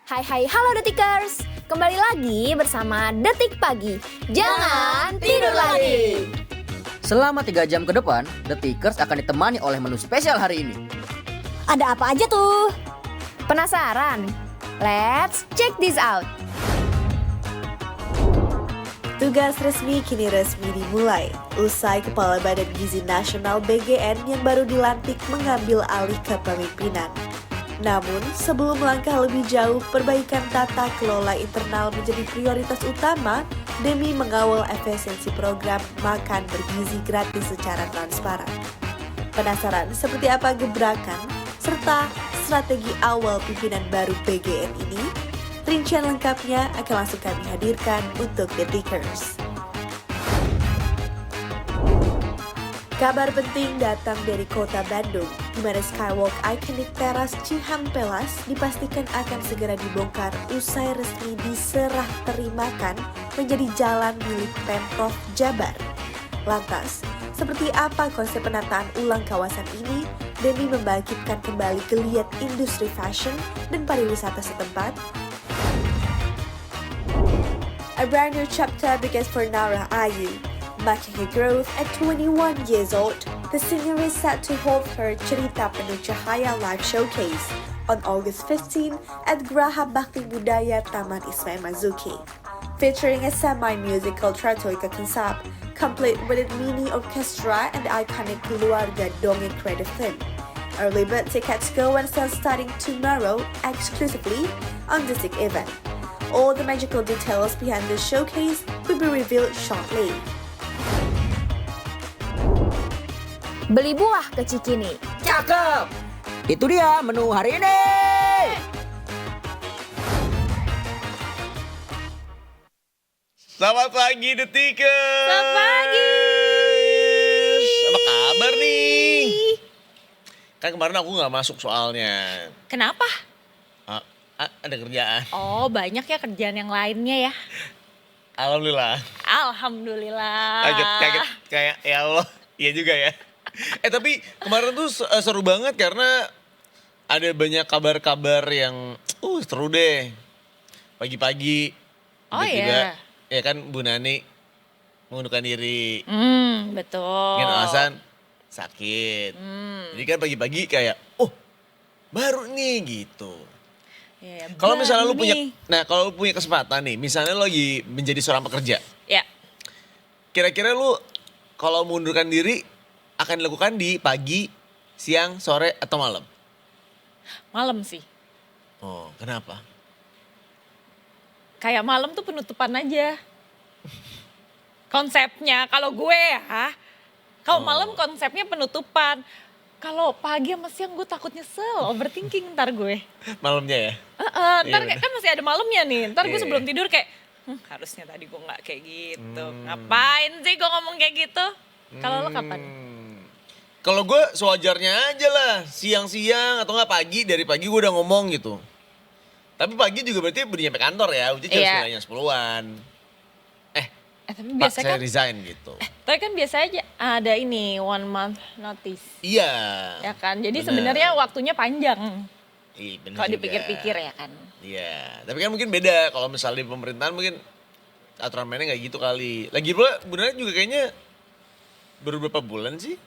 Hai halo Detikers, kembali lagi bersama Detik Pagi. Jangan tidur lagi. Selama 3 jam ke depan, Detikers akan ditemani oleh menu spesial hari ini. Ada apa aja tuh? Penasaran? Let's check this out. Tugas resmi kini resmi dimulai. Usai Kepala Badan Gizi Nasional BGN yang baru dilantik mengambil alih kepemimpinan. Namun, sebelum melangkah lebih jauh, perbaikan tata kelola internal menjadi prioritas utama demi mengawal efisiensi program makan bergizi gratis secara transparan. Penasaran seperti apa gebrakan serta strategi awal pimpinan baru BGN ini? Rincian lengkapnya akan langsung kami hadirkan untuk Detikers. Kabar penting datang dari kota Bandung, di mana Skywalk Iconic Teras Cihampelas dipastikan akan segera dibongkar usai resmi diserah terimakan menjadi jalan milik Pemprov Jabar. Lantas, seperti apa konsep penataan ulang kawasan ini demi membangkitkan kembali geliat industri fashion dan pariwisata setempat? A brand new chapter begins for Nara Ayu. Marking her growth at 21 years old, the singer is set to hold her Cerita Penuh Cahaya live showcase on August 15 at Graha Bakti Budaya Taman Ismail Marzuki. Featuring a semi-musical Tratoika Kensap, complete with a mini orchestra and the iconic Keluarga Dongeng creative theme. Early bird tickets go on sale starting tomorrow exclusively on this event. All the magical details behind the showcase will be revealed shortly. Beli buah ke Cikini. Cakep! Itu dia menu hari ini! Selamat pagi Detikers. Selamat pagi. Apa kabar nih? Kan kemarin aku gak masuk soalnya. Kenapa? Ada kerjaan. Oh, banyak ya kerjaan yang lainnya ya. Alhamdulillah. Alhamdulillah. Kaget kayak ya Allah. Iya juga ya. Tapi kemarin tuh seru banget karena ada banyak kabar-kabar yang seru deh. Pagi-pagi Oh tiba-tiba, iya. ya kan Bu Nani mengundurkan diri. Betul. Dengan alasan sakit. Jadi kan pagi-pagi kayak, baru nih gitu. Ya, Kalau misalnya lu baru punya, nih. kalau lu punya kesempatan nih, misalnya lu lagi menjadi seorang pekerja. Ya, Kira-kira lu kalau mengundurkan diri akan dilakukan di pagi, siang, sore, atau malam? malam sih. Oh, kenapa? Kayak malam tuh penutupan aja. Konsepnya, kalau gue ya. Kalau malam konsepnya penutupan. Kalau pagi sama siang gue takut nyesel, overthinking ntar gue. Malamnya ya? Ntar Iya, kan masih ada malamnya nih. Ntar gue Iya. sebelum tidur kayak, harusnya tadi gue gak kayak gitu. Ngapain sih gue ngomong kayak gitu? Kalau lo kapan? Kalau gue sewajarnya aja lah, siang-siang atau nggak pagi, dari pagi gue udah ngomong gitu. Tapi pagi juga berarti udah nyampe kantor ya, udah jam Iya. 9:10-an. Tapi Pak biasanya saya kan, resign gitu. tapi kan biasa aja ada ini 1 month notice. Iya. Ya kan, jadi Bener. sebenarnya waktunya panjang. Iya, bener Kalau juga. dipikir-pikir ya kan. Iya, tapi kan mungkin beda kalau misalnya di pemerintahan mungkin aturan mainnya nggak gitu kali. Lagi pula benernya juga kayaknya baru berapa bulan sih?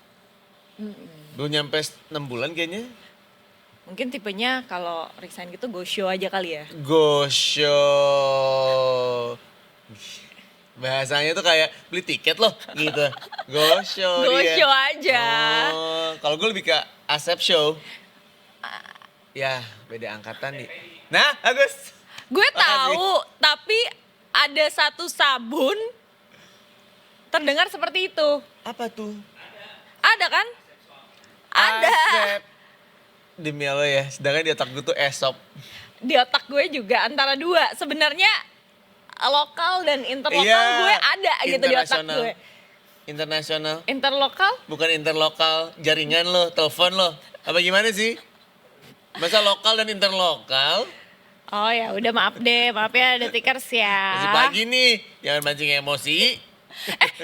Belum nyampe 6 bulan kayaknya. Mungkin tipenya kalau resign gitu go show aja kali ya. Gosyo. Bahasanya tuh kayak beli tiket loh gitu. Gosyo Go dia. show aja. Oh, kalau gue lebih ke Asep show. Ya, beda angkatan nih. Nah, Agus. Gue Makasih. tahu, tapi ada satu sabun terdengar seperti itu. Apa tuh? Ada kan? Ada. Asep. Demi Allah ya, sedangkan di otak gue tuh Esop. Di otak gue juga antara dua. Sebenarnya lokal dan interlokal Iya, gue ada gitu di otak internasional. gue. Internasional, Interlokal? bukan interlokal, jaringan lo, telepon lo. Apa gimana sih? Masa lokal dan interlokal? Oh ya udah maaf deh, maaf ya Detikers ya. Masih pagi nih, jangan mancing emosi.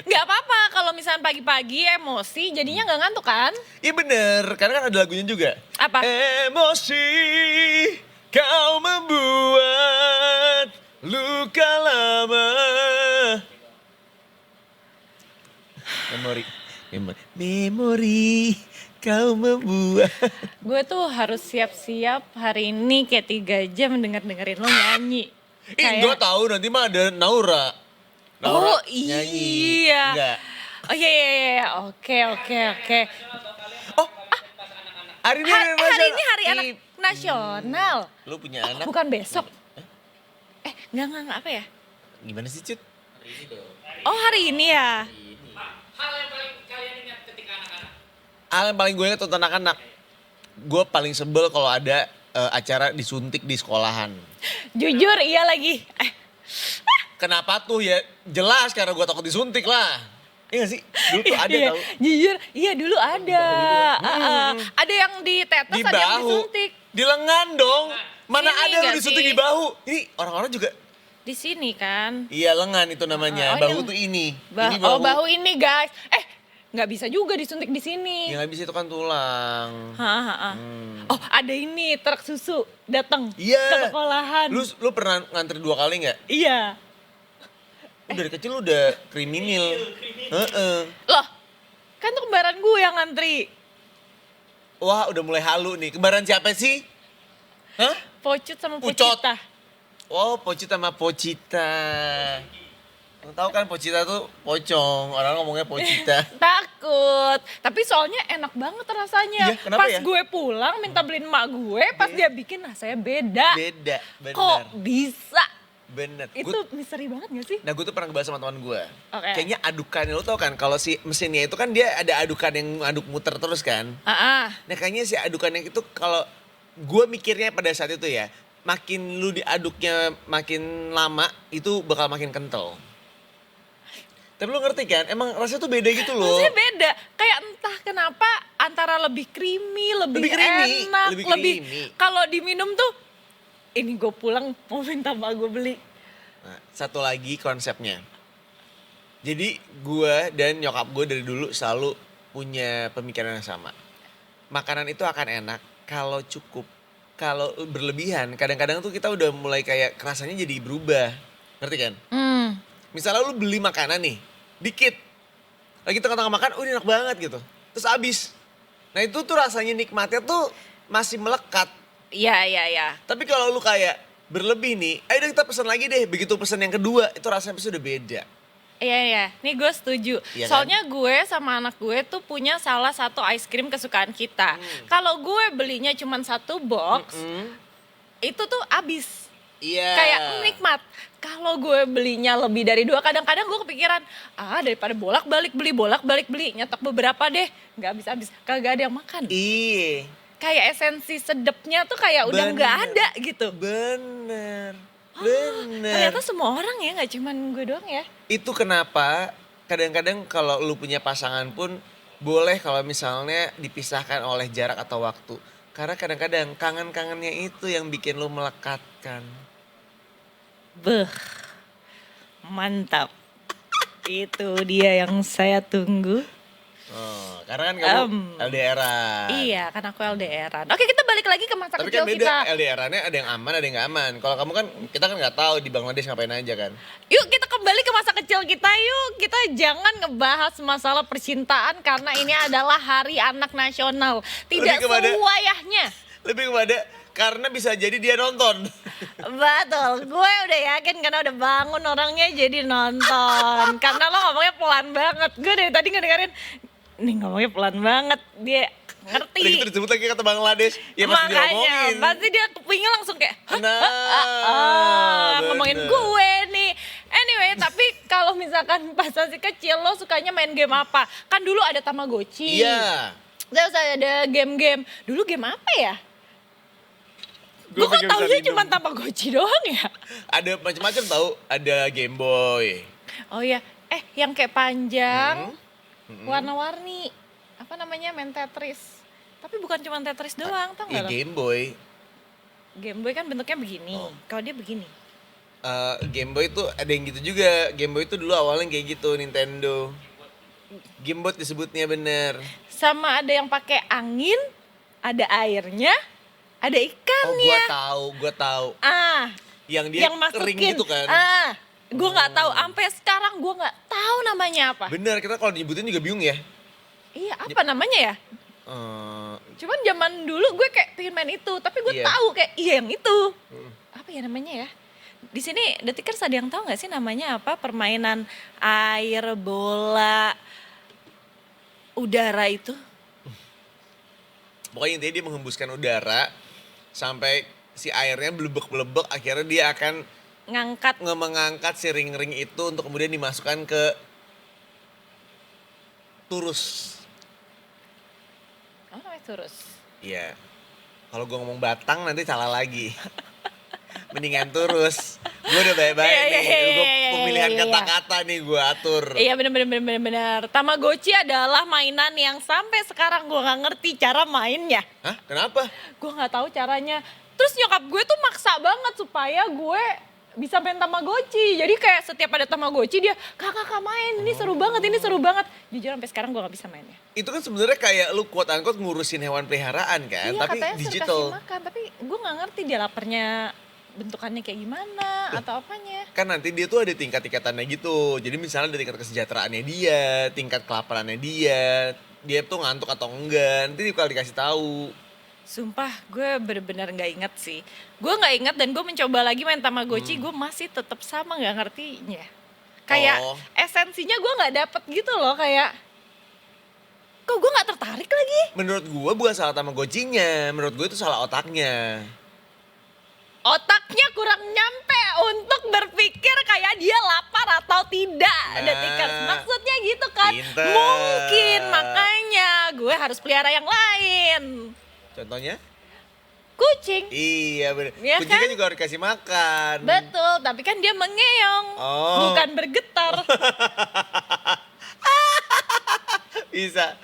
Nggak apa-apa kalau misalnya pagi-pagi emosi jadinya nggak ngantuk kan? Iya bener, karena kan ada lagunya juga. Apa? Emosi kau membuat Memori kau membuat. Gue tuh harus siap-siap hari ini kayak 3 jam dengerin lo nyanyi. Gue tahu nanti mah ada Naura. Oh nyanyi. iya. Enggak. Oh iya. Oke. Hari ini Hari ini hari anak nasional. Lu punya anak? Bukan besok. Enggak apa ya? Gimana sih Cut? Oh hari ini ya. Hal yang paling gue ingat tentang anak-anak. Gue paling sebel kalau ada acara disuntik di sekolahan. Jujur iya lagi. Kenapa tuh ya? Jelas karena gue takut disuntik lah. Iya gak sih? Dulu tuh ada Iya, tau. jujur, iya dulu ada. Ada yang ditetes, Di ada yang bahu. disuntik. Di lengan dong. Mana Sini ada lu nggak disuntik sih? di bahu? Ini orang-orang juga. Di sini kan. Iya lengan itu namanya. Oh, Bahu ini- tuh ini. Bah- Ini Oh bahu ini guys. Nggak bisa juga disuntik di sini. Ya gak bisa itu kan tulang. Oh ada ini truk susu datang Iya. ke sekolahan. Lu pernah ngantri 2 kali gak? Iya. Lu dari kecil lu udah kriminal. Heeh. Loh, kan tuh kembaran gue yang ngantri. Wah udah mulai halu nih. Kembaran siapa sih? Hah? Pocut sama Pucot. Pocita. Oh Pocita sama Pocita. Lu tahu kan Pocita tuh pocong. Orang ngomongnya Pocita. Takut. Tapi soalnya enak banget rasanya. Iya, kenapa Pas ya? gue pulang minta beliin emak gue, pas dia bikin rasanya beda. Beda, bener. Kok bisa? Bener. Itu misteri banget gak sih? Nah gue tuh pernah ngebahas sama teman gue. Oke. Kayaknya adukannya lu tau kan kalau si mesinnya itu kan dia ada adukan yang aduk muter terus kan. Nah kayaknya si adukannya itu kalau gue mikirnya pada saat itu ya, makin lu diaduknya makin lama itu bakal makin kental. Tapi lu ngerti kan, emang rasanya tuh beda gitu loh. Rasanya beda. Kayak entah kenapa antara lebih creamy, lebih creamy, enak, lebih lebih creamy. kalau diminum tuh ini gue pulang mau minta mbak gue beli. Nah, satu lagi konsepnya. Jadi gue dan nyokap gue dari dulu selalu punya pemikiran yang sama. Makanan itu akan enak kalau cukup. Kalau berlebihan, kadang-kadang tuh kita udah mulai kayak rasanya jadi berubah. Ngerti kan? Misalnya lu beli makanan nih, dikit. Lagi tengah-tengah makan, ini enak banget gitu. Terus habis. Nah itu tuh rasanya nikmatnya tuh masih melekat. Iya. Tapi kalau lu kayak berlebih nih, ayo deh kita pesan lagi deh. Begitu pesan yang kedua, itu rasanya pasti udah beda. Iya. Nih gue setuju. Iya kan? Soalnya gue sama anak gue tuh punya salah satu ice cream kesukaan kita. Kalau gue belinya cuma 1 box, itu tuh habis. Iya. Kayak nikmat. Kalau gue belinya lebih dari 2, kadang-kadang gue kepikiran, daripada bolak-balik beli, nyetok beberapa deh, nggak habis-habis, kagak ada yang makan. Iya. Kayak esensi sedepnya tuh kayak udah nggak Bener. ada gitu. Bener. Ternyata semua orang ya, nggak cuman gue doang ya. Itu kenapa kadang-kadang kalau lu punya pasangan pun boleh kalau misalnya dipisahkan oleh jarak atau waktu. Karena kadang-kadang kangen-kangennya itu yang bikin lu melekatkan. Beuh, mantap. Itu dia yang saya tunggu. Oh, karena kan kamu LDR-an. Iya, kan aku LDR-an. Oke, kita balik lagi ke masa Tapi kecil kan beda, kita. LDR-annya ada yang aman, ada yang gak aman. Kalau kamu kan, kita kan gak tahu di Bangladesh ngapain aja kan. Yuk kita kembali ke masa kecil kita yuk. Kita jangan ngebahas masalah percintaan karena ini adalah hari anak nasional. Tidak Lebih kepada- sewayahnya. Lebih kepada, karena bisa jadi dia nonton. Betul, gue udah yakin karena udah bangun orangnya jadi nonton. Karena lo ngomongnya pelan banget. Gue dari tadi ngedengerin, nih ngomongnya pelan banget. Dia ngerti. Udah gitu disebut lagi kata Bangladesh, ya pasti Makanya, diomongin. pasti dia kupingnya langsung kayak, Nah, ngomongin bener. gue nih. Anyway, tapi kalau misalkan pas masih kecil lo sukanya main game apa? Kan dulu ada Tamagotchi. Iya. Terus ada game-game. Dulu game apa ya? Gue Gua kok pikir taunya bisa cuma minum. Tamagotchi doang ya? Ada macam-macam tahu, ada Game Boy. Oh iya, yang kayak panjang, warna-warni. Apa namanya, main Tetris. Tapi bukan cuma Tetris doang, tau Iya gak lo? Game Boy. Game Boy kan bentuknya begini, kalau dia begini. Game Boy itu ada yang gitu juga. Game Boy itu dulu awalnya kayak gitu, Nintendo. Game Boy disebutnya bener. Sama ada yang pakai angin, ada airnya, ada Oh ikannya. gua tahu. Ah, Yang dia yang kering masukin. gitu kan. Ah, Gue nggak tahu, sampai sekarang gue nggak tahu namanya apa. Bener, kita kalau nyebutin juga bingung ya. Iya, apa namanya ya? Cuman zaman dulu gue kayak pengen main itu, tapi gue Iya. tahu kayak iya yang itu. Apa ya namanya ya? Di sini Detikers ada yang tahu nggak sih namanya apa? Permainan air, bola, udara itu? Pokoknya intinya dia menghembuskan udara sampai si airnya belebek-belebek, akhirnya dia akan Ngangkat. mengangkat si ring-ring itu untuk kemudian dimasukkan ke turus. Oh, namanya terus. Iya. Kalau gue ngomong batang nanti salah lagi. Mendingan turus. Gue udah baik-baik Iya, nih. iya, Gue iya, pemilihan iya, iya. kata-kata nih gue atur. Iya bener. Tamagotchi adalah mainan yang sampai sekarang gue nggak ngerti cara mainnya. Hah? Kenapa? Gue nggak tahu caranya. Terus nyokap gue tuh maksa banget supaya gue bisa main Tamagotchi. Jadi kayak setiap ada Tamagotchi dia, kakak main, ini seru banget, ini seru banget. Jujur sampai sekarang gue nggak bisa mainnya. Itu kan sebenarnya kayak lu quote unquote ngurusin hewan peliharaan kan, Iya tapi katanya suruh digital. kasih makan, tapi gue nggak ngerti dia laparnya bentukannya kayak gimana atau apanya. Kan nanti dia tuh ada tingkat-tingkatannya gitu. Jadi misalnya ada tingkat kesejahteraannya dia, tingkat kelaparannya dia tuh ngantuk atau enggak, nanti kalau dikasih tahu. Sumpah gue bener-bener gak inget sih. Gue gak inget dan gue mencoba lagi main Tamagotchi, gue masih tetap sama gak ngertinya. Kayak Oh. esensinya gue gak dapet gitu loh, kayak kok gue gak tertarik lagi? Menurut gue bukan salah Tamagotchinya, menurut gue itu salah otaknya. Otaknya kurang nyampe untuk berpikir kayak dia lapar atau tidak. Nah. Detikers, maksudnya gitu kan. Pinter. Mungkin makanya gue harus pelihara yang lain. Contohnya? Kucing. Iya bener. Iya Kucing kan kan? juga harus dikasih makan. Betul, tapi kan dia mengeong, Oh. bukan bergetar. Bisa.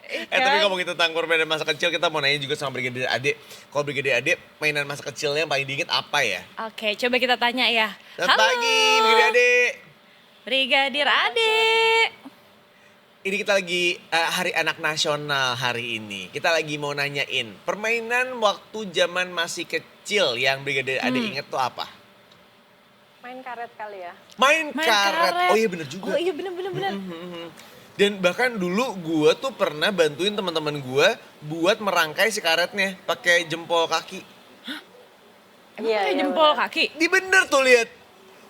Kan? Tapi ngomongin tentang permainan masa kecil, kita mau nanya juga sama Brigadir Ade. Kalau Brigadir Ade, mainan masa kecilnya yang paling diinget apa ya? Oke, coba kita tanya ya. Selamat pagi, Brigadir Ade. Brigadir Ade. Ini kita lagi Hari Anak Nasional hari ini. Kita lagi mau nanyain, permainan waktu zaman masih kecil yang Brigadir Ade inget tuh apa? Main karet kali ya. Main Main karet. Oh iya bener juga. Oh iya bener. Dan bahkan dulu gue tuh pernah bantuin teman-teman gue buat merangkai si karetnya pakai jempol kaki. Emang kayak jempol kaki? Di bener tuh lihat.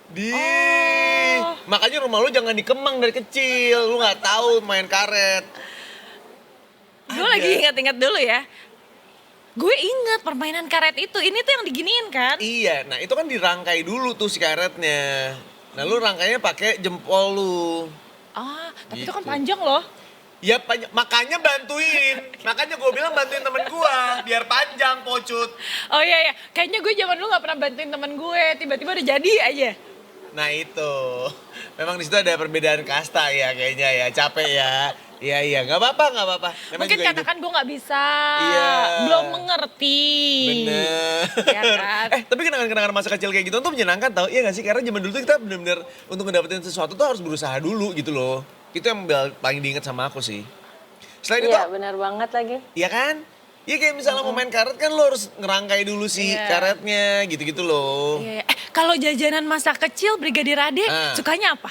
Di. Oh. Makanya rumah lu jangan dikemang dari kecil. Lu nggak tahu main karet. Gue Ada. lagi ingat-ingat dulu ya. Gue inget permainan karet itu, ini tuh yang diginiin kan? Iya, nah itu kan dirangkai dulu tuh si karetnya. Nah lu rangkainya pakai jempol lu. Ah, tapi itu kan Gitu. panjang loh. Ya makanya bantuin. Makanya gue bilang bantuin temen gue biar panjang pocut. Oh iya, kayaknya gue zaman dulu gak pernah bantuin temen gue, tiba-tiba udah jadi aja. Nah itu, memang di situ ada perbedaan kasta ya kayaknya ya, capek ya. Iya, nggak apa-apa. Namanya Mungkin juga karena hidup. kan gue gak bisa, Iya. belum mengerti. Bener. Ya kan? Tapi kenangan-kenangan masa kecil kayak gitu tuh menyenangkan tau, iya gak sih? Karena zaman dulu tuh kita bener-bener untuk ngedapetin sesuatu tuh harus berusaha dulu gitu loh. Itu yang paling diinget sama aku sih. Selain itu, Iya benar banget lagi. iya kan? Iya kayak misalnya mau main karet kan lo harus ngerangkai dulu sih Iya. karetnya gitu-gitu loh. Iya. Kalau jajanan masa kecil Brigadir Ade Ah. sukanya apa?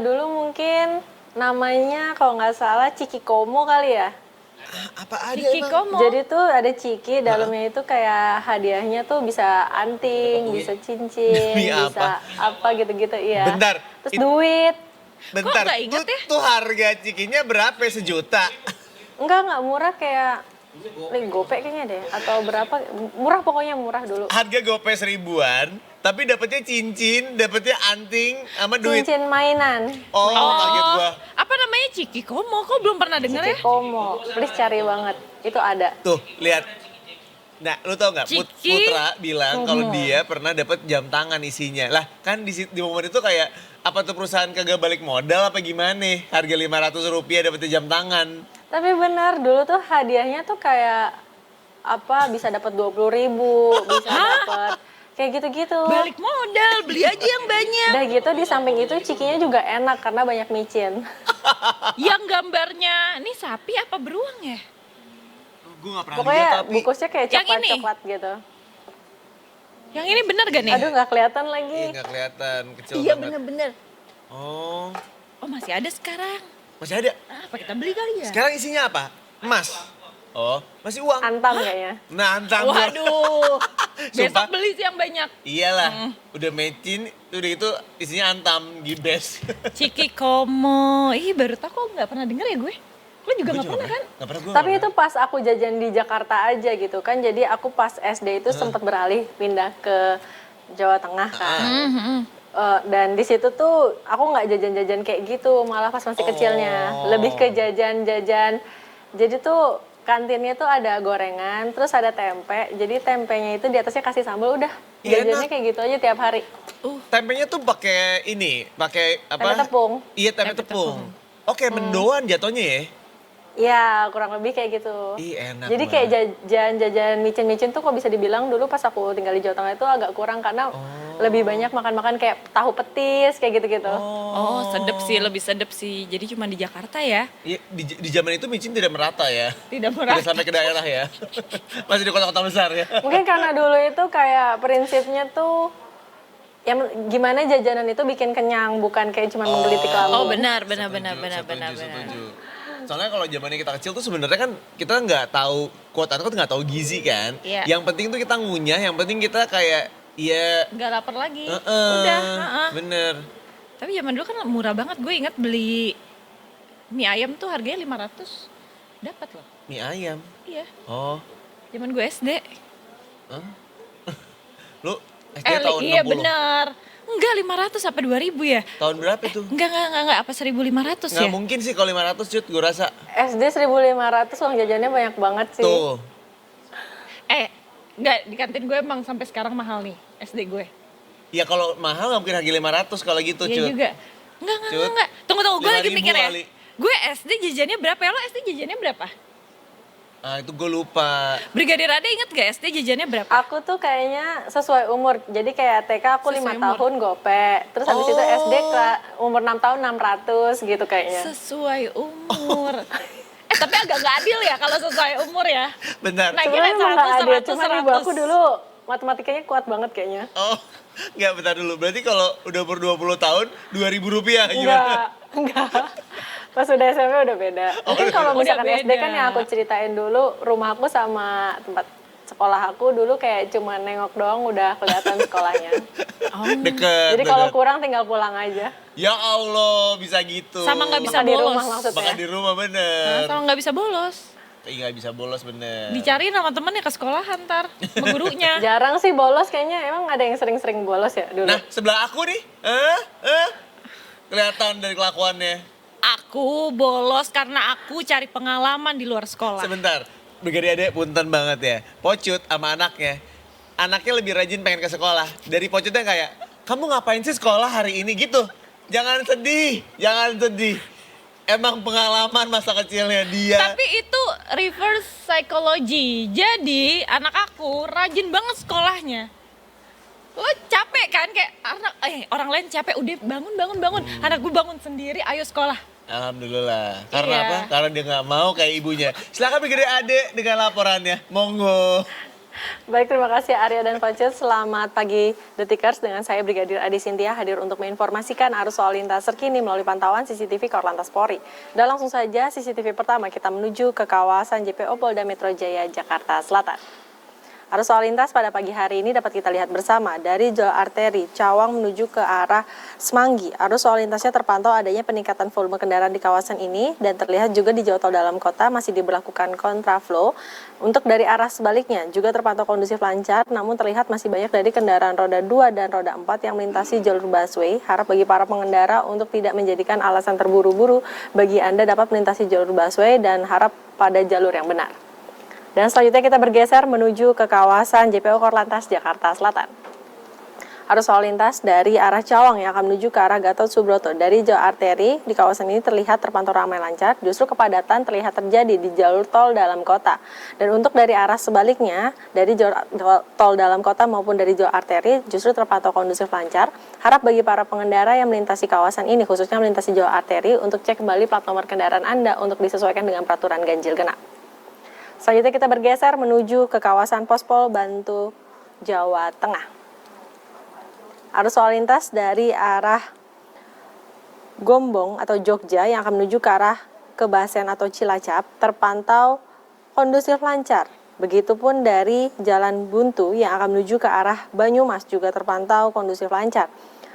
Dulu mungkin namanya kalau nggak salah Ciki Komo kali ya. Apa ada Ciki emang? Komo. Jadi tuh ada ciki, dalamnya itu kayak hadiahnya tuh bisa anting, bisa cincin, Demi bisa apa gitu-gitu iya. Bentar, Terus it- duit. Bentar, nggak inget tuh, ya? tuh harga cikinya berapa? 1 juta? Enggak murah kayak gopek kayaknya deh atau berapa murah pokoknya murah dulu. Harga gopay 1000-an, tapi dapetnya cincin, dapetnya anting, sama duit. Cincin mainan. Oh, kaget gua. Apa namanya Ciki Komo? Kok belum pernah denger ya? Ciki Komo, please cari banget. Itu ada. Tuh, lihat. Nah, lu tau gak? Ciki Putra bilang kalau dia pernah dapat jam tangan isinya. Lah, kan di momen itu kayak, apa tuh perusahaan kagak balik modal apa gimana? Harga 500 rupiah dapetnya jam tangan. Tapi benar dulu tuh hadiahnya tuh kayak apa bisa dapat 20.000, bisa dapat kayak gitu-gitu. Balik modal, beli aja yang banyak. Udah gitu di samping itu cikinya juga enak karena banyak micin. Yang gambarnya, ini sapi apa beruang ya? Gue gak pernah Pokoknya lihat tapi. bungkusnya kayak Yang ini? coklat-coklat gitu. Yang ini bener gak nih? Aduh nggak kelihatan lagi. Iya nggak kelihatan, kecil Iya banget. bener-bener. Oh, Oh masih ada sekarang. masih ada. Apa kita beli kali ya? Sekarang isinya apa? Emas. Oh, masih uang. Antam kayaknya. Nah, antam. Waduh. Besok Sumpah. beli sih yang banyak. Iyalah, udah mecin, udah itu isinya antam, gibes. Ciki Komo. Ih baru tau kok nggak pernah denger ya gue. Lo juga nggak pernah kan? Gak pernah gue. Tapi itu pas aku jajan di Jakarta aja gitu kan. Jadi aku pas SD itu sempat beralih pindah ke Jawa Tengah kan. Dan di situ tuh aku nggak jajan-jajan kayak gitu, malah pas masih kecilnya. Lebih ke jajan-jajan. Jadi tuh kantinnya tuh ada gorengan, terus ada tempe. Jadi tempenya itu di atasnya kasih sambal, udah Iya, jajannya enak. kayak gitu aja tiap hari. Tempenya tuh pakai ini, pakai apa? Tempe tepung. Iya, tempe tepung. Oke, mendoan jatuhnya ya. Iya, kurang lebih kayak gitu. Ih, enak Jadi kayak jajan-jajan micin-micin tuh kok bisa dibilang dulu pas aku tinggal di Jawa Tengah itu agak kurang karena lebih banyak makan-makan kayak tahu petis kayak gitu-gitu. Oh sedep sih, lebih sedep sih. Jadi cuma di Jakarta ya. Iya, di zaman itu micin tidak merata ya. Tidak merata. Tidak sampai ke daerah ya. Masih di kota-kota besar ya. Mungkin karena dulu itu kayak prinsipnya tuh yang gimana jajanan itu bikin kenyang, bukan kayak cuma menggelitik lambung. Oh benar. Setuju. Soalnya kalau zamannya kita kecil tuh sebenarnya kan kita nggak tahu quote unquote nggak tahu gizi kan. Iya. Yang penting tuh kita ngunyah, yang penting kita kayak ya Nggak lapar lagi. heeh, Udah. bener. Tapi zaman dulu kan murah banget. Gue ingat beli mie ayam tuh harganya 500. Dapat loh. Mie ayam. Iya. Oh, Zaman gue SD. lu SD tahun 60. Iya benar. Enggak 500 apa 2000 ya? Tahun berapa itu? Enggak, apa 1500 Nggak ya? mungkin sih kalau 500 cut, gue rasa. SD 1.500 uang jajannya banyak banget sih. Tuh. Enggak, di kantin gue emang sampai sekarang mahal nih SD gue. Ya kalau mahal nggak mungkin harga 500 kalau gitu Iya cut. juga. Cut. Enggak. Tunggu, gue lagi 5.000 mikir ya. kali. Gue SD jajannya berapa ya? Lo SD jajannya berapa? Ah itu gue lupa. Brigadir Ade inget gak SD jajannya berapa? Aku tuh kayaknya sesuai umur. Jadi kayak TK aku 5 Sesuai umur. tahun gope. Terus habis itu SD umur 6 tahun 600 gitu kayaknya. Sesuai umur. Tapi agak gak adil ya kalau sesuai umur ya. Benar. Nah, Sebenarnya emang nggak adil, 100, cuman ibu aku dulu matematikanya kuat banget kayaknya. Oh, nggak bentar dulu. Berarti kalau udah umur 20 tahun, 2.000 rupiah gimana? Enggak. Pas udah SMP udah beda. Mungkin kalau udah misalkan SD beda. kan yang aku ceritain dulu, rumah aku sama tempat sekolah aku dulu kayak cuma nengok doang udah kelihatan sekolahnya. Deket. Jadi kalau bener. kurang tinggal pulang aja. Ya Allah, bisa gitu. Sama nggak bisa Makan di bolos. rumah maksudnya. Makan di rumah bener. Sama nggak bisa bolos. Iya nggak bisa bolos bener. Dicariin sama temennya ke sekolahan ntar. Sama gurunya. Jarang sih bolos kayaknya, emang ada yang sering-sering bolos ya dulu. Nah, sebelah aku nih. Kelihatan dari kelakuannya. Aku bolos karena aku cari pengalaman di luar sekolah. Sebentar. Brigadir Ade punten banget ya. Pocut sama anaknya. Anaknya lebih rajin pengen ke sekolah. Dari Pocutnya kayak, kamu ngapain sih sekolah hari ini gitu? Jangan sedih, jangan sedih. Emang pengalaman masa kecilnya dia. Tapi itu reverse psychology. Jadi anak aku rajin banget sekolahnya. Lo capek kan kayak orang lain capek udah bangun. Anak gue bangun sendiri, ayo sekolah. Alhamdulillah. Karena Iya. apa? Karena dia nggak mau kayak ibunya. Silakan Brigadir Ade dengan laporannya. Monggo. Baik, terima kasih Arya dan Pocut. Selamat pagi Detikers, dengan saya Brigadir Ade Sintia hadir untuk menginformasikan arus lalu lintas terkini melalui pantauan CCTV Korlantas Polri. Dan langsung saja CCTV pertama kita menuju ke kawasan JPO Polda Metro Jaya, Jakarta Selatan. Arus lalu lintas pada pagi hari ini dapat kita lihat bersama dari jalur arteri Cawang menuju ke arah Semanggi. Arus lalu lintasnya terpantau adanya peningkatan volume kendaraan di kawasan ini dan terlihat juga di jalur tol dalam kota masih diberlakukan kontraflow. Untuk dari arah sebaliknya juga terpantau kondusif lancar, namun terlihat masih banyak dari kendaraan roda 2 dan roda 4 yang melintasi jalur busway. Harap bagi para pengendara untuk tidak menjadikan alasan terburu-buru bagi Anda dapat melintasi jalur busway dan harap pada jalur yang benar. Dan selanjutnya kita bergeser menuju ke kawasan JPO Korlantas Jakarta Selatan. Arus lalu lintas dari arah Cawang yang akan menuju ke arah Gatot Subroto dari jalur arteri di kawasan ini terlihat terpantau ramai lancar, justru kepadatan terlihat terjadi di jalur tol dalam kota. Dan untuk dari arah sebaliknya, dari jalur tol dalam kota maupun dari jalur arteri justru terpantau kondusif lancar. Harap bagi para pengendara yang melintasi kawasan ini, khususnya melintasi jalur arteri, untuk cek kembali plat nomor kendaraan Anda untuk disesuaikan dengan peraturan ganjil genap. Selanjutnya kita bergeser menuju ke kawasan Pospol Bantu, Jawa Tengah. Arus lalu lintas dari arah Gombong atau Jogja yang akan menuju ke arah Kebasen atau Cilacap terpantau kondusif lancar. Begitupun dari Jalan Buntu yang akan menuju ke arah Banyumas juga terpantau kondusif lancar.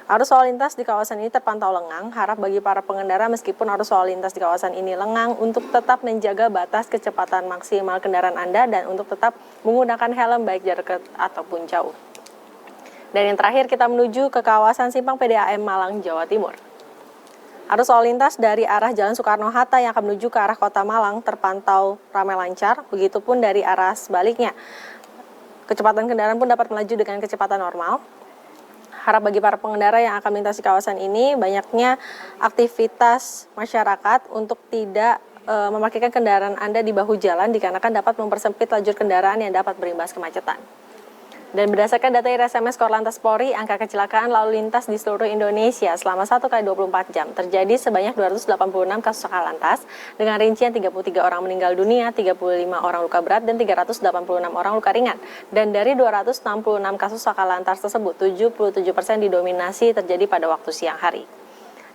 Arus lalu lintas di kawasan ini terpantau lengang. Harap bagi para pengendara meskipun arus lalu lintas di kawasan ini lengang untuk tetap menjaga batas kecepatan maksimal kendaraan Anda dan untuk tetap menggunakan helm baik jarak dekat ataupun jauh. Dan yang terakhir kita menuju ke kawasan Simpang PDAM Malang, Jawa Timur. Arus lalu lintas dari arah Jalan Soekarno-Hatta yang akan menuju ke arah Kota Malang terpantau ramai lancar, begitupun dari arah sebaliknya. Kecepatan kendaraan pun dapat melaju dengan kecepatan normal. Harap bagi para pengendara yang akan melintasi kawasan ini, banyaknya aktivitas masyarakat untuk tidak memarkirkan kendaraan Anda di bahu jalan dikarenakan dapat mempersempit lajur kendaraan yang dapat berimbas kemacetan. Dan berdasarkan data RSMS Korlantas Polri, angka kecelakaan lalu lintas di seluruh Indonesia selama 1 kali 24 jam terjadi sebanyak 286 kasus laka lantas dengan rincian 33 orang meninggal dunia, 35 orang luka berat, dan 386 orang luka ringan. Dan dari 266 kasus laka lantas tersebut, 77% didominasi terjadi pada waktu siang hari.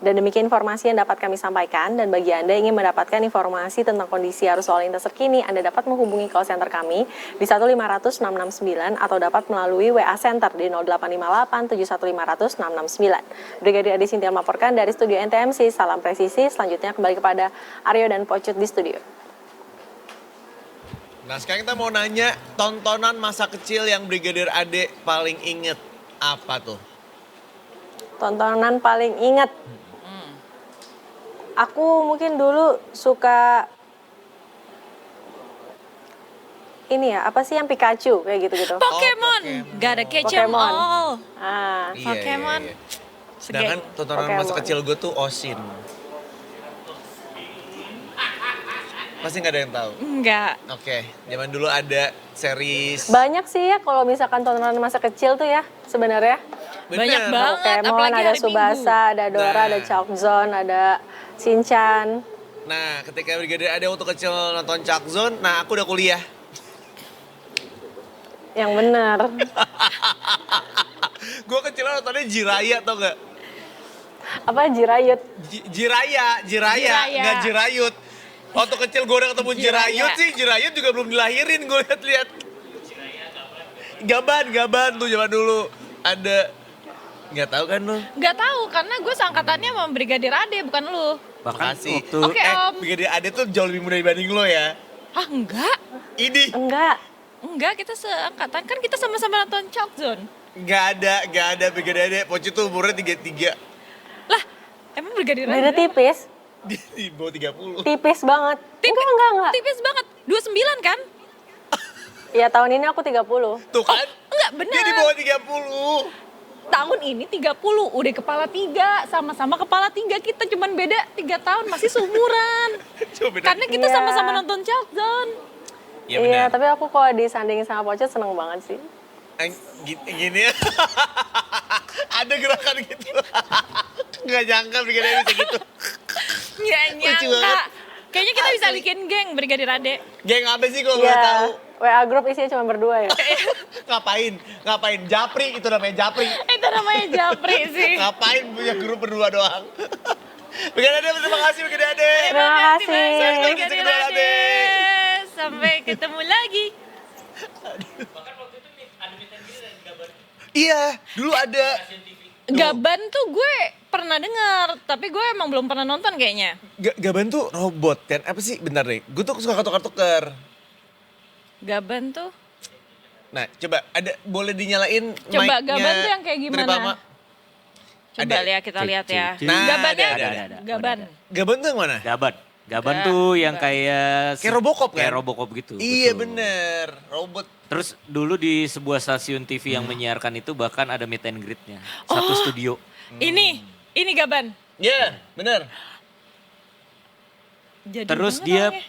Dan demikian informasi yang dapat kami sampaikan, dan bagi Anda yang ingin mendapatkan informasi tentang kondisi arus lalu lintas terkini, Anda dapat menghubungi call center kami di 1500669 atau dapat melalui WA Center di 0858 71500 669. Brigadir Adi Sintia melaporkan dari studio NTMC, salam presisi. Selanjutnya kembali kepada Aryo dan Pocut di studio. Nah sekarang kita mau nanya, tontonan masa kecil yang Brigadir Ade paling inget apa tuh? Tontonan paling ingat. Aku mungkin dulu suka ini ya, apa sih yang Pikachu kayak gitu-gitu. Pokemon, Pokemon. gotta catch 'em Pokemon. all. Ah, Iya, Pokemon. iya, iya. Sedangkan tontonan masa Pokemon. kecil gue tuh Osin. Pasti nggak ada yang tahu. Enggak. Oke, zaman dulu ada series. banyak sih ya kalau misalkan tontonan masa kecil tuh ya sebenarnya. Banyak Bener. banget, Pokemon, apalagi ada hari Tsubasa, ada Dora, Nah. ada Chalk Zone, ada Shinchan. Nah, ketika Brigadir Ade waktu kecil nonton Chuck Zone, nah aku udah kuliah. Yang benar. Gue kecil nontonnya Jiraya tau gak? Apa Jirayut? Jiraya, Jiraya. nggak Jirayut. Waktu kecil gue udah ketemu Jiraya. Jirayut sih, Jirayut juga belum dilahirin gue lihat-lihat. Gaban tuh zaman dulu ada. Nggak tahu kan lu? Nggak tahu, karena gue seangkatannya sama Brigadir Ade, bukan lu. Bahkan Makasih. waktu Oke, Om. Brigadir Ade tuh jauh lebih muda dibanding lo ya. Ah, enggak. Ini Enggak. Enggak, kita seangkatan. Kan kita sama-sama nonton Chalk Zone. nggak ada Brigadir Ade. Poci tuh umurnya 33. Lah, emang Brigadir Beda Ade? tipis. Di bawah 30. Tipis banget. Enggak. Tipis banget. 29 kan? Ya tahun ini aku 30. Tuh kan? Enggak, bener. Dia di bawah 30. Tahun ini 30, udah kepala 3, sama-sama kepala 3, kita cuman beda 3 tahun, masih seumuran. Coba beda. Karena kita Iya. sama-sama nonton Chalk Zone. Iya Iya, benar. tapi aku kalau disandingin sama Pocet seneng banget sih. Gini ya. Ada gerakan gitu. Nggak nyangka Brigadir Ade bisa gitu. Nggak Lucu nyangka. banget. Kayaknya kita bisa bikin geng Brigadir Ade. Geng apa sih kalau boleh Iya. tahu? WA grup isinya cuma berdua ya. Ngapain? Japri, itu namanya Japri. Itu namanya Japri sih. Ngapain punya grup berdua doang? Brigadir Ade, terima kasih Brigadir Ade. Terima kasih. banyak, Sampai Brigadir ketemu Ade. lagi. Sampai ketemu lagi. Iya, dulu ada. Gaban tuh gue pernah dengar, tapi gue emang belum pernah nonton kayaknya. Gaban tuh robot kan? Apa sih? Bentar deh, gue tuh suka tukar-tukar. Gaban tuh? Nah, coba boleh dinyalain Coba mic-nya Gaban tuh yang kayak gimana? Tripama? Coba Ada. ya kita lihat ya. Nah, Gabannya ada. Gaban. Gaban tuh yang mana? Gaban tuh yang kayak Kayak Robocop kan? Kayak Robocop gitu. Iya betul. bener, robot. Terus dulu di sebuah stasiun TV yang menyiarkan itu bahkan ada meet and greet-nya. Satu studio. Ini Gaban. Iya, bener. Jadi Terus banget dia orangnya.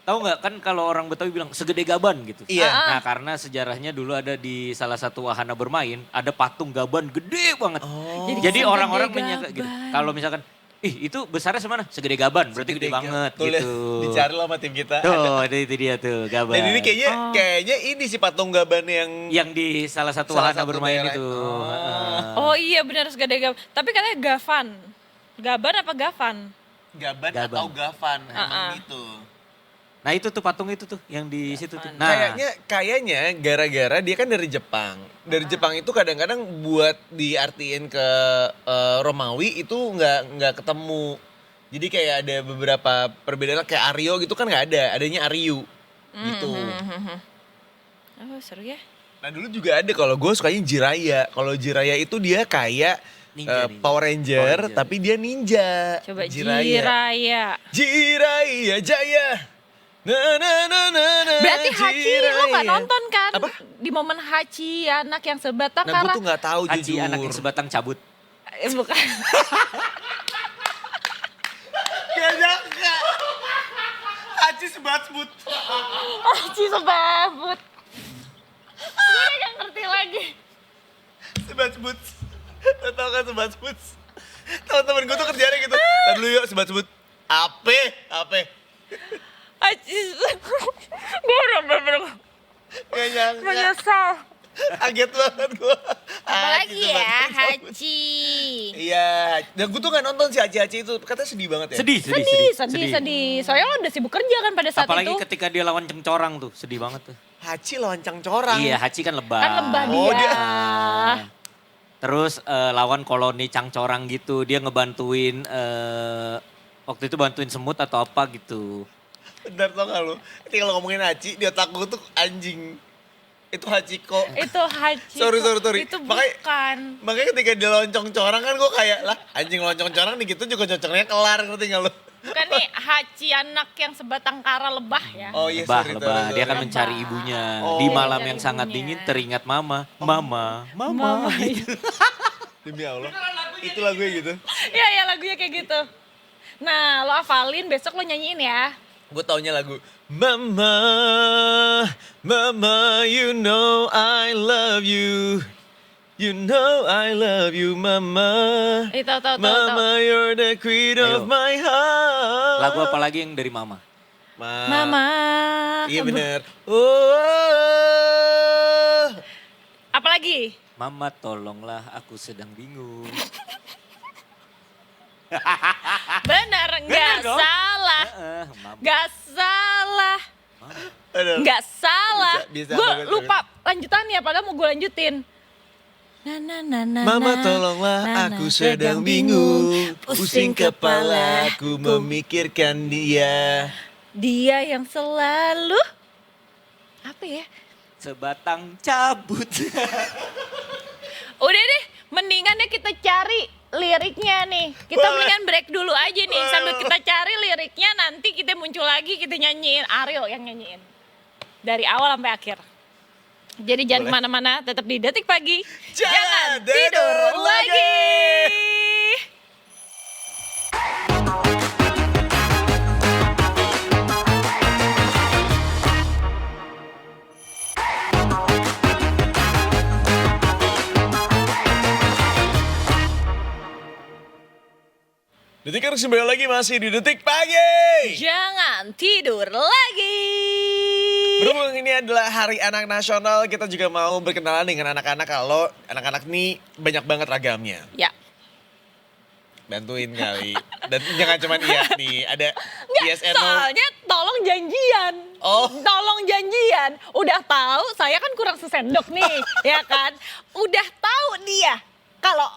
tahu nggak kan kalau orang Betawi bilang segede Gaban gitu. Iya. Nah karena sejarahnya dulu ada di salah satu wahana bermain ada patung Gaban gede banget. Oh. Jadi segede orang-orang menyangka gitu. Gaban. Kalau misalkan Ih itu besarnya semana? Segede gaban, berarti gede banget Tuh, lihat, gitu. dicari lah sama tim kita. Tuh, itu dia tuh gaban. Dan ini kayaknya ini sih patung gaban yang Yang di salah satu Salah wahana satu bermain daerah. itu. Oh. Heeh. Oh iya benar segede gaban. Tapi katanya gavan. Gaban apa gavan? gaban Gaban. atau gavan emang gitu. Nah itu tuh patung itu tuh yang di situ tuh. Nah, Kayaknya gara-gara dia kan dari Jepang. Dari Jepang itu kadang-kadang buat diartiin ke Romawi itu nggak ketemu. Jadi kayak ada beberapa perbedaan kayak Aryo gitu kan nggak ada, adanya Aryu gitu. Oh seru ya. Nah dulu juga ada kalau gue sukanya Jiraya. Kalau Jiraya itu dia kayak Ninja. Power Ranger, Ranger. tapi dia ninja. Coba Jiraya. Jiraya Jaya. Na na na na na. Berarti Hachi lo gak Jiraya. nonton kan? Apa? Di momen Hachi anak yang sebatang Nah gue kara. tuh gak tahu Haji jujur. anak yang sebatang cabut. Bukan. Gak nyangka. Haji sebat-sebut. Hachi sebabut. Gue gak ngerti lagi. Sebat-sebut. Lo tau kan sebat-sebut? Teman-teman gue tuh kerjanya gitu. Ntar dulu yuk sebat-sebut. Ape. Hachi. Gue udah bener-bener Gak nyangka. menyesal. Kaget banget gue. Apalagi ya, Haji. Iya. Dan gue tuh gak nonton si Haji itu. Katanya sedih banget ya. Sedih. Sedih. Soalnya lo udah sibuk kerja kan pada saat Apalagi itu. ketika dia lawan cengcorang tuh, sedih banget tuh. Haji lawan Cangcorang. Iya, Haji kan lebah. Kan lebah Oh, dia. Terus lawan koloni cangcorang gitu, dia ngebantuin waktu itu bantuin semut atau apa gitu. Bentar tau gak lu? Ketika lo ngomongin Haji, di otak gue tuh anjing. Itu Hachiko. Itu Hachi. Sorry. Itu Makanya- bukan. Makanya ketika dia loncong corang kan gue kayak lah anjing loncong corang nih gitu juga cocoknya kelar ngerti gak lu? Bukan nih Hachi anak yang sebatang kara lebah ya. Oh iya Lebah, sorry, lebah. sorry. Dia akan mencari ibunya. Oh. Di malam Mencari yang sangat ibunya. dingin teringat mama. Mama. Demi Allah. Itu lagunya gitu. Iya lagunya kayak gitu. Nah lo hafalin besok lo nyanyiin ya. Gue taunya lagu Mama, Mama, you know I love you. You know I love you, Mama. Tahu. Mama, you're the queen Ayo. of my heart. Lagu apa lagi yang dari mama? Mama. Iya bener. Oh. Apalagi? Mama tolonglah aku sedang bingung. Bener, nggak dong. salah. Mama. Nggak salah. Aduh. Nggak salah. Bisa, Gue bagus, lupa lanjutannya padahal mau gue lanjutin. Mama tolonglah aku sedang bingung. Pusing kepalaku memikirkan dia. Dia yang selalu apa ya? Sebatang cabut. Udah deh, mendingannya kita cari liriknya nih. Kita Boleh. mendingan break dulu aja nih sambil kita cari liriknya, nanti kita muncul lagi kita nyanyiin. Aryo yang nyanyiin. Dari awal sampai akhir. Jadi jangan Boleh. kemana-mana, tetap di Detik Pagi. Jangan tidur tidur lagi. lagi. Detik harus kembali lagi masih di Detik Pagi. Jangan tidur lagi. Berhubung ini adalah Hari Anak Nasional, kita juga mau berkenalan dengan anak-anak. Kalau anak-anak nih banyak banget ragamnya. Ya. Bantuin kali. Dan jangan cuma iya nih, ada ISNO. Soalnya tolong janjian. Oh. Tolong janjian. Udah tahu saya kan kurang sesendok nih, ya kan? Udah tahu dia. Kalau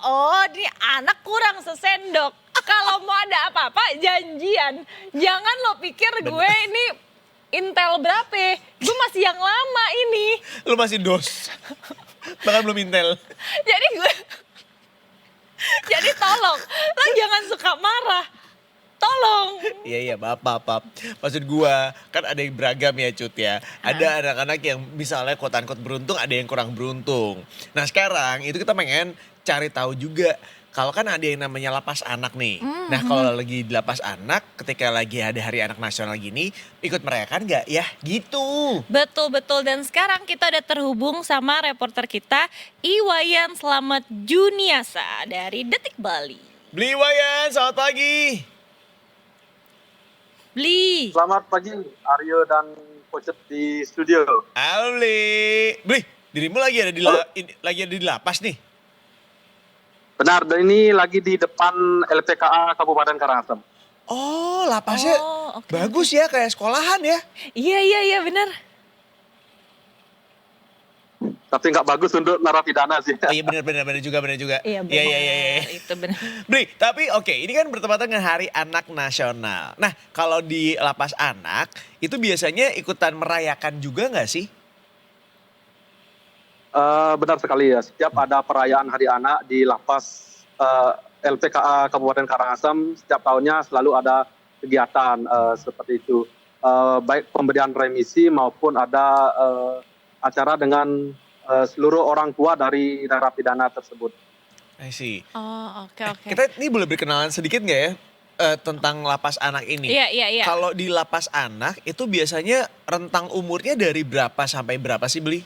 ini anak kurang sesendok. Kalau mau ada apa-apa janjian. Jangan lo pikir gue ini intel berapa. Gue masih yang lama ini. Lu masih dos. Bahkan belum intel. Jadi tolong, lo jangan suka marah. Tolong. Iya, maaf. Maksud gua, kan ada yang beragam ya Cut ya. Ada anak-anak yang misalnya quote-unquote beruntung, ada yang kurang beruntung. Nah sekarang itu kita pengen cari tahu juga. Kalau kan ada yang namanya lapas anak nih. Nah kalau lagi di lapas anak, ketika lagi ada Hari Anak Nasional gini, ikut merayakan nggak ya? Gitu. Betul. Dan sekarang kita udah terhubung sama reporter kita, Iwayan Slamet Juniasa dari Detik Bali. Bli Wayan, selamat pagi. Beli. Selamat pagi Aryo dan Pocet di studio. Halo Bli, dirimu lagi ada di lapas nih? Benar, dan ini lagi di depan LPKA Kabupaten Karangasem. Oh, lapasnya Oh, oke, bagus ya, kayak sekolahan ya. Iya benar. Tapi nggak bagus untuk narapidana sih. Oh, iya benar juga. Iya benar. Iya. Itu benar. Bli, tapi oke, ini kan bertepatan dengan Hari Anak Nasional. Nah, kalau di lapas anak, itu biasanya ikutan merayakan juga nggak sih? Benar sekali ya, setiap ada perayaan Hari Anak di lapas LPKA Kabupaten Karangasem, setiap tahunnya selalu ada kegiatan seperti itu. Baik pemberian remisi maupun ada acara dengan seluruh orang tua dari narapidana tersebut. I see. Oh, oke. Kita ini boleh berkenalan sedikit nggak ya tentang lapas anak ini? Iya. Kalau di lapas anak itu biasanya rentang umurnya dari berapa sampai berapa sih, Bli?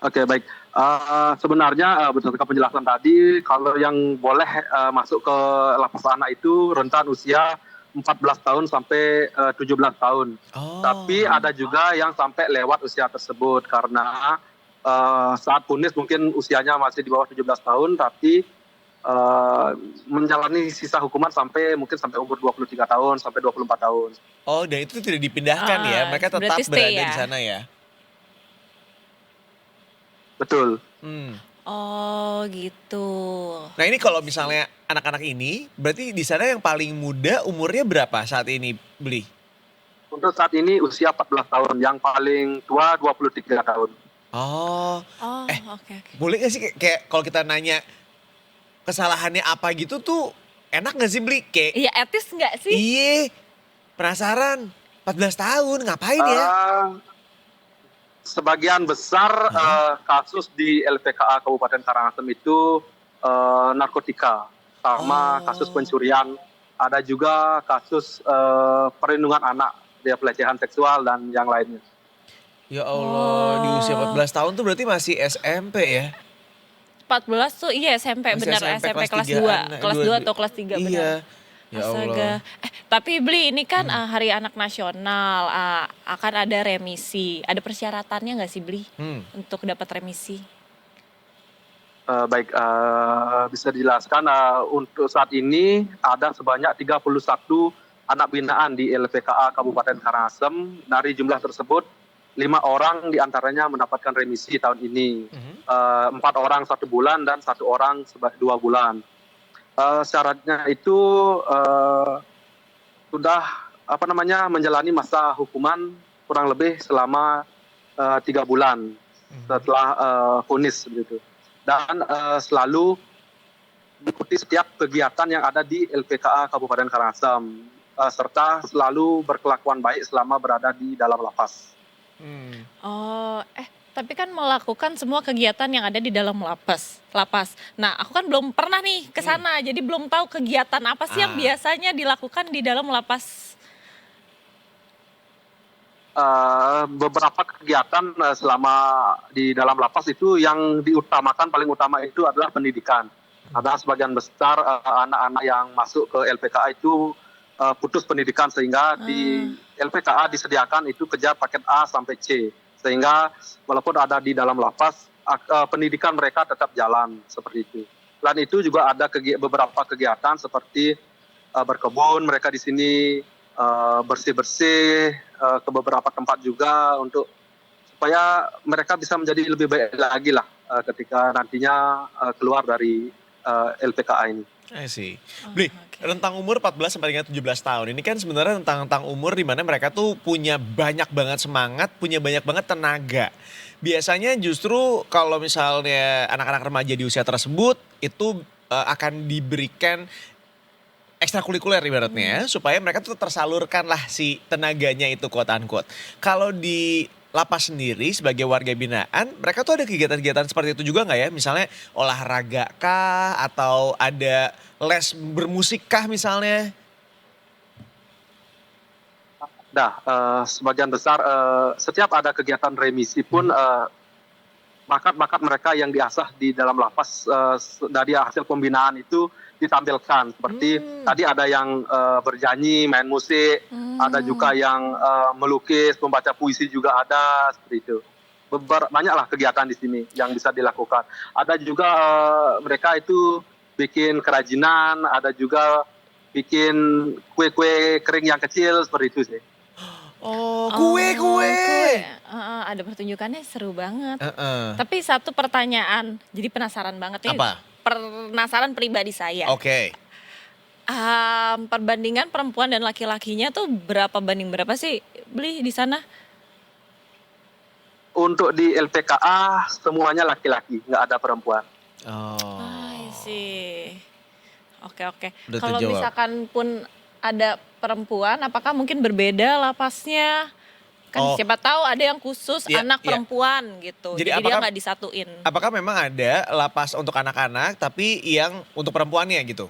Oke, baik. Sebenarnya berdasarkan penjelasan tadi, kalau yang boleh masuk ke lapas anak itu rentan usia 14 tahun sampai 17 tahun. Oh. Tapi ada juga yang sampai lewat usia tersebut karena saat vonis mungkin usianya masih di bawah 17 tahun, tapi menjalani sisa hukuman mungkin sampai umur 23 tahun sampai 24 tahun. Oh, dan itu tidak dipindahkan ya? Mereka tetap berarti stay berada ya? di sana ya? Betul. Oh, gitu. Nah ini kalau misalnya anak-anak ini, berarti di sana yang paling muda umurnya berapa saat ini, Bli? Untuk saat ini usia 14 tahun, yang paling tua 23 tahun. Oh, Oke. boleh gak sih kayak kalau kita nanya kesalahannya apa gitu tuh enak gak sih, Bli? Kayak, Iya, etis nggak sih? iye, penasaran, 14 tahun ngapain ya? Sebagian besar kasus di LPKA Kabupaten Karangasem itu narkotika, sama kasus pencurian. Ada juga kasus perlindungan anak, dia pelecehan seksual dan yang lainnya. Ya Allah, di usia 14 tahun tuh berarti masih SMP ya? 14 tuh iya SMP, Masih benar SMP SMP kelas 3-an, 2. Kelas 2 atau kelas 3 benar. Iya. Ya Allah. Tapi Bli, ini kan Hari Anak Nasional, akan ada remisi. Ada persyaratannya nggak sih Bli untuk dapat remisi? Baik, bisa dijelaskan untuk saat ini ada sebanyak 31 anak binaan di LPKA Kabupaten Karangasem. Dari jumlah tersebut, 5 orang diantaranya mendapatkan remisi tahun ini. 4 orang 1 bulan dan 1 orang 2 bulan. Syaratnya itu sudah menjalani masa hukuman kurang lebih selama 3 bulan setelah vonis begitu. Dan selalu mengikuti setiap kegiatan yang ada di LPKA Kabupaten Karangasem, serta selalu berkelakuan baik selama berada di dalam lapas. Oh, tapi kan melakukan semua kegiatan yang ada di dalam lapas. Nah, aku kan belum pernah nih ke sana, jadi belum tahu kegiatan apa sih yang biasanya dilakukan di dalam lapas. Beberapa kegiatan selama di dalam lapas itu yang diutamakan, paling utama itu adalah pendidikan. Ada sebagian besar anak-anak yang masuk ke LPKA itu putus pendidikan, sehingga di LPKA disediakan itu kejar paket A sampai C. Sehingga walaupun ada di dalam lapas, pendidikan mereka tetap jalan seperti itu. Selain itu juga ada beberapa kegiatan seperti berkebun, mereka di sini bersih-bersih ke beberapa tempat juga untuk supaya mereka bisa menjadi lebih baik lagi lah ketika nantinya keluar dari LPKA ini. I see. Bli, rentang umur 14 sampai dengan 17 tahun. Ini kan sebenarnya rentang umur di mana mereka tuh punya banyak banget semangat, punya banyak banget tenaga. Biasanya justru kalau misalnya anak-anak remaja di usia tersebut itu akan diberikan ekstrakurikuler ibaratnya supaya mereka tuh tersalurkan lah si tenaganya itu quote unquote. Kalau di lapas sendiri sebagai warga binaan, mereka tuh ada kegiatan-kegiatan seperti itu juga nggak ya? Misalnya olahraga kah atau ada les bermusik kah misalnya? Sebagian besar setiap ada kegiatan remisi pun bakat-bakat mereka yang diasah di dalam lapas dari hasil pembinaan itu ditampilkan. Seperti tadi ada yang bernyanyi, main musik, ada juga yang melukis, membaca puisi juga ada, seperti itu. Banyaklah kegiatan di sini yang bisa dilakukan. Ada juga mereka itu bikin kerajinan, ada juga bikin kue-kue kering yang kecil, seperti itu sih. Oh, kue. Ada pertunjukannya seru banget. Tapi satu pertanyaan, jadi penasaran banget nih. Apa? Penasaran pribadi saya. Oke. Perbandingan perempuan dan laki-lakinya tuh berapa banding berapa sih beli di sana? Untuk di LPKA semuanya laki-laki, nggak ada perempuan. Oh. I see. Oke. Udah Kalau terjawab. misalkan pun ada perempuan, apakah mungkin berbeda lapasnya? Kan siapa tahu ada yang khusus Iya, anak iya. perempuan gitu. Jadi Jadi dia apakah- nggak disatuin. Apakah memang ada lapas untuk anak-anak tapi yang untuk perempuannya gitu?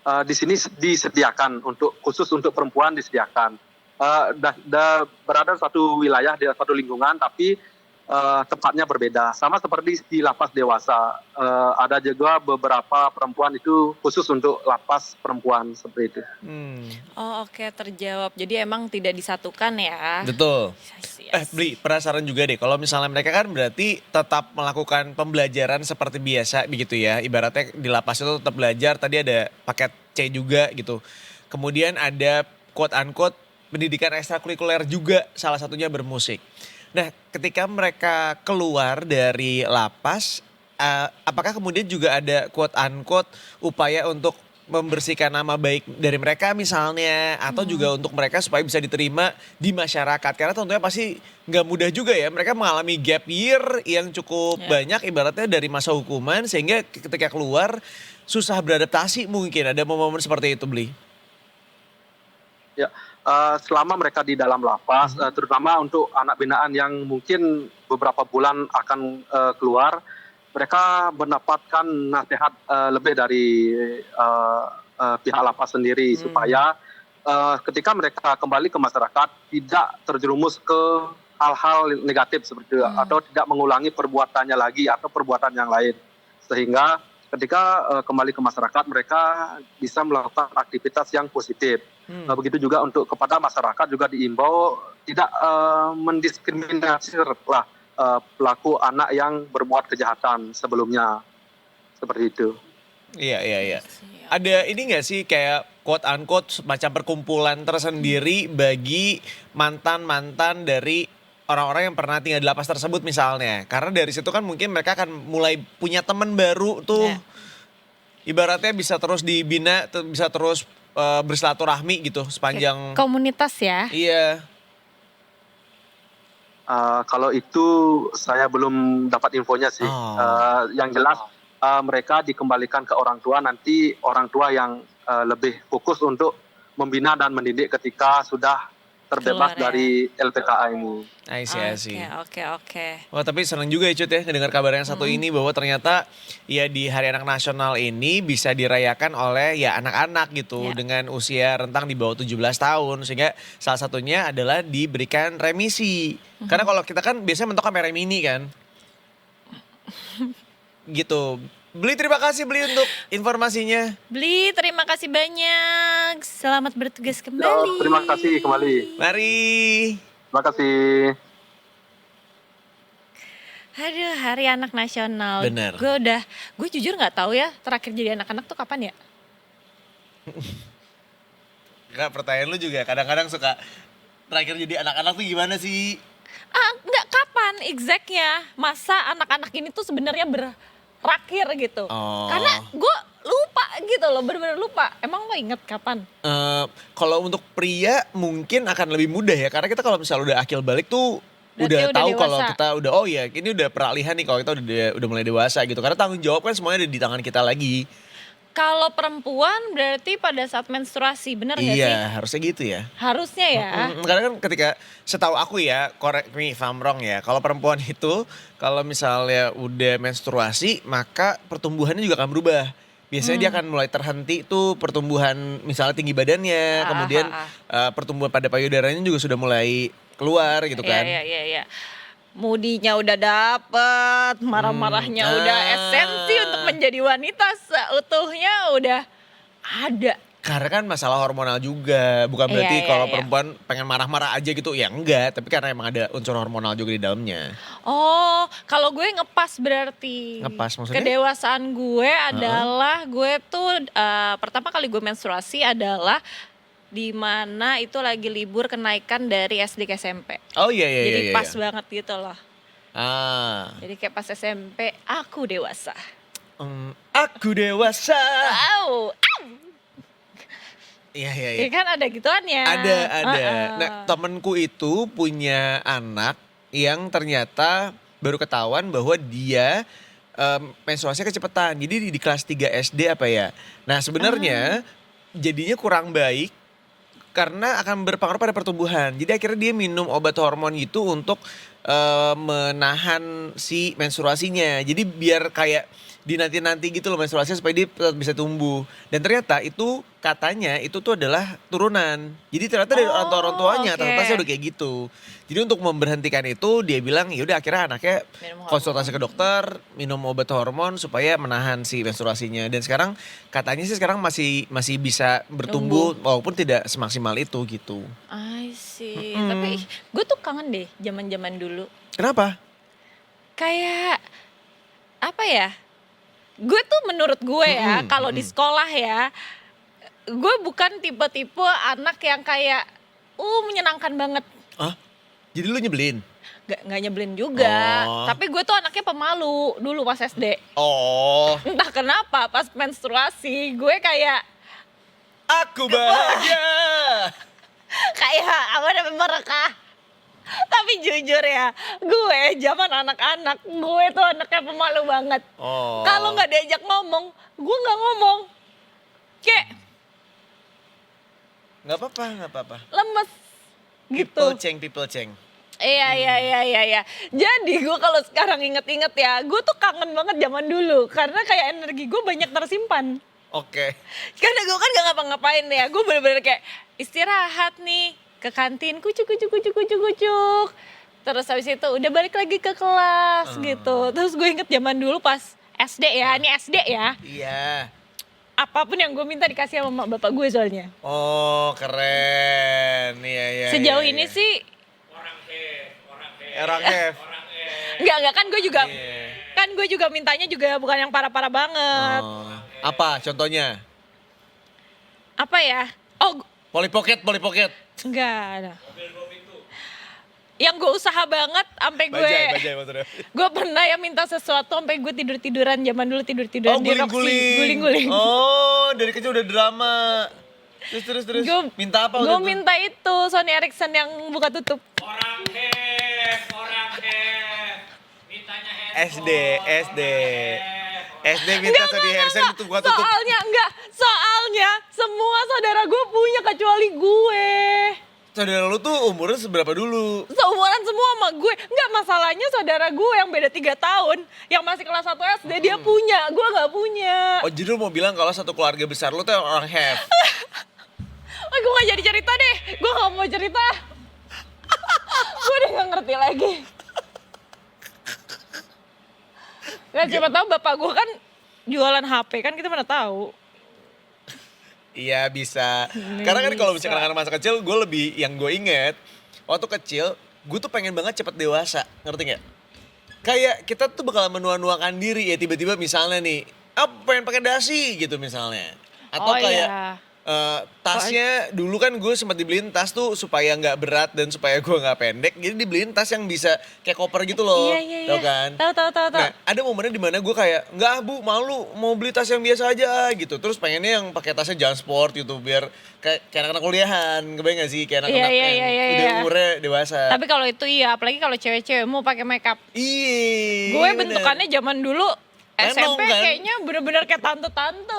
Di sini disediakan khusus untuk perempuan disediakan. Berada satu wilayah di satu lingkungan tapi tempatnya berbeda. Sama seperti di lapas dewasa. Ada juga beberapa perempuan itu khusus untuk lapas perempuan seperti itu. Oh oke, terjawab. Jadi emang tidak disatukan ya. Betul. Yes. Beli penasaran juga deh, kalau misalnya mereka kan berarti tetap melakukan pembelajaran seperti biasa begitu ya. Ibaratnya di lapas itu tetap belajar, tadi ada paket C juga gitu. Kemudian ada quote unquote pendidikan ekstrakurikuler juga, salah satunya bermusik. Nah, ketika mereka keluar dari lapas, apakah kemudian juga ada quote unquote upaya untuk membersihkan nama baik dari mereka misalnya, atau juga untuk mereka supaya bisa diterima di masyarakat? Karena tentunya pasti nggak mudah juga ya, mereka mengalami gap year yang cukup banyak ibaratnya dari masa hukuman, sehingga ketika keluar susah beradaptasi mungkin, ada momen-momen seperti itu, Bli? Ya, selama mereka di dalam lapas, terutama untuk anak binaan yang mungkin beberapa bulan akan keluar, mereka mendapatkan nasihat lebih dari pihak lapas sendiri supaya ketika mereka kembali ke masyarakat tidak terjerumus ke hal-hal negatif seperti itu, atau tidak mengulangi perbuatannya lagi atau perbuatan yang lain, sehingga ketika kembali ke masyarakat mereka bisa melakukan aktivitas yang positif. Begitu juga untuk kepada masyarakat juga diimbau tidak mendiskriminasi lah pelaku anak yang berbuat kejahatan sebelumnya, seperti itu. Iya. Ada ini nggak sih kayak quote unquote semacam perkumpulan tersendiri bagi mantan-mantan dari orang-orang yang pernah tinggal di lapas tersebut misalnya? Karena dari situ kan mungkin mereka akan mulai punya teman baru tuh. Ibaratnya bisa terus dibina, bisa terus bersilaturahmi gitu sepanjang Komunitas ya. Iya. Kalau itu saya belum dapat infonya sih. Yang jelas mereka dikembalikan ke orang tua, nanti orang tua yang lebih fokus untuk membina dan mendidik ketika sudah terbebas Keluar ya. dari LPKA ini. I see. Oke. Wah, tapi senang juga ya Cut ya mendengar kabar yang satu ini, bahwa ternyata ya di Hari Anak Nasional ini bisa dirayakan oleh ya anak-anak gitu dengan usia rentang di bawah 17 tahun, sehingga salah satunya adalah diberikan remisi. Karena kalau kita kan biasanya mentok sampai remini kan. Gitu. Beli, terima kasih Beli untuk informasinya. Beli, terima kasih banyak. Selamat bertugas Ya, kembali. terima kasih kembali. Mari. Terima kasih. Aduh, Hari Anak Nasional. Bener. Gue jujur nggak tahu ya terakhir jadi anak-anak tuh kapan ya? Kak, pertanyaan lu juga kadang-kadang suka terakhir jadi anak-anak tuh gimana sih? Nggak kapan exactnya. Masa anak-anak ini tuh sebenarnya berakhir gitu. Karena gue lupa gitu loh, bener-bener lupa. Emang lo inget kapan? Kalau untuk pria mungkin akan lebih mudah ya, karena kita kalau misalnya udah akil balik tuh Berarti udah udah tahu dewasa. kalau kita udah ini udah peralihan nih, kalau kita udah mulai dewasa gitu. Karena tanggung jawab kan semuanya ada di tangan kita lagi. Kalau perempuan berarti pada saat menstruasi, bener gak sih? Iya, harusnya gitu ya. Harusnya ya. Karena kan ketika setahu aku ya, correct me if I'm wrong ya, kalau perempuan itu kalau misalnya udah menstruasi maka pertumbuhannya juga akan berubah. Biasanya dia akan mulai terhenti tuh pertumbuhan misalnya tinggi badannya, kemudian pertumbuhan pada payudaranya juga sudah mulai keluar gitu kan. Iya. Moodinya udah dapet, marah-marahnya udah esensi untuk menjadi wanita seutuhnya udah ada. Karena kan masalah hormonal juga, bukan berarti Iya, kalau iya. perempuan pengen marah-marah aja gitu, ya enggak. Tapi karena emang ada unsur hormonal juga di dalamnya. Oh, kalau gue ngepas berarti. Ngepas maksudnya? Kedewasaan gue adalah gue tuh pertama kali gue menstruasi adalah di mana itu lagi libur kenaikan dari SD ke SMP. Oh iya iya Jadi iya. pas iya. banget gitu loh. Ah, Jadi kayak pas SMP aku dewasa. aku dewasa. Au, Iya iya iya. ya kan ada gituannya. Ada. Heeh. Nah, temenku itu punya anak yang ternyata baru ketahuan bahwa dia menstruasinya kecepatan. Jadi di kelas 3 SD apa ya. Nah sebenarnya jadinya kurang baik karena akan berpengaruh pada pertumbuhan. Jadi akhirnya dia minum obat hormon itu untuk menahan si menstruasinya. Jadi biar kayak dinanti-nanti gitu loh menstruasinya supaya dia tetap bisa tumbuh. Dan ternyata itu katanya itu tuh adalah turunan. Jadi ternyata dari orang tuanya oke. atas udah kayak gitu. Jadi untuk memberhentikan itu dia bilang ya udah akhirnya anaknya Minum hormon. konsultasi ke dokter, minum obat hormon supaya menahan si menstruasinya. Dan sekarang katanya sih sekarang masih bisa bertumbuh walaupun tidak semaksimal itu gitu. I see. Tapi gue tuh kangen deh zaman-zaman dulu. Kenapa? Kayak apa ya? Gue tuh menurut gue ya, kalau di sekolah ya, gue bukan tipe-tipe anak yang kayak menyenangkan banget. Hah? Jadi lu nyebelin? Nggak nyebelin juga. Oh. Tapi gue tuh anaknya pemalu dulu pas SD. Oh, Entah kenapa pas menstruasi gue kayak aku bahagia. apa namanya merekah. Tapi jujur ya, gue zaman anak-anak, gue tuh anaknya pemalu banget. Oh. Kalau nggak diajak ngomong, gue nggak ngomong. Kayak Nggak apa-apa. lemes gitu. People ceng. Iya. Jadi gue kalau sekarang inget-inget ya, gue tuh kangen banget zaman dulu. Karena kayak energi gue banyak tersimpan. Oke. Karena gue kan gak ngapa-ngapain ya, gue bener-bener kayak istirahat nih. Ke kantin, kucuk. Terus habis itu udah balik lagi ke kelas gitu. Terus gue inget zaman dulu pas SD ya, ini SD ya. Iya. Apapun yang gue minta dikasih sama mak bapak gue soalnya. Oh, keren. Iya. Sejauh iya. ini sih Orang F. enggak kan gue juga Iya. kan gue juga mintanya juga bukan yang parah-parah banget. Oh. Apa contohnya? Apa ya? Oh, Polly Pocket. enggak ada. Yang gue usaha banget sampai gue Bajai maksudnya. gue pernah ya minta sesuatu sampai gue tiduran zaman dulu tiduran Oh, di Roxy, guling-guling. Oh, dari kecil udah drama. Terus. Minta apa Gue waktu itu? minta itu Sony Ericsson yang buka tutup. SD. SD minta Sony Harrison itu buat tutup. Soalnya semua saudara gue punya kecuali gue. Saudara lu tuh umurnya seberapa dulu? Seumuran semua sama gue. Enggak, masalahnya saudara gue yang beda 3 tahun, yang masih kelas 1 SD dia punya, gue gak punya. Oh, jadi lu mau bilang kalau satu keluarga besar lu tuh orang have. Oh, gue gak jadi cerita deh, gue gak mau cerita. Gue udah gak ngerti lagi. Nah, siapa tahu bapak gue kan jualan HP, kan kita mana tahu. Iya bisa. Karena kan kalau misalkan anak masa kecil, gue lebih yang gue inget waktu kecil, gue tuh pengen banget cepet dewasa, ngerti nggak? Kayak kita tuh bakal menua-nuakan diri ya tiba-tiba misalnya nih, pengen pakai dasi gitu misalnya, atau kayak tasnya dulu kan gue sempat dibeliin tas tuh supaya nggak berat dan supaya gue nggak pendek, jadi dibeliin tas yang bisa kayak koper gitu loh, Iya. tau kan? Tahu. Nah, ada momennya dimana gue kayak, enggak bu, malu, mau beli tas yang biasa aja gitu. Terus pengennya yang pakai tasnya jangan sport gitu, biar kayak anak-anak kuliahan, kebayang gak sih? Kayak anak-anak yang udah Iya. umurnya dewasa. Tapi kalau itu iya, apalagi kalau cewek-cewek mau pakai makeup. Iya. Gue bener. bentukannya zaman dulu Lenong, SMP kan? kayaknya bener-bener kayak tante-tante.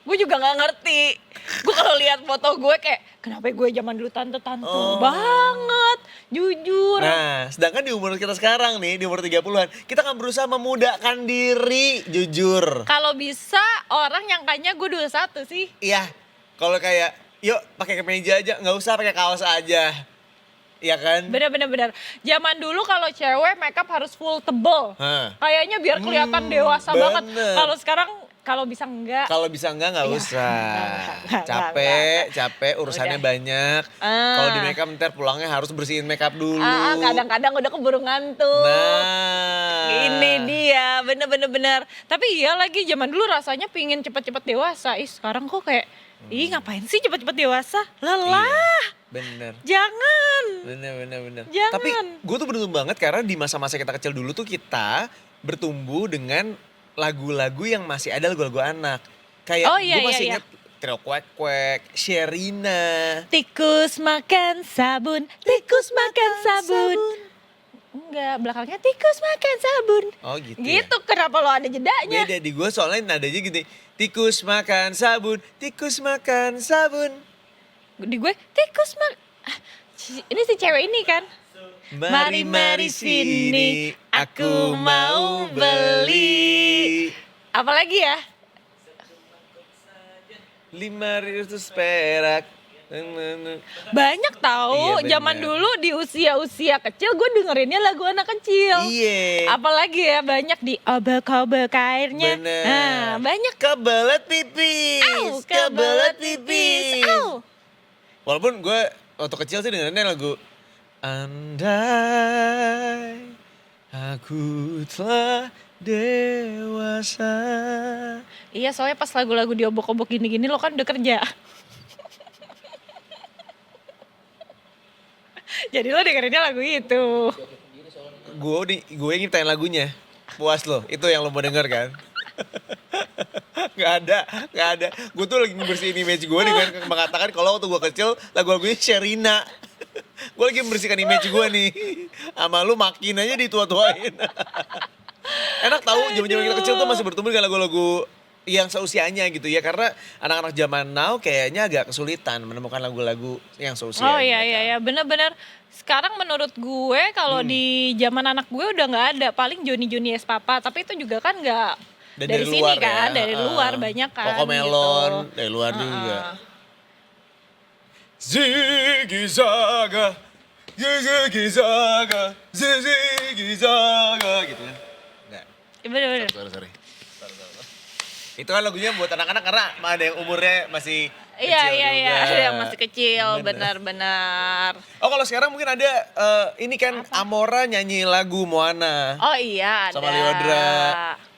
Gue juga gak ngerti. Gue kalau lihat foto gue kayak, kenapa gue zaman dulu tante-tante banget, jujur. Nah, sedangkan di umur kita sekarang nih, di umur 30-an, kita akan berusaha memudahkan diri, jujur. Kalau bisa orang yang kayaknya gue 21 sih. Iya, kalau kayak, yuk pakai kemeja aja, nggak usah pakai kaos aja. Iya kan? Bener. Zaman dulu kalau cewek makeup harus full tebel. Hah. Kayaknya biar kelihatan dewasa banget. bener. Kalau sekarang kalau bisa enggak. Kalau bisa enggak Iya. usah. Enggak. Capek, urusannya Udah. banyak. Kalau di makeup ntar pulangnya harus bersihin makeup dulu. Kadang-kadang udah keburu ngantuk. Nah. Ini dia, bener. Tapi iya lagi zaman dulu rasanya pingin cepet-cepet dewasa. Sekarang kok kayak, ngapain sih cepet-cepet dewasa? Lelah, Iya, bener. jangan. Bener. Jangan. Tapi gue tuh beruntung banget karena di masa-masa kita kecil dulu tuh kita bertumbuh dengan lagu-lagu yang masih ada lagu-lagu anak. Kayak Oh, iya, gue masih iya, inget Trio Kwek, Sherina. Tikus makan sabun, tikus makan sabun. Enggak, belakangnya tikus makan sabun. Oh gitu ya? Gitu, kenapa lo ada jedanya? Beda di gue soalnya nadanya gini. Tikus makan sabun, tikus makan sabun. Di gue, tikus ini si cewek ini kan? Mari sini, aku mau beli. Apalagi ya? 500 perak. Banyak tahu, Iya, zaman bener. dulu di usia-usia kecil gue dengerinnya lagu anak kecil. Iya. Apalagi ya banyak di obek-obek airnya. Bener. Nah, banyak. Kebelet pipis. Au, kebelet pipis. Au. Walaupun gue waktu kecil sih dengerinnya lagu Andai aku telah dewasa. Iya, soalnya pas lagu-lagu di obok-obok gini-gini lo kan udah kerja. Jadi lo dengerinnya lagu itu. Gue nyiptain lagunya. Puas lo, itu yang lo mau denger kan? Gak ada. Gue tuh lagi ngebersihin image gue dengan mengatakan kalau waktu gue kecil lagu-lagunya Sherina. Gue lagi membersihkan image gue nih. Sama lu makin aja ditua-tuain. Enak tahu zaman-zaman kita kecil tuh masih bertumbuh dengan lagu-lagu yang seusianya gitu ya. Karena anak-anak zaman now kayaknya agak kesulitan menemukan lagu-lagu yang seusia. Oh iya, bener-bener. Sekarang menurut gue kalau di zaman anak gue udah nggak ada. Paling Joni S Papa, tapi itu juga kan nggak Dan dari sini luar kan, ya. dari luar banyak kan. Cocomelon, gitu. dari luar juga. Ziggy Zaga, Ziggy Zaga, Ziggy Zaga gitu kan. Enggak, Bener-bener. sorry. Itu kan lagunya buat anak-anak karena ada yang umurnya masih kecil Iya, juga. ada yang masih kecil, Bener. benar-benar. Oh kalau sekarang mungkin ada ini kan Amora nyanyi lagu Moana Oh iya, ada. sama Liodra.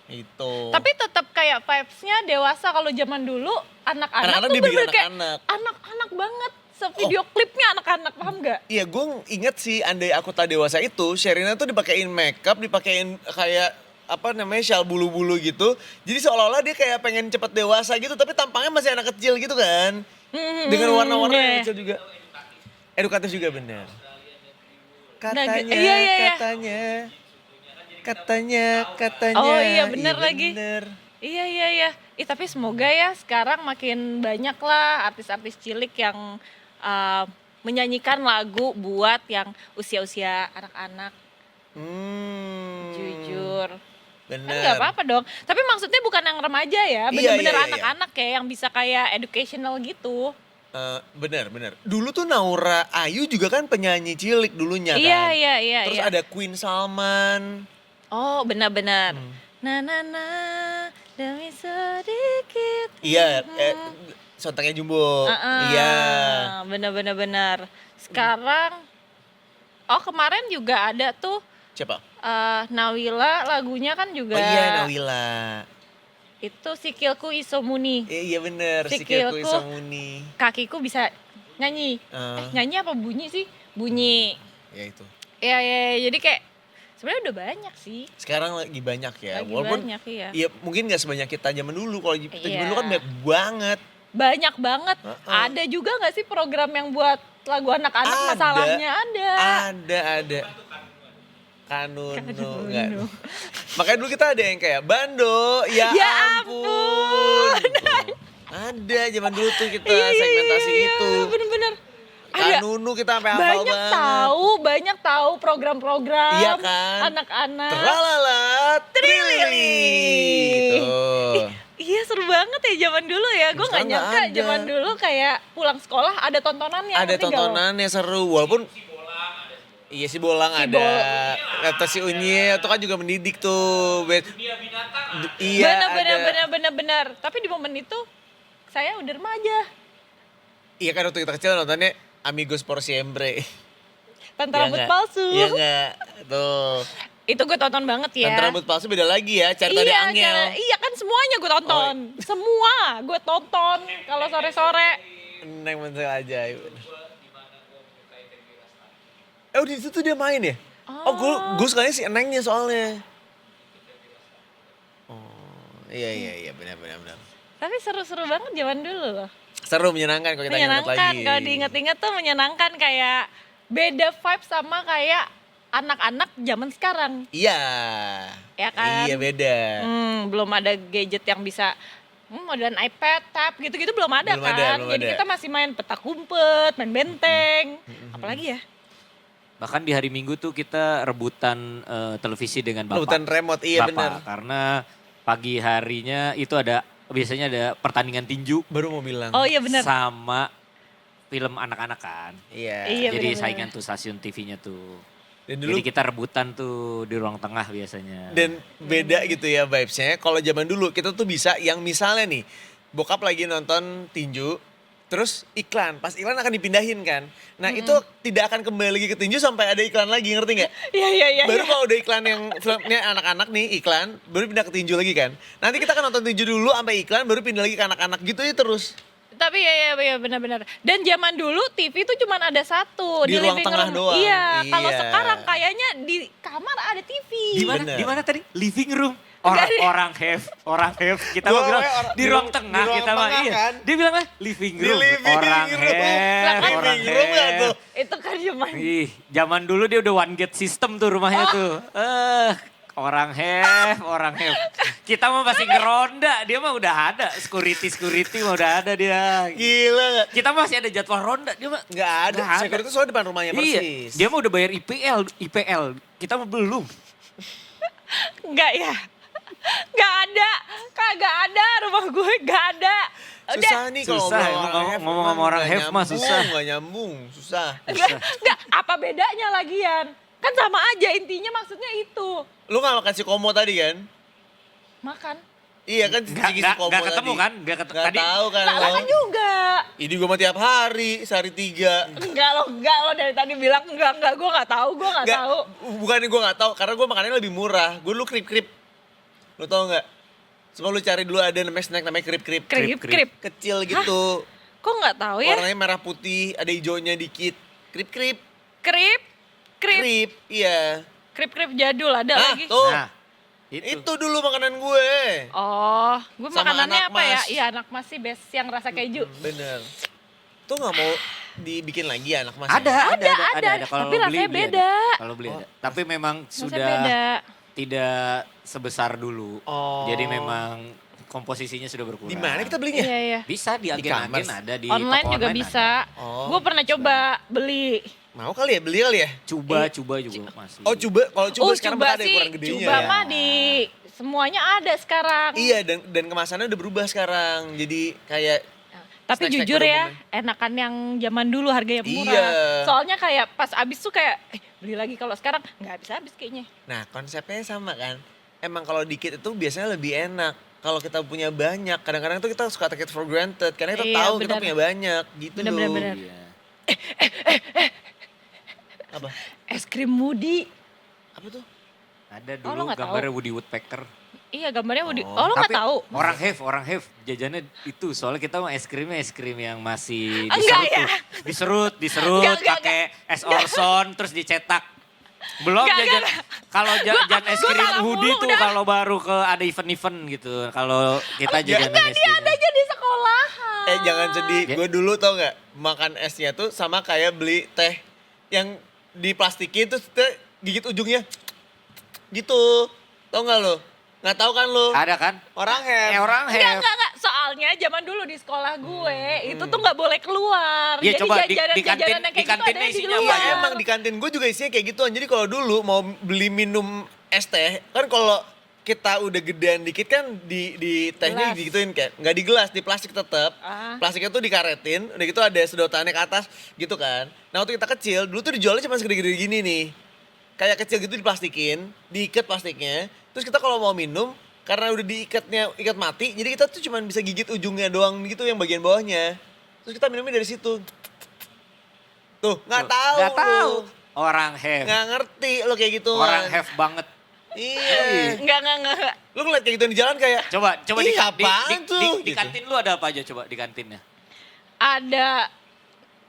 Itu. Tapi tetap kayak vibes-nya dewasa. Kalau zaman dulu anak-anak Anak-anak tuh dibikin bener-bener kayak anak-anak. anak-anak banget. Video klipnya anak-anak, paham gak? Iya, gue inget sih andai aku tak dewasa itu, Sherina tuh dipakein makeup, dipakein kayak apa namanya shawl bulu-bulu gitu. Jadi seolah-olah dia kayak pengen cepet dewasa gitu, tapi tampangnya masih anak kecil gitu kan. Dengan warna-warna yang iya. kecil juga. Edukatif juga benar. Katanya, iya. katanya. Oh iya, bener lagi. Bener. Iya. Tapi semoga ya sekarang makin banyak lah artis-artis cilik yang menyanyikan lagu buat yang usia-usia anak-anak. Jujur. Bener. Kan nggak apa-apa dong. Tapi maksudnya bukan yang remaja ya, Iya, bener-bener iya. anak-anak kayak yang bisa kayak educational gitu. Bener. Dulu tuh Naura Ayu juga kan penyanyi cilik dulunya kan. Iya. Terus ada Queen Salman. Oh benar-benar. Na demi sedikit. Iya, soundtracknya Jumbo. Iya. Benar. Sekarang, kemarin juga ada tuh Siapa? Nawila lagunya kan juga. Oh iya, Nawila. Itu Sikilku Isomuni. Iya bener, Sikilku. Sikilku Isomuni. Kakiku bisa nyanyi. Nyanyi apa bunyi sih? Bunyi. Ya itu. Iya, jadi kayak sebenarnya udah banyak sih. Sekarang lagi banyak ya. Lagi Walaupun banyak, iya. Iya mungkin gak sebanyak kita zaman dulu. Kalau kita zaman Iya. dulu kan banyak banget. Banyak banget. Ada juga gak sih program yang buat lagu anak-anak? Ada. Masalahnya ada. Ada. Kanunu. Enggak. Makanya dulu kita ada yang kayak Bando, ya ampun. Ada zaman dulu tuh kita segmentasi itu. Bener-bener. Ada. Kanunu kita sampai hafal Banyak tahu program-program Iya kan? anak-anak. Tralala, Trilili. Gitu. Iya seru banget ya zaman dulu ya. Gue gak Sekarang nyangka nggak ada. zaman dulu kayak pulang sekolah ada tontonannya. Ada ngerti nggak lo? tontonannya seru. Walaupun Iya si Bolang Si ada. Kata si Unyi itu kan juga mendidik tuh. Iya Benar. Tapi di momen itu saya udah remaja. Iya kan waktu kita kecil nontonnya Amigos por Siempre. Pantai Iya rambut nggak? palsu. Iya enggak? Tuh. Itu gue tonton banget ya. Pantai rambut palsu beda lagi ya, cerita dari Angel. Iya kan semuanya gue tonton. Semua gue tonton kalau sore-sore. Neng Mentel ajaib. Di situ dia main ya? Oh, gue sukanya si Enengnya soalnya. Oh, iya benar. Tapi seru-seru banget zaman dulu loh. Seru menyenangkan kalau kita ingat Menyenangkan lagi. kalau diinget-inget tuh menyenangkan, kayak beda vibe sama kayak anak-anak zaman sekarang. Iya. Ya kan? Iya beda. Belum ada gadget yang bisa modelan iPad, tab gitu-gitu belum ada Belum kan. ada. Jadi kita masih main petak umpet, main benteng. Apalagi ya? Bahkan di hari Minggu tuh kita rebutan televisi dengan bapak. Rebutan remote, iya Bapak, benar. karena pagi harinya itu biasanya ada pertandingan tinju. Baru mau bilang. Oh iya benar. Sama film anak-anak kan. Iya. Iya, Jadi benar-benar. saingan tuh stasiun TV-nya tuh. Dan dulu Jadi kita rebutan tuh di ruang tengah biasanya. dan beda gitu ya vibes-nya. Kalau zaman dulu kita tuh bisa yang misalnya nih, bokap lagi nonton tinju, terus iklan, pas iklan akan dipindahin kan. Nah itu tidak akan kembali lagi ke tinju sampai ada iklan lagi, ngerti nggak? Iya. Baru kalau udah iklan yang filmnya anak-anak nih iklan, baru pindah ke tinju lagi kan. Nanti kita akan nonton tinju dulu sampai iklan, baru pindah lagi ke anak-anak gitu ya terus. Tapi ya benar-benar. Dan zaman dulu TV itu cuma ada satu Di ruang living tengah room. doang. Iya, kalau Iya. sekarang kayaknya di kamar ada TV. Bener. Di mana tadi? Living room. Orang have. Kita Gua mah bilang orang- di ruang tengah di ruang kita mah tengah iya. kan? Dia bilang living Di room. living Orang room. have, Living orang room nggak tuh? have. Itu kan zaman. Ih, zaman dulu dia udah one gate system tuh rumahnya tuh. Orang have. Kita mah masih ngeronda, dia mah udah ada. Security mah udah ada dia. Gila nggak? Kita masih ada jadwal ronda, dia mah Nggak ada. Nggak ada. Security soalnya depan rumahnya Iya, persis. dia mah udah bayar IPL. Kita mah belum. Enggak ya. Enggak ada. Kagak ada rumah gue, enggak ada. Susah nih kalau Susah, ngomong emang orang have, ngomong sama orang nggak have mah nyambung, susah. Nggak nyambung, susah. Enggak, apa bedanya lagian? Kan sama aja intinya, maksudnya itu. Lu nggak makan si Komo tadi kan? Makan. Iya kan si Komo Nggak ketemu tadi. kan? Nggak Tadi tahu kan Lah lo. kan juga. Ini gue mah tiap hari, sehari 3. Enggak lo dari tadi bilang enggak, gue enggak tahu, gue enggak tahu. Bukannya gue nggak tahu, karena gue makannya lebih murah. Gue dulu krip-krip. Lu tau nggak? Coba lu cari dulu ada namanya snack namanya krip-krip. Krip. Kecil gitu. Kok enggak tahu ya? Warnanya merah putih, ada hijaunya dikit. Krip-krip. Krip. Krip, iya. Krip jadul ada Nah, lagi. tuh. Nah, Itu dulu makanan gue. Oh, gue Sama makanannya anak apa ya? mas. Iya, anak mas sih best yang rasa keju. Bener. Tuh nggak mau dibikin lagi anak mas? ada. ada. Kalau Tapi beli, rasanya beli beda. ada. Kalau beli ada. Tapi memang Rasanya sudah beda. tidak sebesar dulu. Oh. Jadi memang komposisinya sudah berkurang. Di mana kita belinya? Iya. Bisa di agen-agen Commerce. ada, di Online toko juga online bisa. ada. Oh, Gue pernah coba beli. Mau kali ya, beli kali ya? Coba juga masih. Oh coba, kalau coba sekarang coba ada yang sih, kurang gedenya. coba mah di semuanya ada sekarang. Iya, dan kemasannya udah berubah sekarang. Jadi kayak Tapi snack-snack jujur pada ya, umumnya. enakan yang zaman dulu harganya murah. Iya. Soalnya kayak pas abis tuh kayak, beli lagi, kalau sekarang nggak habis-habis kayaknya. Nah konsepnya sama kan. Emang kalau dikit itu biasanya lebih enak. Kalau kita punya banyak, kadang-kadang tuh kita suka take it for granted. Karena kita Iya, tahu kita benar. punya banyak gitu loh. Benar. Iya. Apa? Es krim Woody. Apa tuh? Ada Oh, lo dulu nggak tahu? gambarnya Woody Woodpecker. Iya gambarnya Woody. Oh, lo nggak Tapi tahu? Orang have jajannya itu. Soalnya kita mah es krim yang masih Enggak diserut ya? tuh. Diserut Enggak. pakai es Orson terus dicetak. Belum Enggak, jajan. Kalau jajan es gua krim salah Woody mulu tuh udah. kalau baru ke ada event-event gitu. Kalau kita jajan Enggak, dia ada aja di sekolahan. Jangan sedih. Ya. Gue dulu tau nggak makan esnya tuh sama kayak beli teh yang diplastikin terus teh gigit ujungnya gitu. Tau nggak lo? Nggak tahu kan lo? Ada kan? Orang have. Orang have. Enggak. Soalnya zaman dulu di sekolah gue, itu tuh nggak boleh keluar. Iya, Jadi coba di jajanan-jajanan kantin- yang kayak di gitu kantinnya adanya di isinya luar. apa? Iya emang di kantin gue juga isinya kayak gituan. Jadi kalau dulu mau beli minum es teh, kan kalau kita udah gedean dikit kan di tehnya Gelas. digituin kayak nggak di gelas, di plastik tetap. Plastiknya tuh dikaretin, udah gitu ada sedotannya ke atas gitu kan. Nah waktu kita kecil dulu tuh dijualnya cuma segede-gede gini nih. Kayak kecil gitu diplastikin, diikat plastiknya. Terus kita kalau mau minum karena udah ikat mati, jadi kita tuh cuma bisa gigit ujungnya doang gitu yang bagian bawahnya. Terus kita minumnya dari situ. Tuh, nggak tahu. Nggak tahu. Lu. Orang have. Nggak ngerti lo kayak gitu. Orang have banget. Iya. Enggak. Lu ngeliat kayak gitu di jalan kayak. Coba Ih, apaan tuh? di Gitu. kantin lu ada apa aja coba di kantinnya? Ada,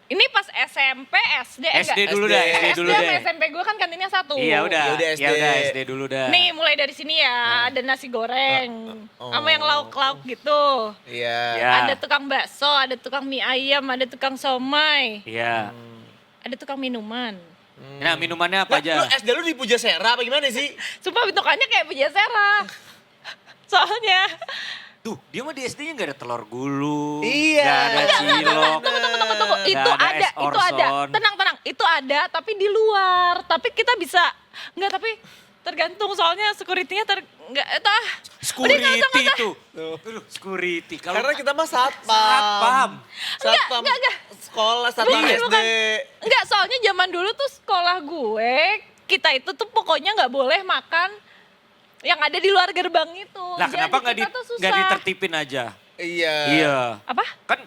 ini pas SMP, SD, SD enggak? dulu dah, SD dulu sama deh. SMP gue kan kantinnya satu. Iya udah, Ya udah, SD. ya udah SD dulu dah. Nih mulai dari sini ya, ada nasi goreng, sama yang lauk-lauk gitu. Iya. Ya. Ada tukang bakso, ada tukang mie ayam, ada tukang somai, Iya. ada tukang minuman. Nah minumannya apa Lah, aja? lu SD lu di Pujasera apa gimana sih? Sumpah bentukannya kayak Pujasera. Soalnya, Tuh dia mah di SD-nya gak ada telur gulung. Iya. Gak ada cilok. tunggu, Nggak itu ada ada, es itu ada. Orson. Tenang, itu ada, tapi di luar. Tapi kita bisa, enggak tapi tergantung soalnya security-nya enggak, Security itu. Aduh, security. Kalau Karena kita mah satpam. satpam. Satpam Enggak. sekolah, satpam Bukan, SD. bukan. Enggak, soalnya zaman dulu tuh sekolah gue, kita itu tuh pokoknya nggak boleh makan yang ada di luar gerbang itu. Lah Jadi kenapa nggak kita tuh susah. nggak ditertipin aja? Iya. Iya. Apa? Kan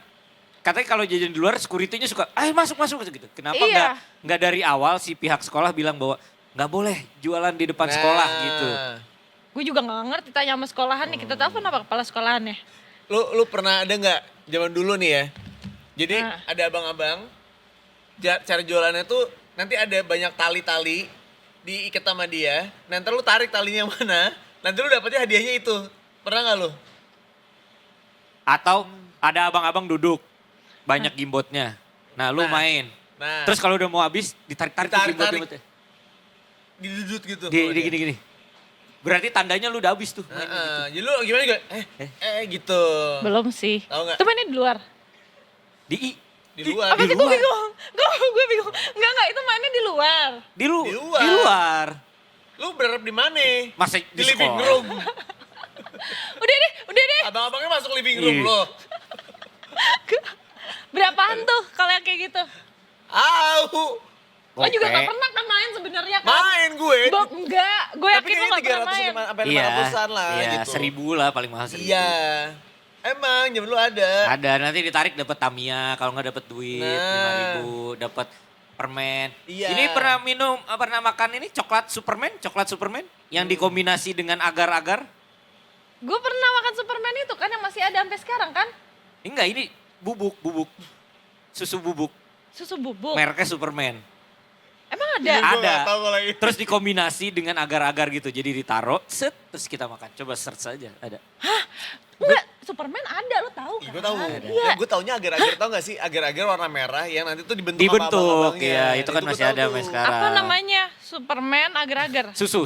katanya kalau jajan di luar security-nya suka, ayo masuk gitu. Kenapa Iya. nggak dari awal si pihak sekolah bilang bahwa nggak boleh jualan di depan Nah. sekolah gitu. Gue juga nggak ngerti, tanya sama sekolahan nih, kita telepon apa kepala sekolahannya. Lu pernah ada nggak zaman dulu nih ya? Jadi Nah. ada abang-abang, cara jualannya tuh nanti ada banyak tali-tali diikat sama dia. Nanti lu tarik talinya yang mana, nanti lu dapetnya hadiahnya itu. Pernah nggak lu? Atau ada abang-abang duduk, banyak gimbotnya. Nah lu Nah. main. Nah, Terus kalau udah mau habis ditarik-tarik tuh Ditarik-tarik. gimbot-gimbotnya. didudut gitu. Di gini. Berarti tandanya lu udah habis tuh. Heeh, jadi lu gimana juga? Gitu. Belum sih. Tahu nggak? Itu mainnya di luar. Di Di luar. Apa sih, gue bingung. Gue bingung. Enggak, itu mainnya di luar. Di Di luar. luar. Lu berharap di mana? Masa Di living sekolah? room. Udah deh. Abang-abangnya masuk living room Iya. lo. Berapaan tuh kalau yang kayak gitu? Lo juga Gope. gak pernah kan main sebenarnya kan? Main gue. Enggak, gue Tapi yakin lo kayaknya gak pernah main. 300 sampai Iya, 500-an lah iya, gitu. 1000 lah paling mahal 1000. Iya. Emang zaman dulu ada. Ada, nanti ditarik dapat Tamiya, kalau nggak dapat duit Nah. 5.000, dapat permen. Iya. Ini pernah makan ini coklat Superman yang dikombinasi dengan agar-agar? Gue pernah makan Superman itu kan yang masih ada sampai sekarang kan? Enggak, ini bubuk. Susu bubuk, Susu bubuk. mereknya Superman. Emang ada? Iya, gua Ada. nggak tahu kalau itu. Terus dikombinasi dengan agar-agar gitu. Jadi ditaruh, set, terus kita makan. Coba search aja, ada. Enggak, Superman ada, lo tahu kan? Gue tahu. Iya. Gue taunya agar-agar, tau gak sih? Agar-agar warna merah yang nanti tuh dibentuk sama Dibentuk, abang-abangnya. ya itu kan gua masih tahu ada tuh. sampai sekarang. Apa namanya? Superman agar-agar. Susu.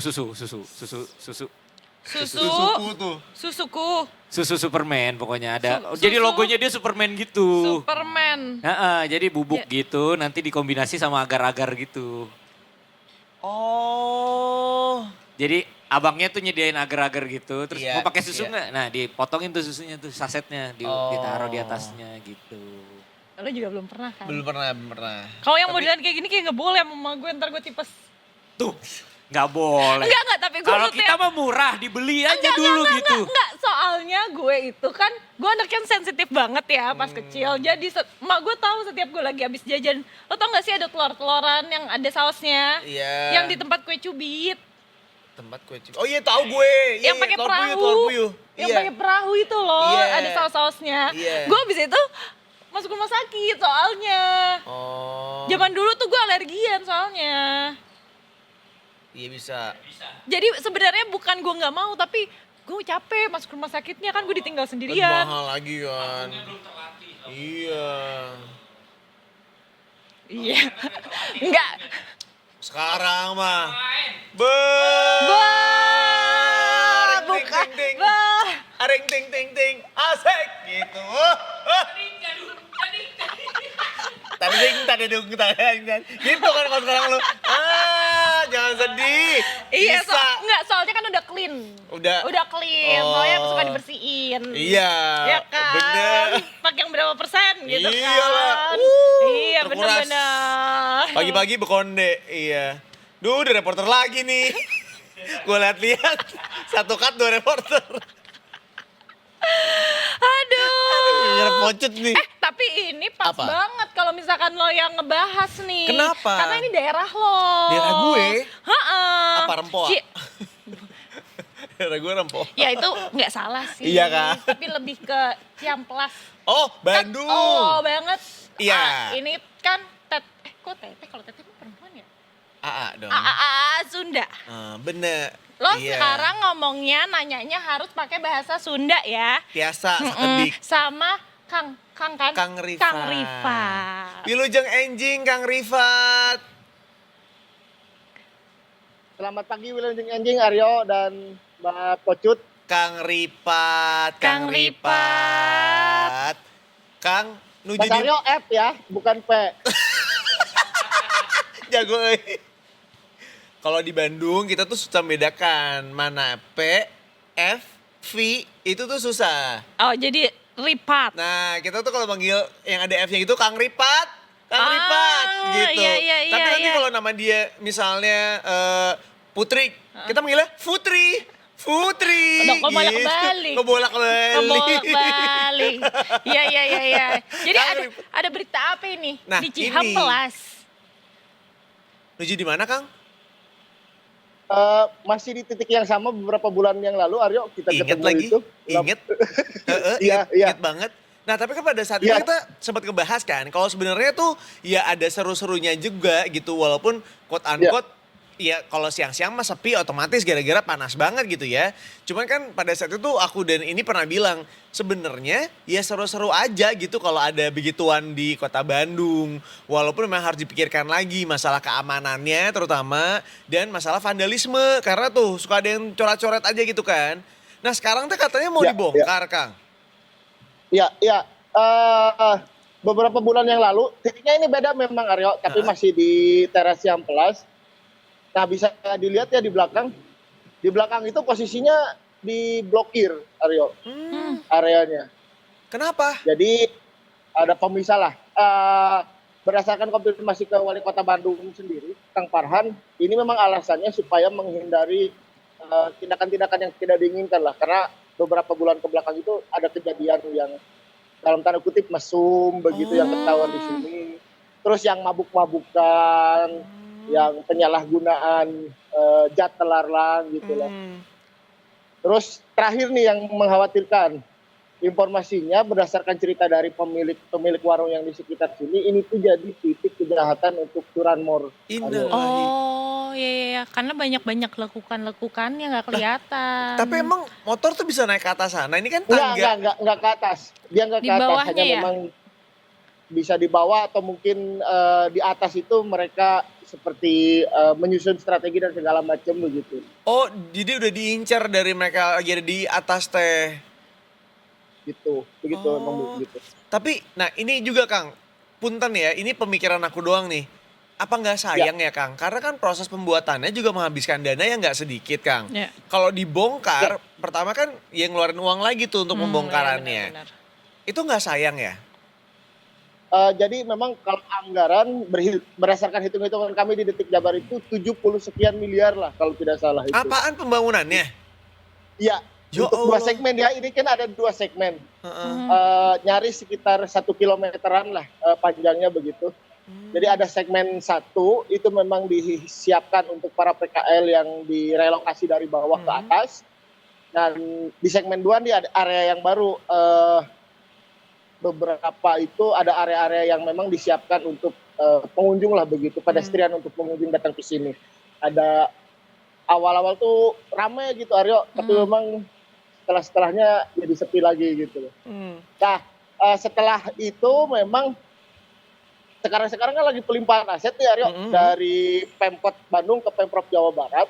Susuku tuh. Susuku. Susu Superman pokoknya ada. Susu. Jadi logonya dia Superman gitu. Superman. Jadi bubuk gitu, nanti dikombinasi sama agar-agar gitu. Oh. Jadi abangnya tuh nyediain agar-agar gitu, terus Iya, mau pakai susu iya. nggak? Nah dipotongin tuh susunya tuh, sasetnya, Oh. ditaruh di atasnya gitu. Lo juga belum pernah kan? Belum pernah. Kalau yang modelan kayak gini kayak gak boleh sama mama gue, ntar gue tipes. Tuh, nggak boleh. Enggak, tapi gue Kalau tuh kita mah murah, dibeli aja dulu gitu. Enggak, soalnya gue itu kan, gue anaknya sensitif banget ya pas kecil. Jadi mak gue tahu setiap gue lagi habis jajan, lo tau gak sih ada telur-teloran yang ada sausnya? Iya. Yang di tempat kue cubit. Tempat kue cubit. Oh iya tahu gue. Iya, yang pakai telur perahu. puyuh. Yang Iya. pakai perahu itu loh, Iya. ada saus-sausnya. Iya. Gue habis itu masuk rumah sakit soalnya. Oh. Zaman dulu tuh gue alergian soalnya. Iya bisa. Jadi sebenarnya bukan gue nggak mau, tapi gue capek masuk rumah sakitnya kan gue ditinggal Lebih sendirian. mahal lagi kan. Iya. Iya. Enggak. Sekarang mah. Wah, Ting, ting, ting. Wah. Aring ting ting ting. Asik gitu. Tadi dung. Gitu kan kalau sekarang lu. Jangan sedih. Iya, Bisa. enggak, soalnya kan udah clean. Udah clean, Oh. soalnya suka dibersihin. Iya, Ya kan? bener. Pakai yang berapa persen gitu Iyalah. kan. Iya terkuras. benar-benar. Pagi-pagi bekonde, iya. Duh, udah reporter lagi nih. Gue lihat-lihat, satu cut 2 reporter. Aduh. Nyerap pocut nih. Tapi ini pas Apa? banget kalau misalkan lo yang ngebahas nih. Kenapa? Karena ini daerah lo. Daerah gue? Heeh. Apa rempoa? Ci- Daerah gue rempoh. Ya itu nggak salah sih. Iya kan? Tapi lebih ke Ciamplas. Oh, Kan- Bandung. Oh banget. Iya. Ini kan kok Tete? Kalau Tete mah perempuan ya? AA dong. Sunda. Bener. Lo Iya. sekarang ngomongnya nanyanya harus pakai bahasa Sunda ya. Biasa, Mm-mm. sekedik. Sama Kang kan? Kang Rifat. Kang Rifat. Wilujeng enjing Kang Rifat. Selamat pagi Wilujeng Enjing, Aryo dan Mbak Pocut. Kang Rifat. Kang Rifat. Kang nuju Mas Aryo F ya, bukan P. Jago euy. Kalau di Bandung kita tuh susah membedakan mana P, F, V itu tuh susah. Oh jadi Ripat. Nah kita tuh kalau manggil yang ada F-nya itu Kang Ripat, Kang Ah, Ripat gitu. iya, Tapi nanti iya. kalau nama dia misalnya Putri, kita manggilnya Putri. Putri. Udah, kok bolak-balik. Kok bolak-balik. Kebolak-balik. Iya. Jadi Kang ada berita apa ini? Nah, Di ini. Cihampelas. Nuju di mana Kang? Masih di titik yang sama beberapa bulan yang lalu, Aryo, kita Ingat ketemu lagi, itu. inget. Heeh, Iya, iya. inget banget. Nah tapi kan pada saat itu Iya. kita sempat ngebahas kan, kalau sebenarnya tuh ya ada seru-serunya juga gitu, walaupun quote unquote ya kalau siang-siang mah sepi otomatis gara-gara panas banget gitu ya. Cuman kan pada saat itu aku dan ini pernah bilang sebenarnya ya seru-seru aja gitu kalau ada begituan di kota Bandung. Walaupun memang harus dipikirkan lagi masalah keamanannya terutama dan masalah vandalisme karena tuh suka ada yang coret-coret aja gitu kan. Nah sekarang tuh katanya mau Ya, dibongkar Kang. Iya. Beberapa bulan yang lalu, titiknya ini beda memang Aryo, tapi masih di teras Cihampelas. Nah bisa dilihat ya di belakang. Di belakang itu posisinya diblokir Aryo, areanya. Kenapa? Jadi ada pemisah lah. Berdasarkan konfirmasi ke Wali Kota Bandung sendiri, Kang Farhan, ini memang alasannya supaya menghindari tindakan-tindakan yang tidak diinginkan lah. Karena beberapa bulan ke belakang itu ada kejadian yang dalam tanda kutip mesum begitu yang ketahuan di sini. Terus yang mabuk-mabukan, yang penyalahgunaan zat terlarang gitu lah. Terus terakhir nih yang mengkhawatirkan, informasinya berdasarkan cerita dari pemilik warung yang di sekitar sini, ini tuh jadi titik kejahatan untuk curanmor. Innalillahi. Oh iya, karena banyak lekukan-lekukannya nggak kelihatan. Tapi emang motor tuh bisa naik ke atas sana. Ini kan tangga. Enggak ke atas. Dia enggak Di ke atas, bawahnya hanya ya? memang bisa di bawah atau mungkin di atas itu mereka seperti menyusun strategi dan segala macam begitu. Oh, jadi udah diincar dari mereka lagi ada di atas teh. Gitu. Begitu Oh. memang begitu. Tapi, nah ini juga Kang, punten ya, ini pemikiran aku doang nih. Apa nggak sayang ya Kang? Karena kan proses pembuatannya juga menghabiskan dana yang nggak sedikit Kang. Ya. Kalau dibongkar, pertama kan yang ngeluarin uang lagi tuh untuk pembongkarannya. Benar. Itu nggak sayang ya? Jadi memang kalau anggaran berdasarkan hitung-hitungan kami di Detik Jabar itu 70 sekian miliar lah kalau tidak salah itu. Apaan pembangunannya? Iya. Ya Untuk dua Allah. segmen ya, ini kan ada 2 segmen. Heeh. Nyaris sekitar 1 kilometeran lah panjangnya begitu. Jadi ada segmen 1 itu memang disiapkan untuk para PKL yang direlokasi dari bawah ke atas. Dan di segmen 2 nih ada area yang baru. Beberapa itu ada area-area yang memang disiapkan untuk pengunjung lah begitu. Pedestrian untuk pengunjung datang ke sini. Ada awal-awal tuh ramai gitu Aryo. Tapi memang setelahnya jadi sepi lagi gitu. Nah setelah itu memang sekarang kan lagi pelimpahan aset nih Aryo, dari Pemkot Bandung ke Pemprov Jawa Barat,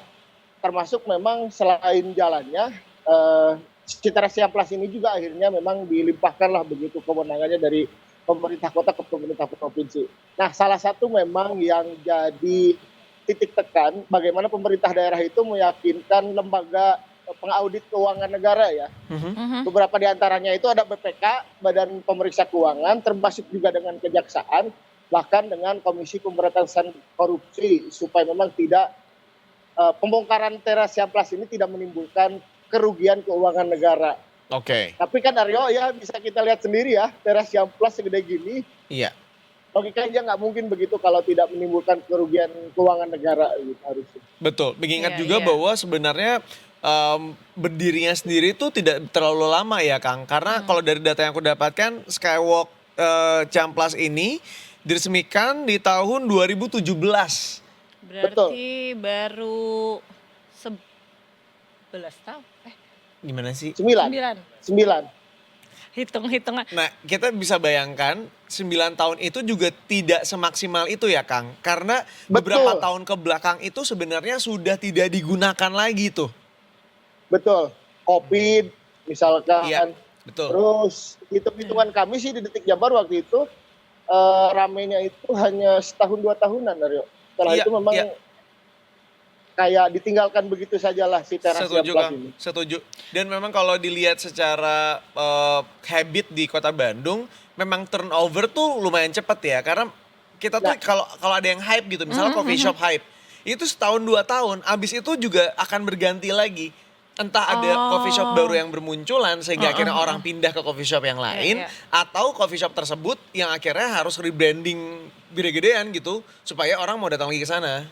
termasuk memang selain jalannya, sekitar Cihampelas ini juga akhirnya memang dilimpahkan lah begitu kewenangannya dari pemerintah kota ke pemerintah provinsi. Nah salah satu memang yang jadi titik tekan bagaimana pemerintah daerah itu meyakinkan lembaga pengaudit keuangan negara ya. Beberapa di antaranya itu ada BPK, Badan Pemeriksa Keuangan, termasuk juga dengan Kejaksaan, bahkan dengan Komisi Pemberantasan Korupsi, supaya memang tidak pembongkaran teras Ciamplas ini tidak menimbulkan kerugian keuangan negara. Oke. Tapi kan Aryo ya bisa kita lihat sendiri ya, teras Ciamplas segede gini, Iya. logikanya nggak mungkin begitu kalau tidak menimbulkan kerugian keuangan negara gitu, harusnya. Betul. Mengingat Iya, juga iya. bahwa sebenarnya berdirinya sendiri itu tidak terlalu lama ya Kang. Karena kalau dari data yang aku dapatkan, Skywalk Ciamplas ini diresmikan di tahun 2017. Berarti baru 11 tahun. Gimana sih? 9. 9. Hitung-hitungan. Nah, kita bisa bayangkan 9 tahun itu juga tidak semaksimal itu ya Kang. Karena beberapa Betul. tahun ke belakang itu sebenarnya sudah tidak digunakan lagi tuh. Betul. COVID misalkan. Iya, betul. Terus hitung-hitungan kami sih di Detik Jabar waktu itu ramenya itu hanya setahun 2 tahunan Aryo. Setelah Iya, itu memang iya. kayak ditinggalkan begitu sajalah si teras Setuju Ciamplas Kang, ini. setuju. Dan memang kalau dilihat secara habit di Kota Bandung, memang turnover tuh lumayan cepat ya. Karena kita tuh kalau ada yang hype gitu, misalnya coffee shop hype, itu setahun 2 tahun, abis itu juga akan berganti lagi. Entah ada coffee shop baru yang bermunculan sehingga akhirnya orang pindah ke coffee shop yang lain, Iya. atau coffee shop tersebut yang akhirnya harus rebranding gede-gedean gitu supaya orang mau datang lagi ke sana.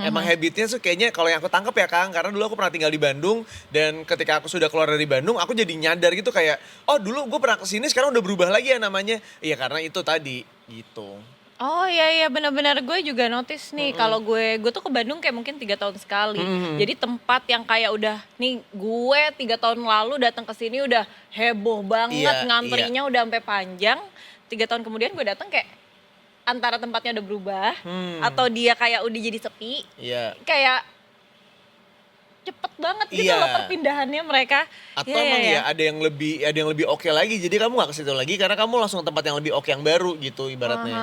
Emang habitnya tuh kayaknya kalau yang aku tangkap ya Kang, karena dulu aku pernah tinggal di Bandung dan ketika aku sudah keluar dari Bandung aku jadi nyadar gitu kayak, oh dulu gue pernah kesini sekarang udah berubah lagi ya namanya. Iya karena itu tadi gitu. Oh iya benar-benar gue juga notice nih kalau gue tuh ke Bandung kayak mungkin 3 tahun sekali. Jadi tempat yang kayak udah nih gue 3 tahun lalu datang ke sini udah heboh banget, Iya, ngantrinya udah sampai panjang. 3 tahun kemudian gue datang kayak antara tempatnya udah berubah atau dia kayak udah jadi sepi. Iya. Kayak cepet banget gitu Iya. loh perpindahannya mereka. Atau Iya, emang iya. ya ada yang lebih oke lagi, jadi kamu gak ke situ lagi karena kamu langsung ke tempat yang lebih oke yang baru gitu ibaratnya.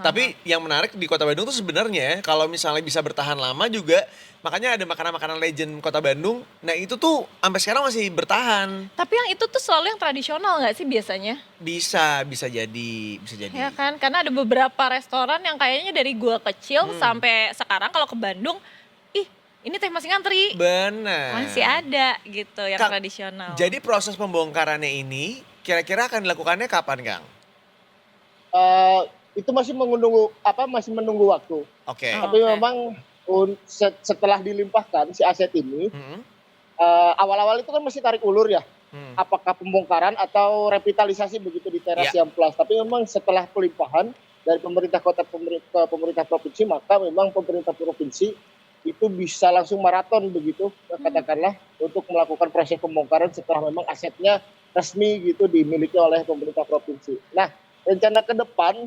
Tapi yang menarik di Kota Bandung tuh sebenarnya kalau misalnya bisa bertahan lama juga, makanya ada makanan-makanan legend Kota Bandung. Nah itu tuh sampai sekarang masih bertahan. Tapi yang itu tuh selalu yang tradisional gak sih biasanya? Bisa jadi. Ya kan, karena ada beberapa restoran yang kayaknya dari gua kecil sampai sekarang kalau ke Bandung, ih ini teh masih ngantri. Benar. Masih ada gitu yang Kang, tradisional. Jadi proses pembongkarannya ini kira-kira akan dilakukannya kapan, Kang? Itu masih menunggu waktu. Oke. Tapi memang setelah dilimpahkan si aset ini, awal-awal itu kan masih tarik ulur ya. Apakah pembongkaran atau revitalisasi begitu di teras Iya. Ciamplas. Tapi memang setelah pelimpahan dari pemerintah kota ke pemerintah provinsi, maka memang pemerintah provinsi itu bisa langsung maraton begitu katakanlah untuk melakukan proses pembongkaran setelah memang asetnya resmi gitu dimiliki oleh pemerintah provinsi. Nah, rencana ke depan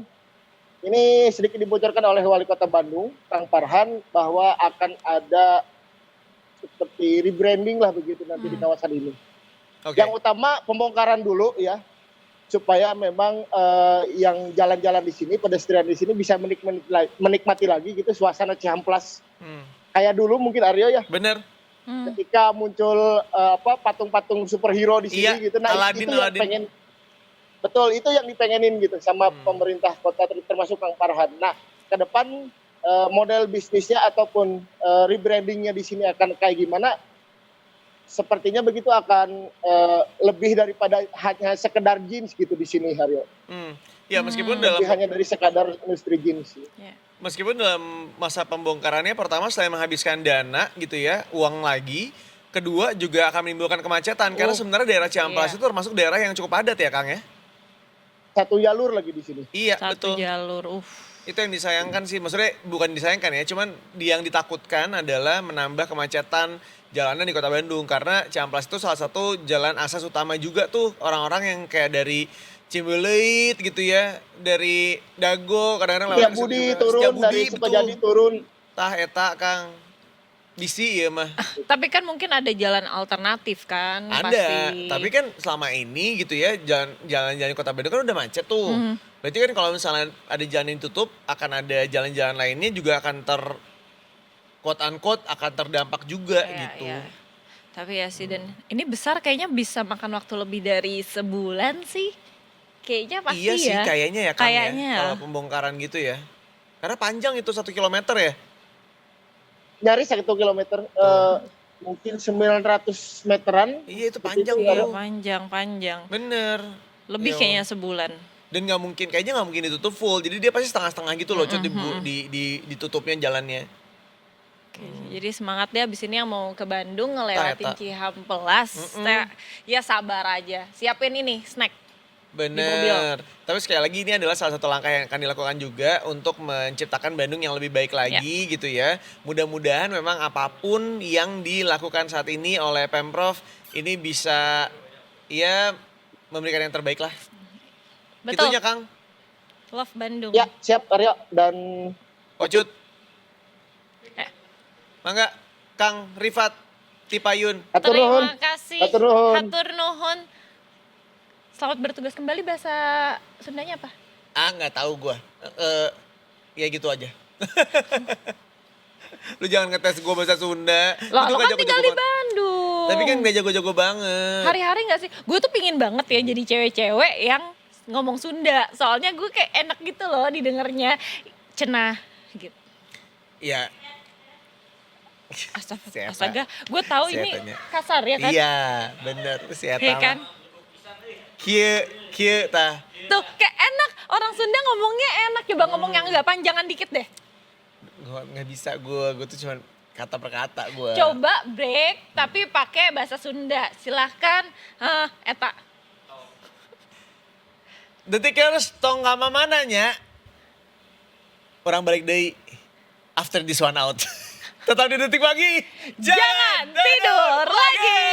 ini sedikit dibocorkan oleh Wali Kota Bandung, Kang Farhan, bahwa akan ada seperti rebranding lah begitu nanti di kawasan ini. Oke. Yang utama pembongkaran dulu ya, supaya memang yang jalan-jalan di sini, pedestrian di sini bisa menikmati lagi gitu suasana Ciamplas. Kayak dulu mungkin Aryo ya, Bener. ketika muncul patung-patung superhero di sini Iya, gitu. Nah, Aladdin, itu yang pengen, betul itu yang dipengenin gitu sama pemerintah kota termasuk Kang Farhan. Nah, ke depan model bisnisnya ataupun rebrandingnya di sini akan kayak gimana? Sepertinya begitu akan lebih daripada hanya sekedar jeans gitu di sini Haryo. Ya meskipun dalam Lebih hanya dari sekadar industri jeans. meskipun dalam masa pembongkarannya pertama selain menghabiskan dana gitu ya, uang lagi, kedua juga akan menimbulkan kemacetan karena sebenarnya daerah Ciamplas itu termasuk daerah yang cukup padat ya Kang ya. Satu jalur lagi di sini. Iya, Satu betul. jalur, Itu yang disayangkan sih, maksudnya bukan disayangkan ya, cuman yang ditakutkan adalah menambah kemacetan jalanan di Kota Bandung karena Ciamplas itu salah satu jalan akses utama juga tuh orang-orang yang kayak dari Cimbeleit gitu ya, dari Dago kadang-kadang lewat Setiabudi turun, dari Sukajadi turun. Tah eta Kang. Bisi ya mah. Tapi kan mungkin ada jalan alternatif kan Ada, pasti. tapi kan selama ini gitu ya jalan-jalan Kota Bandung kan udah macet tuh. Berarti kan kalau misalnya ada jalan yang ditutup, akan ada jalan-jalan lainnya juga akan quote unquote akan terdampak juga Iya, gitu. iya. Tapi ya sih, dan ini besar kayaknya bisa makan waktu lebih dari sebulan sih. Kayaknya pasti Iya sih ya. kayaknya ya Kang Kayaknya ya. ya. Kalau pembongkaran gitu ya. Karena panjang itu 1 kilometer ya. Nyaris 1 kilometer, mungkin 900 meteran. Iya itu panjang Iya, tuh. panjang. Bener. Lebih Ya kayaknya sebulan. Dan kayaknya nggak mungkin ditutup full. Jadi dia pasti setengah-setengah gitu loh, Cut, ditutupnya jalannya. Oke, jadi semangat deh abis ini yang mau ke Bandung ngelewatin Eta. Cihampelas. Ya sabar aja. Siapin ini snack. Bener. Tapi sekali lagi ini adalah salah satu langkah yang akan dilakukan juga untuk menciptakan Bandung yang lebih baik lagi gitu ya. Mudah-mudahan memang apapun yang dilakukan saat ini oleh Pemprov ini bisa ya memberikan yang terbaik lah. Betul. Itunya Kang. Love Bandung. Ya, siap Aryo dan Ocut. Mangga Kang Rifat Tipayun. atur nuhun. Terima kasih. Hatur nuhun. Hatur nuhun. Selamat bertugas kembali, bahasa Sundanya apa? Nggak tahu gua. Ya gitu aja. Lu jangan ngetes gua bahasa Sunda. Lah, Lu lo nggak kan tinggal jago-jago di banget. Bandung. Tapi kan gak jago-jago banget. Hari-hari gak sih? Gue tuh pingin banget ya jadi cewek-cewek yang ngomong Sunda. Soalnya gue kayak enak gitu loh didengarnya. Cenah gitu. Iya. Astaga, gue tahu ini Siatanya. kasar ya kan? Iya, bener. Si Eta Iya kan? mah. Kieu tah. Tuh kayak enak, orang Sunda ngomongnya enak. Coba ngomong yang agak panjangan dikit deh. Gua nggak bisa gue tuh cuman kata per kata gue. Coba break tapi pakai bahasa Sunda. Silahkan, eta. Detikers tong kama mananya. Orang balik dari after this one out. Tetap di Detik Pagi. Jangan tidur lagi.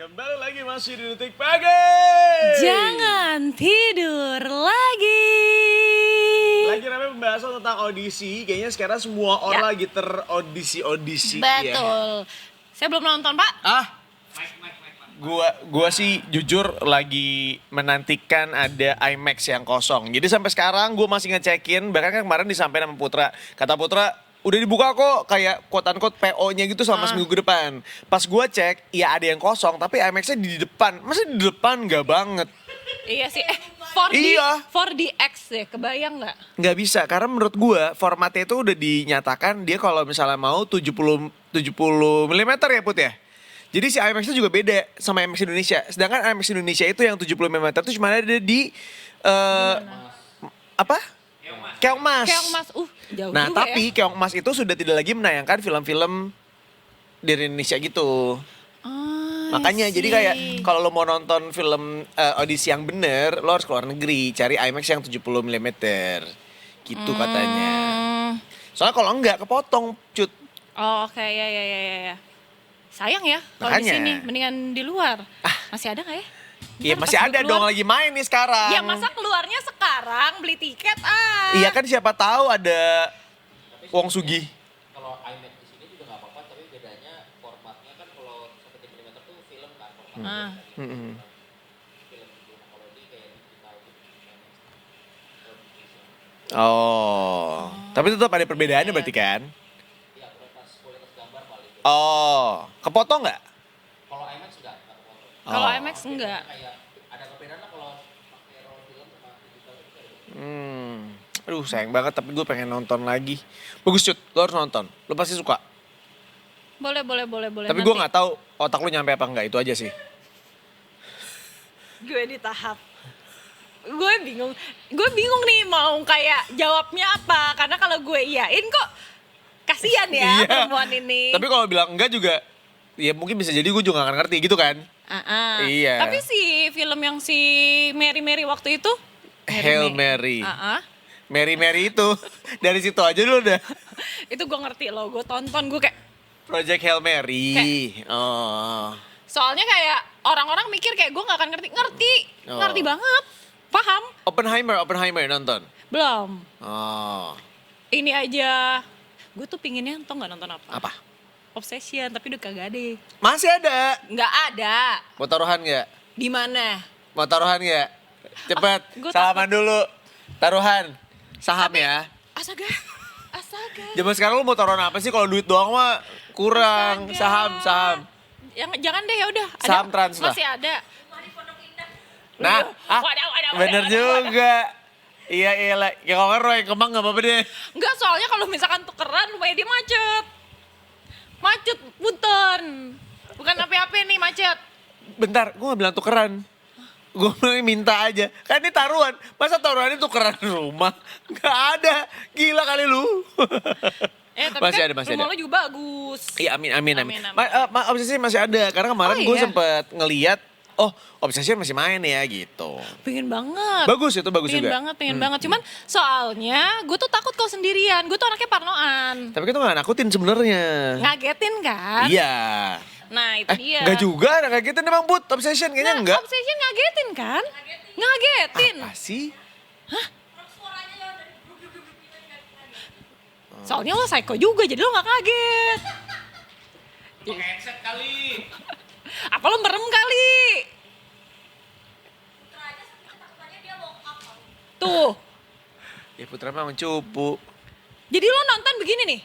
Kembali lagi masih di Detik Pagi. Jangan tidur lagi. Lagi ramai pembahasan tentang audisi. Kayaknya sekarang semua orang lagi teraudisi-audisi. Ya. Betul. Saya belum nonton, Pak. Gua sih jujur lagi menantikan ada IMAX yang kosong. Jadi sampai sekarang gua masih ngecekin, bahkan kan kemarin disampaikan sama Putra. Kata Putra, udah dibuka kok kayak quote-unquote PO-nya gitu selama seminggu ke depan. Pas gua cek, ya ada yang kosong tapi IMAX-nya di depan. Masa di depan nggak banget? Iya sih. 4D, Iya. 4DX deh, kebayang nggak? Nggak bisa, karena menurut gua formatnya itu udah dinyatakan dia kalau misalnya mau 70 mm ya Put ya. Jadi si IMAX itu juga beda sama IMAX Indonesia. Sedangkan IMAX Indonesia itu yang 70 mm itu cuma ada di apa? Keongmas. Keongmas, jauh Nah, juga tapi ya. Keongmas itu sudah tidak lagi menayangkan film-film dari Indonesia gitu. Makanya jadi kayak kalau lo mau nonton film audisi yang bener, lo harus keluar negeri, cari IMAX yang 70 mm. Gitu katanya. Soalnya kalau enggak kepotong, Cut. Oh, oke, ya. Sayang ya kalau di Makanya. sini, mendingan di luar. Masih ada nggak ya? Iya Ntar masih pas ada gue dong, keluar. lagi main nih sekarang. Ya masa keluarnya sekarang beli tiket Iya kan siapa tahu ada Wong Sugi. Kalau IMAX di sini juga nggak apa-apa, tapi bedanya formatnya kan kalau 1 mm tuh film kan. Oh, tapi tetap ada perbedaannya berarti kan? Oh, kepotong nggak? Kalau IMAX enggak apa-apa. Kalau IMAX enggak. Kayak ada perbedaan lah kalau pakai roll film sama digital itu kayak Aduh sayang banget tapi gue pengen nonton lagi. Bagus Cut, lo harus nonton. Lo pasti suka. Boleh. Tapi gue nggak tahu otak lo nyampe apa enggak, itu aja sih. Gue di tahap. Gue bingung nih mau kayak jawabnya apa. Karena kalau gue iyain kok kasihan ya perempuan ini. Tapi kalau bilang enggak juga, ya mungkin bisa jadi gue juga gak akan ngerti gitu kan. Iya. Tapi si film yang si Mary waktu itu. Hail Mary. Mary. Mary itu, dari situ aja dulu udah. Itu gue ngerti loh, gue tonton gue kayak. Project Hail Mary. Oh. Soalnya kayak orang-orang mikir kayak gue gak akan ngerti. Ngerti banget. Paham? Oppenheimer nonton? Belum. Oh. Ini aja, gue tuh pinginnya tau gak nonton apa? Apa? Obsession, tapi udah kagak deh. Masih ada. Nggak ada. Mau taruhan nggak? Di mana? Mau taruhan nggak? Cepet, Gua salaman dulu. Taruhan. Saham ya. Astaga. Zaman sekarang lu mau taruhan apa sih? Kalau duit doang mah kurang. Astaga. Saham. Jangan deh, ya udah. Saham trans lah. Masih ada. Nah, Wadah. bener juga. Iya, ya kalau nggak Roy Kemang nggak apa-apa deh. Enggak, soalnya kalau misalkan tukeran lumayan dia macet. Macet, punten. Bukan apa-apa nih macet. Bentar, gue gak bilang tukeran. Gue bilang minta aja. Kan ini taruhan. Masa taruhannya tukeran rumah? Gak ada. Gila kali lu. Tapi masih kan ada, masih rumah ada. lo juga bagus. Iya, amin. Obsesi masih ada. Karena kemarin gue sempet ngeliat, Obsession masih main ya gitu. Pengen banget. Bagus itu, bagus pengen juga. Pengen banget. Cuman soalnya gue tuh takut kalau sendirian. Gue tuh anaknya parnoan. Tapi kita gak nakutin sebenarnya. Ngagetin kan? Iya. Nah itu dia. Enggak juga, ngagetin emang Put. Obsession kayaknya enggak. Obsession ngagetin kan? Ngagetin. Apa sih? Soalnya lo psycho juga, jadi lo gak kaget. Pakai headset kali. Apa lo merem kali? Tuh. Ya Putra memang cupu. Jadi lo nonton begini nih?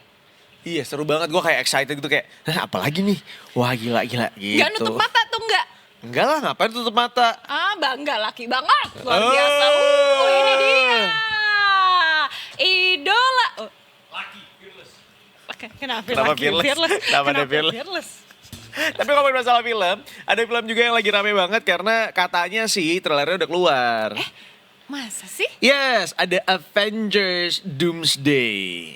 Iya seru banget, gue kayak excited gitu kayak, apalagi nih? Wah gila gitu. Gak nutup mata tuh enggak? Enggak lah, ngapain tutup mata? Bangga, laki banget. Luar biasa. Ini dia. Idola. Laki, fearless. Kenapa Kenapa laki? fearless? Kenapa ada fearless? Tapi kalau masalah film, ada film juga yang lagi rame banget karena katanya sih trailernya udah keluar. Masa sih? Yes, ada Avengers Doomsday.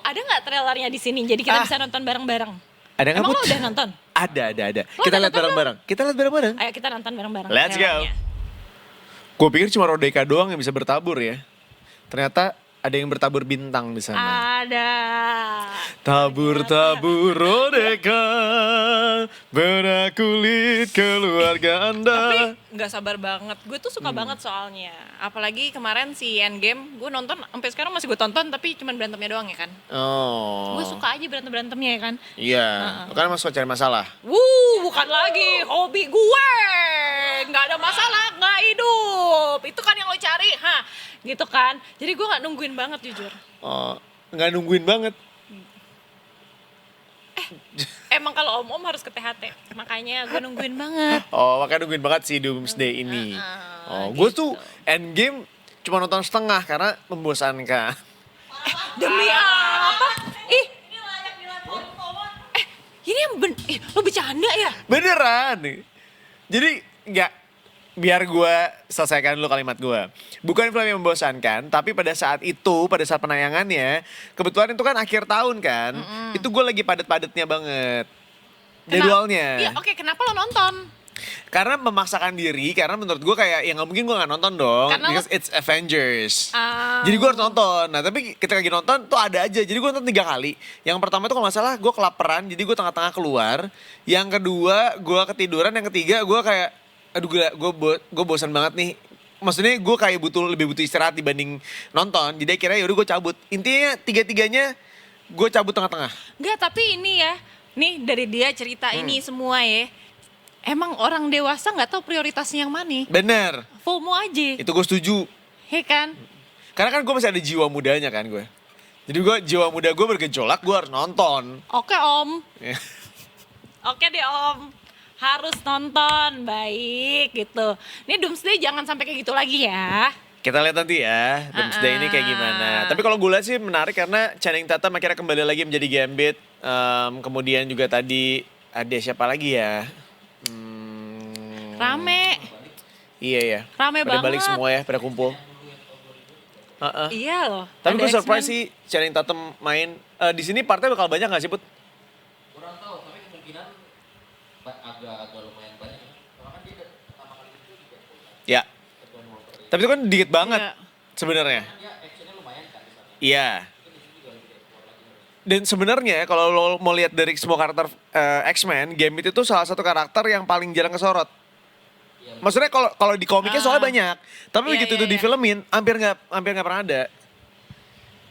Ada nggak trailernya di sini? Jadi kita bisa nonton bareng-bareng. Ada nggak, Emang Put? lo udah nonton? Ada. Lo Kita udah lihat nonton bareng-bareng. Kita lihat bareng-bareng. Ayo kita nonton bareng-bareng. Let's go. trailernya. Gue pikir cuma Rodeka doang yang bisa bertabur ya. Ternyata ada yang bertabur bintang di sana. Ada. Tabur-tabur Rodeka, benak kulit keluarga Anda. Tapi nggak sabar banget. Gue tuh suka banget soalnya. Apalagi kemarin si Endgame, gue nonton sampai sekarang masih gue tonton tapi cuma berantemnya doang ya kan. Oh. Gue suka aja berantem-berantemnya ya kan. Iya, kan emang suka cari masalah. Bukan lagi hobi gue. Nggak ada masalah, nggak hidup. Itu kan yang lo cari, gitu kan. Jadi gue nggak nungguin banget jujur. Oh, nggak nungguin banget. Emang kalau om-om harus ke THT, makanya gue nungguin banget. Oh, makanya nungguin banget si Doomsday ini. Gue tuh Endgame cuma nonton setengah karena membosankan. Demi apa? Ini yang lo bercanda ya? Beneran. Jadi nggak, biar gue selesaikan dulu kalimat gue. Bukan film yang membosankan, tapi pada saat itu, pada saat penayangannya, kebetulan itu kan akhir tahun kan, itu gue lagi padet-padetnya banget. Jadwalnya. Iya, oke, kenapa lo nonton? Karena memaksakan diri, karena menurut gue kayak, ya nggak mungkin gue nggak nonton dong, Karena because it's Avengers. Oh. Jadi gue harus nonton. Nah tapi ketika lagi nonton tuh ada aja. Jadi gue nonton 3 kali. Yang pertama tuh kalau nggak salah gue kelaparan, jadi gue tengah-tengah keluar. Yang kedua gue ketiduran, yang ketiga gue kayak, aduh gila, gue bosan banget nih. Maksudnya gue kayak lebih butuh istirahat dibanding nonton. Jadi akhirnya yaudah gue cabut. Intinya 3-3-nya gue cabut tengah-tengah. Enggak, tapi ini ya, nih dari dia cerita ini semua ya. Emang orang dewasa nggak tahu prioritasnya yang mana. Bener. FOMO aja. Itu gue setuju. Hei kan? Karena kan gue masih ada jiwa mudanya kan gue. Jadi jiwa muda gue bergejolak, gue harus nonton. Oke om. Ya. Oke deh om. Harus nonton, baik gitu. Ini Doomsday jangan sampai kayak gitu lagi ya. Kita lihat nanti ya, Doomsday ini kayak gimana. Tapi kalau gue lihat sih menarik karena Channing Tatum akhirnya kembali lagi menjadi Gambit. Kemudian juga tadi ada siapa lagi ya? Rame. Iya ya. Rame pada balik banget. semua ya, pada kumpul. Iya loh. Tapi ada gue surprise X-Men. sih Channing Tatum main. Di sini partnya bakal banyak gak sih, Put? Kurang tahu, tapi kemungkinan agak lumayan banyak ya. Karena kan dia pertama kali itu di Deadpool kan. Ya. Edwin Wolverine. Tapi itu kan dikit banget Iya. sebenarnya. Dia actionnya lumayan kan di sana. Iya. Mungkin di sini juga lebih Deadpool lagi menurut Dan sebenarnya kalau lo mau lihat dari semua karakter X-Men, Gambit itu salah satu karakter yang paling jarang kesorot. Maksudnya kalau di komiknya soalnya banyak, tapi Iya, begitu iya, itu iya. difilmin hampir nggak pernah ada.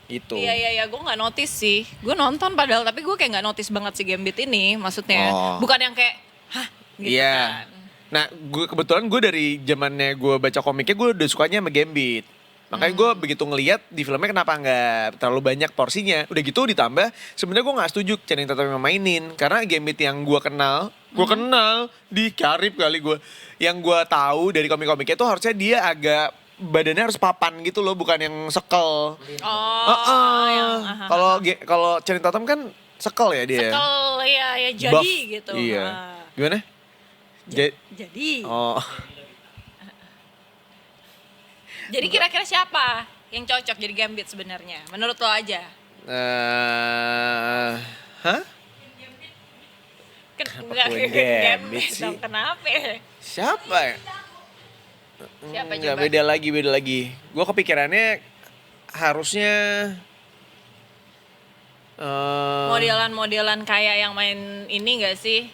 Itu. Iya, gue nggak notice sih. Gue nonton padahal, tapi gue kayak nggak notice banget si Gambit ini, maksudnya. Oh. Bukan yang kayak, hah gitu Iya. kan. Nah, kebetulan gue dari zamannya gue baca komiknya gue udah sukanya sama Gambit. Makanya gue begitu ngeliat di filmnya kenapa nggak terlalu banyak porsinya. Udah gitu ditambah sebenarnya gue nggak setuju Channing Tatum yang mainin karena Gambit yang gue kenal di Karib kali gue. Yang gue tahu dari komik-komiknya itu harusnya dia agak badannya harus papan gitu loh, bukan yang sekel. Kalau Channing Tatum kan sekel ya dia. Sekel ya jadi Buff. gitu. Iya. Ah. Gimana? Jadi. Oh. Jadi kira-kira siapa yang cocok jadi Gambit sebenarnya? Menurut lo aja. Hah? Enggak gue Gambit sih? dong, kenapa? Siapa ya? Siapa Nggak, coba? beda lagi. Gue kepikirannya harusnya Modelan-modelan kayak yang main ini gak sih?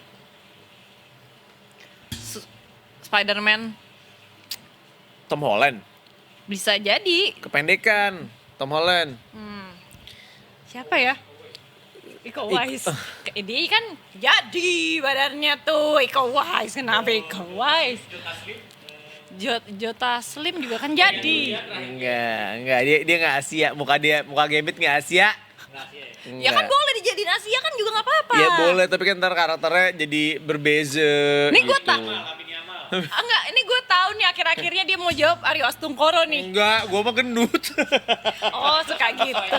Spider-Man Tom Holland. bisa jadi. Kependekan Tom Holland. Siapa ya? Iko Uwais. Dia kan jadi badannya tuh Iko Uwais. Kenapa Iko Uwais? Jota Slim juga kan jadi. Enggak, dia nggak Asia, muka Gambit nggak Asia. Ya kan boleh dijadiin Asia kan juga nggak apa-apa. Ya boleh, tapi kan ntar karakternya jadi berbeza. Ini gue gitu. enggak, ini gue tahu nih akhir-akhirnya dia mau jawab Aryo Astungkoro nih. Enggak, gue mah gendut. Oh, suka gitu.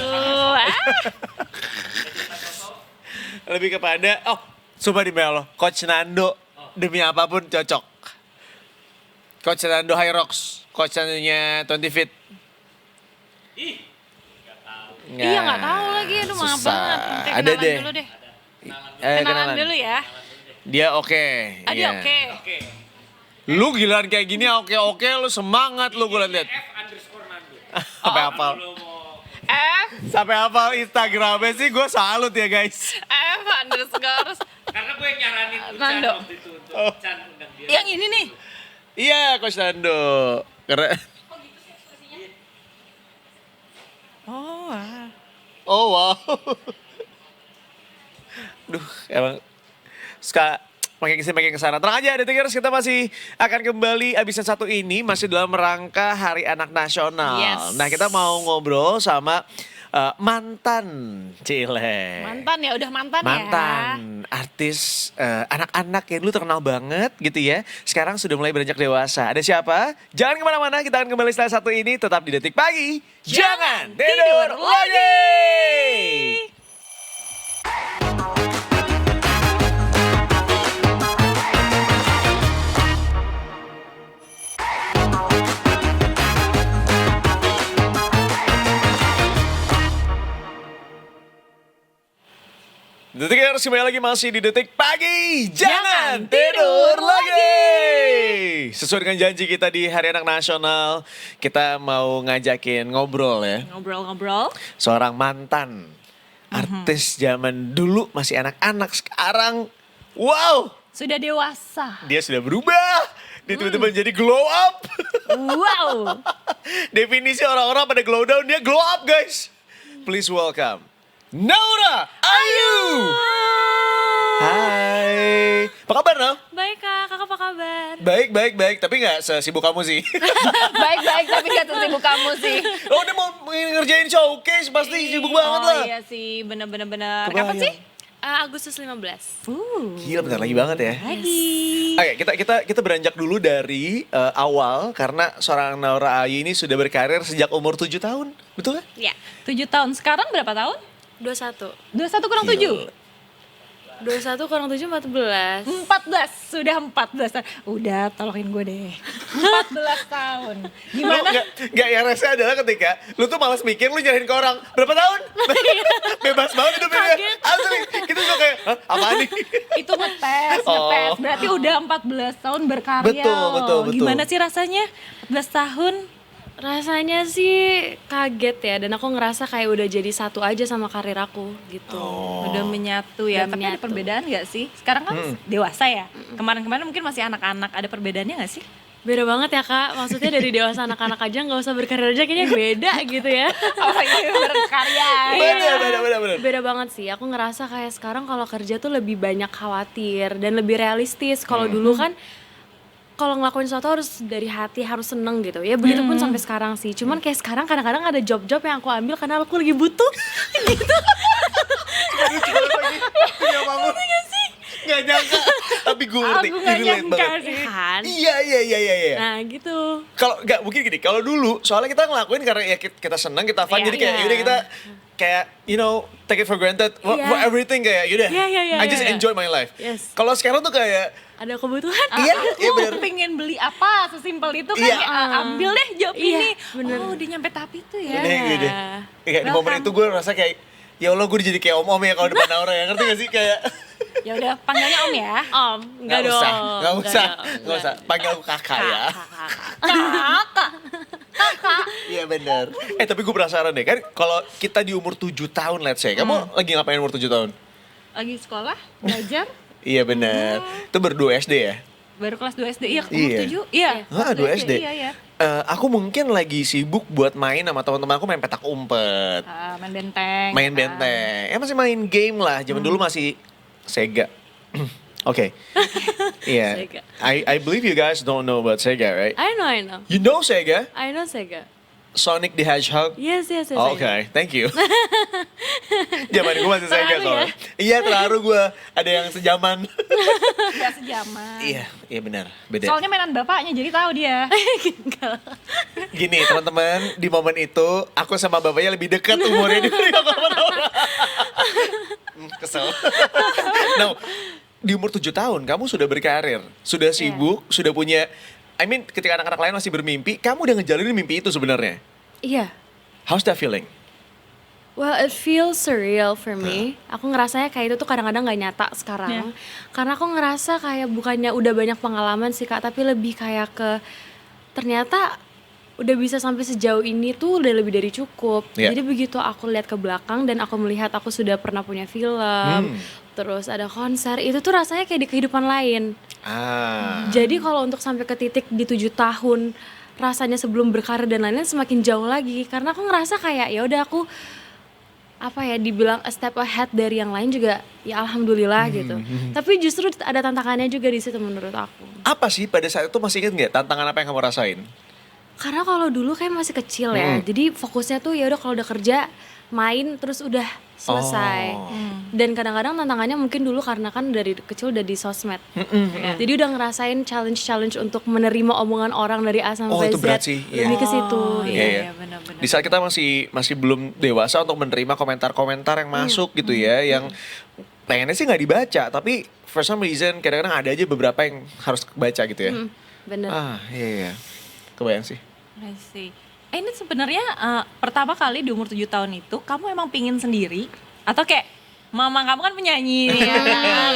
Lebih kepada, coba di lo, Coach Nando demi apapun cocok. Coach Nando Hyrox, Coach Nandonya 20 Feet. Iya nggak tahu lagi, aduh maaf susah. banget. Nanti Ada kenalan deh. dulu deh. Kenalan. Kenalan dulu ya. Dia oke. Dia iya. oke. Lu gilaan kayak gini oke, lu semangat lu gue liat. Sampai hafal. Sampai hafal Instagramnya sih gue salut ya guys. _. Karena gue yang nyaranin Nando. waktu itu untuk Chan undang dia. Yang ini nih. Iya Coach Nando. Karena Oh, wow. Duh, emang suka makin kesana. Tenang aja, Detikers, kita masih akan kembali abis yang satu ini masih dalam rangka Hari Anak Nasional. Yes. Nah, kita mau ngobrol sama mantan Cile. mantan ya, udah mantan ya. Mantan artis anak-anak yang dulu terkenal banget gitu ya. Sekarang sudah mulai beranjak dewasa. Ada siapa? Jangan kemana-mana, kita akan kembali setelah satu ini. Tetap di Detik Pagi. Jangan tidur lagi. Detikers, kembali lagi masih di Detik Pagi. Jangan tidur lagi. Sesuai dengan janji kita di Hari Anak Nasional, kita mau ngajakin ngobrol ya. Ngobrol-ngobrol. Seorang mantan artis zaman dulu masih anak-anak, sekarang wow, Sudah dewasa. dia sudah berubah. Dia tiba-tiba jadi glow up. Wow. Definisi orang-orang pada glow down, dia glow up guys. Please welcome Naura Ayu. Hai. Apa kabar, Nau? Baik kak, kakak apa kabar? Baik. Tapi nggak sesibuk kamu sih. Baik-baik tapi gak sesibuk kamu sih. Oh, dia mau ngerjain showcase, pasti sibuk banget lah. Oh iya sih, bener-bener. Kapan Kebayang. sih? Agustus 15. Gila, bentar lagi banget ya. Oke, kita beranjak dulu dari awal karena seorang Naura Ayu ini sudah berkarir sejak umur 7 tahun. Betul kan? Ya, 7 tahun. Sekarang berapa tahun? 21. 21 kurang 7? 21 kurang 7 14. 14, sudah 14 tahun. Udah, tolongin gue deh. 14 tahun. Gimana? Gak, yang rasa adalah ketika lu tuh malas mikir, lu nyerahin ke orang. Berapa tahun? Bebas banget hidupnya. Kaget. Asli, kita juga kayak, hah, apaan nih? Itu ngetes. Berarti udah 14 tahun berkarya. Betul. Gimana sih rasanya 14 tahun? Rasanya sih kaget ya, dan aku ngerasa kayak udah jadi satu aja sama karir aku gitu. Udah menyatu ya, Udah tapi ada menyatu. perbedaan gak sih? Sekarang kan dewasa ya. Kemarin-kemarin mungkin masih anak-anak, ada perbedaannya gak sih? Beda banget ya Kak, maksudnya dari dewasa anak-anak aja nggak usah berkarir aja kayaknya beda gitu ya. Oh iya berkarya. Bener. Beda banget sih, aku ngerasa kayak sekarang kalau kerja tuh lebih banyak khawatir dan lebih realistis. Kalau dulu kan kalau ngelakuin sesuatu harus dari hati, harus seneng gitu. Ya begitu pun sampai sekarang sih. Cuman kayak sekarang kadang-kadang ada job-job yang aku ambil karena aku lagi butuh gitu. Gak nyangka, tapi gue ngerti, Aku nggak ini relate nyangka banget. sih. Kan? Iya. Nah gitu. Kalau nggak mungkin gini, kalau dulu soalnya kita ngelakuin karena ya kita senang, kita fun, Iya. jadi kayak yaudah kita kayak you know take it for granted for Iya. everything kayak yaudah, Iya, I just iya. enjoy my life. Yes. Kalau sekarang tuh kayak Ada kebutuhan. iya Aku bener. pengen beli apa, sesimpel itu kan Iya. kayak, ambil deh job Iya, ini. bener. Oh udah nyampe tahap itu ya. Gede. Kayak di momen itu gue rasa kayak ya Allah gue jadi kayak om-om ya kalau depan Naura ya, ngerti gak sih kayak Ya udah panggilnya Om ya. Om, enggak dong. nggak usah, panggil aku kakak ya. Iya bener. Tapi gue penasaran deh, kan kalau kita di umur 7 tahun let's say, kamu lagi ngapain umur 7 tahun? Lagi sekolah, belajar, Iya bener, itu berdua SD ya? baru kelas 2 SD. Iya, Iya. umur 7. Iya. Hah, kelas 2 SD? Iya. Aku mungkin lagi sibuk buat main sama teman-teman aku main petak umpet, Main benteng. main benteng. Masih main game lah. Zaman dulu masih Sega. Oke. Iya. Sega. I believe you guys don't know about Sega, right? I know. You know Sega? I know Sega. Sonic the Hedgehog? Yes. Oke, thank you. Zaman gue masih Sega Terharu soalnya. Iya, terharu gue. Ada yang sejaman. Gak sejaman. Iya benar. Beda. Soalnya mainan bapaknya, jadi tahu dia. Gini teman-teman, di momen itu aku sama bapaknya lebih dekat umurnya dibanding aku sama Naura. Kesel. Nah, di umur 7 tahun kamu sudah berkarir, sudah sibuk, sudah punya, ketika anak-anak lain masih bermimpi, kamu udah ngejalanin mimpi itu sebenarnya. Iya. How's that feeling? Well, it feels surreal for me. Aku ngerasanya kayak itu tuh kadang-kadang gak nyata sekarang. Karena aku ngerasa kayak bukannya udah banyak pengalaman sih Kak, tapi lebih kayak ke ternyata udah bisa sampai sejauh ini tuh udah lebih dari cukup. Yeah. Jadi begitu aku lihat ke belakang dan aku melihat aku sudah pernah punya film, terus ada konser, itu tuh rasanya kayak di kehidupan lain. Jadi kalau untuk sampai ke titik di 7 tahun rasanya sebelum berkarir dan lain-lain semakin jauh lagi, karena aku ngerasa kayak ya udah aku dibilang a step ahead dari yang lain juga ya alhamdulillah gitu. Tapi justru ada tantangannya juga di situ menurut aku. Apa sih pada saat itu, masih ingat nggak tantangan apa yang kamu rasain? Karena kalau dulu kayak masih kecil ya, jadi fokusnya tuh ya udah kalau udah kerja main terus udah selesai. Dan kadang-kadang tantangannya mungkin dulu karena kan dari kecil udah di sosmed. Jadi udah ngerasain challenge untuk menerima omongan orang dari A sampai itu Z. berat sih, iya. Lebih ke situ. Iya. benar-benar. Di saat kita masih belum dewasa untuk menerima komentar-komentar yang masuk gitu ya, yang pengennya sih nggak dibaca, tapi for some reason kadang-kadang ada aja beberapa yang harus kebaca gitu ya. Bener. Iya. Kebayang sih. I see. Ini sebenarnya pertama kali di umur 7 tahun itu kamu emang pingin sendiri atau kayak mama kamu kan penyanyi nih ya kan?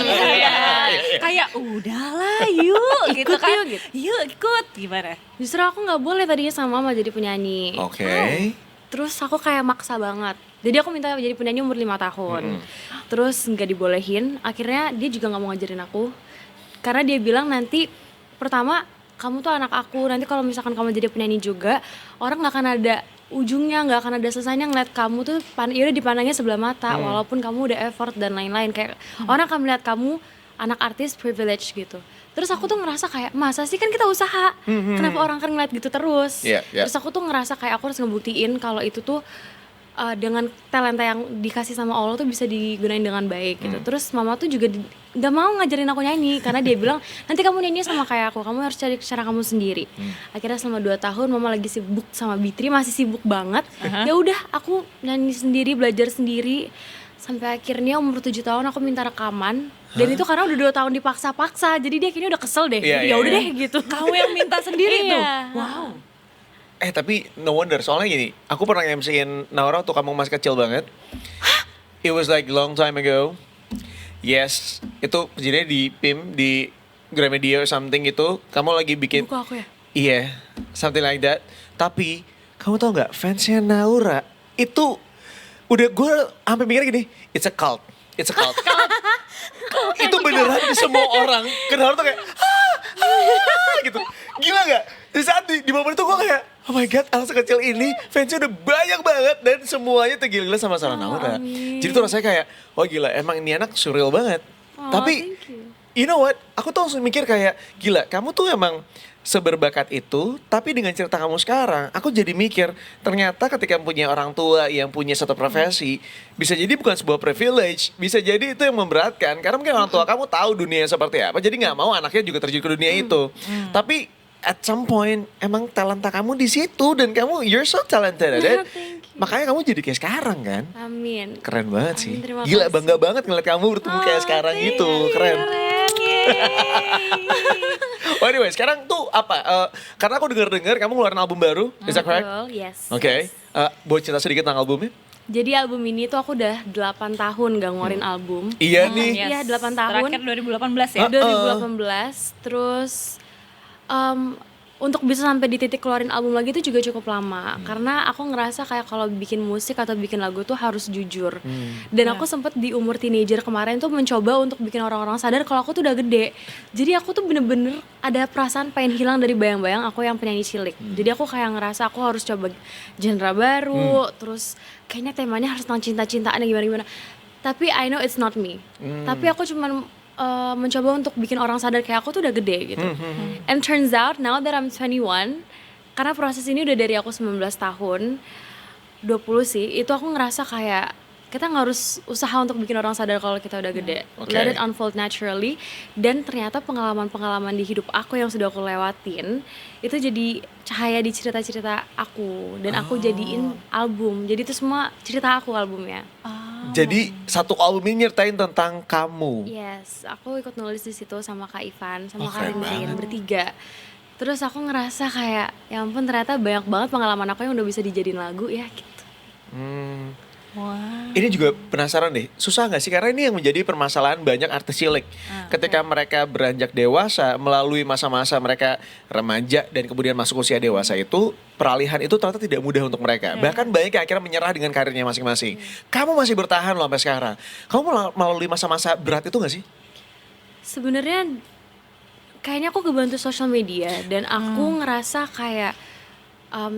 Kayak udahlah yuk gitu kan. Yuk ikut gimana? Justru aku nggak boleh tadinya sama mama jadi penyanyi. Oke. Terus aku kayak maksa banget. Jadi aku minta jadi penyanyi umur 5 tahun. Terus nggak dibolehin. Akhirnya dia juga nggak mau ngajarin aku. Karena dia bilang nanti pertama kamu tuh anak aku. Nanti kalau misalkan kamu jadi penyanyi juga, orang nggak akan ada ujungnya, nggak akan ada selesainya ngeliat kamu tuh ya udah dipandangnya sebelah mata. Walaupun kamu udah effort dan lain-lain. Kayak orang akan melihat kamu anak artis privilege gitu. Terus aku tuh ngerasa kayak masa sih kan kita usaha. Kenapa orang kan ngeliat gitu terus? Terus aku tuh ngerasa kayak aku harus ngebuktiin kalau itu tuh dengan talenta yang dikasih sama Allah tuh bisa digunain dengan baik gitu. Terus mama tuh juga nggak mau ngajarin aku nyanyi karena dia bilang nanti kamu nyanyi sama kayak aku, kamu harus cari cara kamu sendiri. Akhirnya selama 2 tahun mama lagi sibuk sama Bitri, masih sibuk banget. Ya udah aku nyanyi sendiri, belajar sendiri sampai akhirnya umur 7 tahun aku minta rekaman. Dan itu karena udah 2 tahun dipaksa-paksa, jadi dia kayaknya udah kesel deh. Jadi ya udah deh gitu. Kamu yang minta sendiri tuh. Wow. Tapi no wonder, soalnya gini, aku pernah MC-in Naura waktu kamu masih kecil banget. It was like long time ago. Yes, itu kejadiannya di PIM, di Gramedia or something gitu. Kamu lagi bikin... Buku aku ya? Iya, something like that. Tapi, kamu tau gak, fansnya Naura itu udah, gue sampai mikir gini, it's a cult. It's a cult. Itu beneran di semua orang. Kenapa tuh kayak, gitu. Gila gak? Di saat di momen itu gue kayak, oh my god, Al sekecil ini fansnya udah banyak banget dan semuanya tergila-gila sama Sarah Naura. Jadi tuh rasanya kayak, oh gila emang ini anak surreal banget. Tapi, you know what? Aku tuh langsung mikir kayak, gila kamu tuh emang seberbakat itu, tapi dengan cerita kamu sekarang, aku jadi mikir, ternyata ketika punya orang tua yang punya satu profesi, bisa jadi bukan sebuah privilege, bisa jadi itu yang memberatkan, karena mungkin orang tua kamu tahu dunia seperti apa, jadi nggak mau anaknya juga terjun ke dunia itu. Tapi at some point, emang talenta kamu di situ, dan kamu, you're so talented at it. Makanya kamu jadi kayak sekarang kan? Amin. Keren banget sih. Terima Gila kasih. bangga banget ngeliat kamu bertemu kayak sekarang gitu, keren. Oh anyway, sekarang tuh apa? Karena aku dengar kamu ngeluarin album baru, is that correct? Betul, yes. Oke, boleh cerita sedikit tentang albumnya? Jadi album ini tuh aku udah 8 tahun gak ngeluarin album. Iya nih. Iya 8 tahun. Terakhir 2018 ya? 2018, terus untuk bisa sampai di titik keluarin album lagi itu juga cukup lama. Karena aku ngerasa kayak kalau bikin musik atau bikin lagu tuh harus jujur. Dan aku sempet di umur teenager kemarin tuh mencoba untuk bikin orang-orang sadar kalau aku tuh udah gede. Jadi aku tuh bener-bener ada perasaan pengen hilang dari bayang-bayang aku yang penyanyi cilik. Jadi aku kayak ngerasa aku harus coba genre baru, terus kayaknya temanya harus tentang cinta-cintaan gimana-gimana. Tapi I know it's not me. Tapi aku cuman mencoba untuk bikin orang sadar kayak aku tuh udah gede gitu. And turns out now that I'm 21, karena proses ini udah dari aku 19 tahun, 20 sih, itu aku ngerasa kayak kita nggak harus usaha untuk bikin orang sadar kalau kita udah gede. Let it unfold naturally. Dan ternyata pengalaman-pengalaman di hidup aku yang sudah aku lewatin, itu jadi cahaya di cerita-cerita aku. Dan aku jadiin album. Jadi itu semua cerita aku albumnya. Jadi satu album ini nyertain tentang kamu. Yes, aku ikut nulis di situ sama Kak Ivan, sama Kak keren Rinrin, banget. bertiga. Terus aku ngerasa kayak, ya ampun ternyata banyak banget pengalaman aku yang udah bisa dijadiin lagu ya gitu. Ini juga penasaran deh, susah gak sih? Karena ini yang menjadi permasalahan banyak artis cilik. Ketika mereka beranjak dewasa, melalui masa-masa mereka remaja dan kemudian masuk usia dewasa itu, peralihan itu ternyata tidak mudah untuk mereka. Bahkan banyak yang akhirnya menyerah dengan karirnya masing-masing. Kamu masih bertahan loh sampai sekarang. Kamu melalui masa-masa berat itu gak sih? Sebenarnya kayaknya aku kebantu sosial media dan aku ngerasa kayak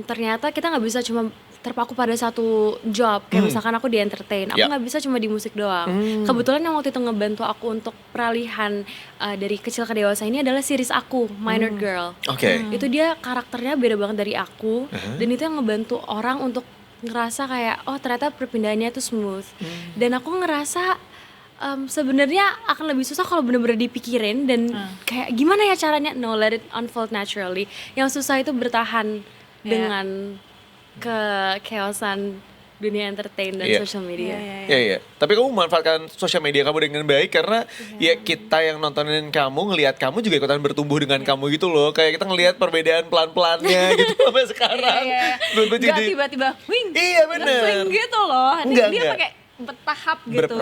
ternyata kita nggak bisa cuma terpaku pada satu job, kayak misalkan aku di entertain, aku nggak bisa cuma di musik doang. Kebetulan yang waktu itu ngebantu aku untuk peralihan dari kecil ke dewasa ini adalah series aku, Minor Girl. Itu dia karakternya beda banget dari aku, dan itu yang ngebantu orang untuk ngerasa kayak, oh ternyata perpindahannya itu smooth. Dan aku ngerasa sebenarnya akan lebih susah kalau bener-bener dipikirin dan kayak gimana ya caranya, no, let it unfold naturally. Yang susah itu bertahan dengan kechaosan dunia entertain dan social media. Iya. Tapi kamu memanfaatkan sosial media kamu dengan baik karena ya kita yang nontonin kamu, ngelihat kamu juga ikutan bertumbuh dengan kamu gitu loh. Kayak kita ngelihat perbedaan pelan-pelannya gitu sampai sekarang. Gak tiba-tiba, wing, iya bener. swing gitu loh. Enggak. Dia pakai bertahap gitu.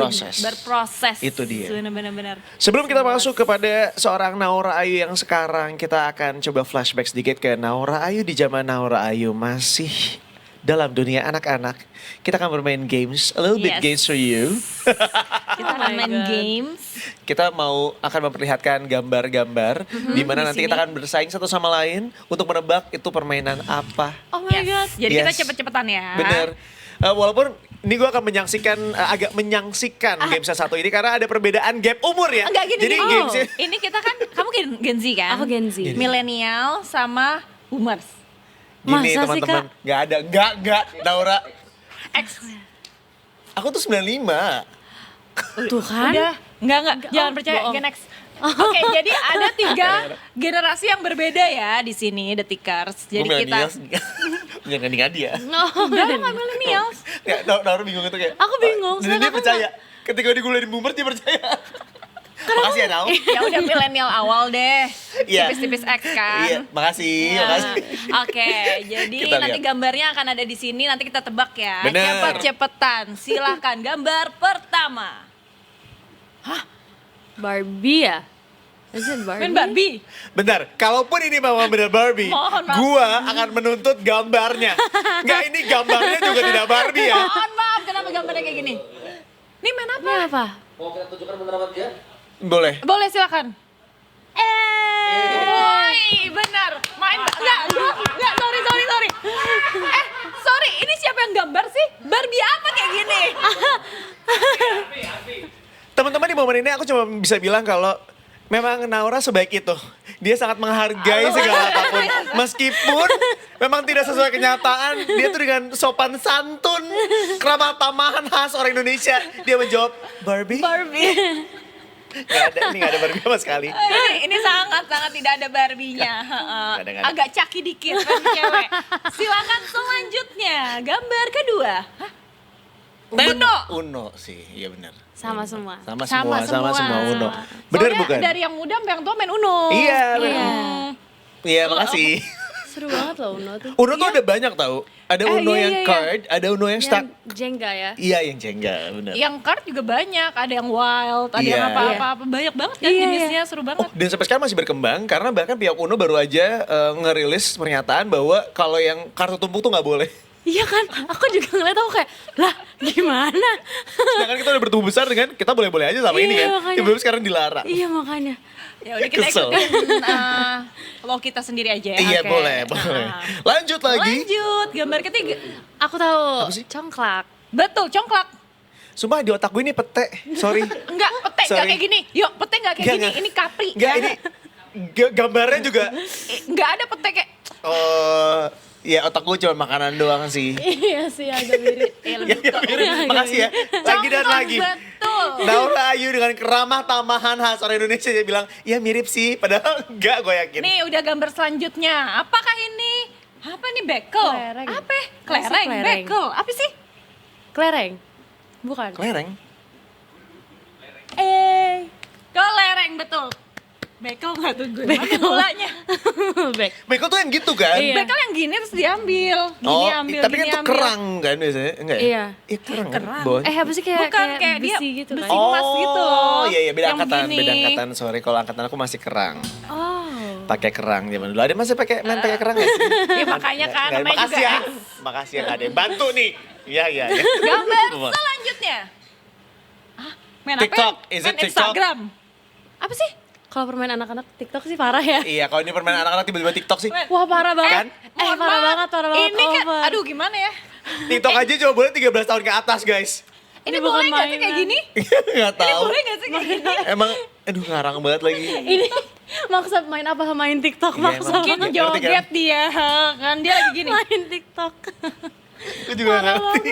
Berproses. Itu dia. Benar-benar. Sebelum kita masuk kepada seorang Naura Ayu yang sekarang, kita akan coba flashback sedikit ke Naura Ayu di zaman Naura Ayu masih dalam dunia anak-anak. Kita akan bermain games, a little bit games for you. Kita akan main games. Kita akan memperlihatkan gambar-gambar di mana nanti kita akan bersaing satu sama lain untuk menebak itu permainan apa. Oh my god. Jadi kita cepet-cepetan ya. Bener. Walaupun ini gue akan agak menyaksikan games yang satu ini karena ada perbedaan gap umur ya. Enggak gini. Jadi gamesnya Ini kita kan, kamu Gen Z kan? Aku Gen Z. Milenial sama boomers. gini Masa sih, teman-teman. Enggak, Naura. Aku tuh 95. Tuh kan? Udah, enggak, jangan percaya, bohong. Gen X. Oke, jadi ada 3 generasi yang berbeda ya di sini, The Tickers. Jadi kita Jangan dia. enggak millennials. Ya, Naura bingung itu kayak. Aku bingung, Jadi dia percaya. Ketika digulain boomer dia percaya. Makasih ya, Nau. Ya udah milenial awal deh. Iya. Tipis-tipis X kan. Iya, makasih. Oke, jadi Kita nanti lihat. gambarnya akan ada di sini, nanti kita tebak ya. Bener. Cepet-cepetan. Silahkan gambar pertama. Barbie ya? Is it Barbie? Main Barbie. Bentar, kalaupun ini memang benar Barbie, Mohon maaf. gua akan menuntut gambarnya. Enggak, ini gambarnya juga tidak Barbie ya. Mohon maaf, kenapa gambarnya kayak gini? Ini main apa? Ini apa? Mau kita tunjukkan beneran dia? Boleh. Boleh silakan. Woi, benar. Main Enggak, sorry. Sorry, ini siapa yang gambar sih? Barbie apa kayak gini? Teman-teman di momen ini aku cuma bisa bilang kalau memang Naura sebaik itu. Dia sangat menghargai segala apapun. Meskipun memang tidak sesuai kenyataan, dia tuh dengan sopan santun, keramah tamahan khas orang Indonesia. Dia menjawab, Barbie? Ini gak ada Barbie sama sekali. Ini sangat tidak ada Barbie-nya. Nggak ada. Agak caki dikit kan cewek. Silakan selanjutnya, gambar kedua. Hah? Uno sih, iya benar. Sama semua. Sama semua Uno. Bener Soalnya bukan? dari yang muda sampai yang tua main Uno. Iya, benar. Iya, makasih. Seru banget loh Uno tuh. Uno tuh ada banyak tau. Ada Uno yang card, ada Uno yang stack. Yang Jenga ya. Iya, yang Jenga, benar. Yang card juga banyak, ada yang wild, ada yang apa-apa, banyak banget kan jenisnya, seru banget. Dan sampai sekarang masih berkembang karena bahkan pihak Uno baru aja ngerilis pernyataan bahwa kalau yang kartu tumpuk tuh nggak boleh. Iya kan, aku juga ngeliat aku kayak, lah gimana? Sedangkan kita udah bertumbuh besar dengan kita boleh-boleh aja sama ini Iya, kan. makanya. Tiba-tiba sekarang dilarang. Iya makanya. Ya udah kita Kesel. ikutin mau kita sendiri aja ya. Iya Oke. boleh. Lanjut lagi. Lanjut, gambar ketiga. Aku tahu, Apa sih? congklak. Betul, congklak. Sumpah di otak gue ini pete, sorry. Enggak, pete enggak Sorry. kayak gini. Yuk, pete enggak kayak gini. Ini kapri. Enggak, ini gambarnya juga. Enggak ada pete kayak Ya otak gue cuma makanan doang sih. Iya sih agak mirip. Ya, mirip. Makasih ya. Lagi dan lagi. Betul. Naura Ayu dengan keramah tamahan khas orang Indonesia dia bilang, ya mirip sih. Padahal enggak, gue yakin. Nih udah gambar selanjutnya. Apakah ini? Apa nih bekel? Kelereng. Apa? Kelereng. Kelereng, bekel. Apa sih? Kelereng? Bukan. Kelereng. Kelereng betul. Bekel nggak tuh gue? Mana bolanya? Bekel tuh yang gitu kan? Iya. Bekel yang gini terus diambil. Gini Oh, ambil, tapi gini kan itu ambil. kerang kan biasanya? Enggak ya? Iya. Iya kerang kan? Kerang. Bawah. Apa sih kayak, Bukan, kayak dia besi gitu besi. kan? emas gitu loh. Oh, iya beda Yang angkatan, gini. beda angkatan. Sorry kalau angkatan aku masih kerang. Oh. Pakai kerang zaman dulu. Ada masih main pakai kerang nggak sih? Ya makanya kan Nggak, namanya makasih juga ya. X. Makasih ya nggak ada yang bantu nih. Iya. Gambar selanjutnya. Main TikTok. apa? Is it Main TikTok? Instagram. Apa sih? Kalau permain anak-anak TikTok sih parah ya. Iya, kalau ini permainan anak-anak tiba-tiba TikTok sih. Wah parah banget. Kan? Mohon parah maaf. banget, parah banget. Ini kan, over. aduh gimana ya? TikTok aja cuma boleh 13 tahun ke atas, guys. Ini bukan boleh nggak sih kayak mainan. gini? Nggak tahu. Boleh nggak sih kayak gini? Emang, aduh ngarang banget lagi. Ini maksa main apa main TikTok Iya, maksa emang. Mungkin banget. Ngerti kan? joget dia, kan dia lagi gini. Main TikTok. Aku juga ngerti.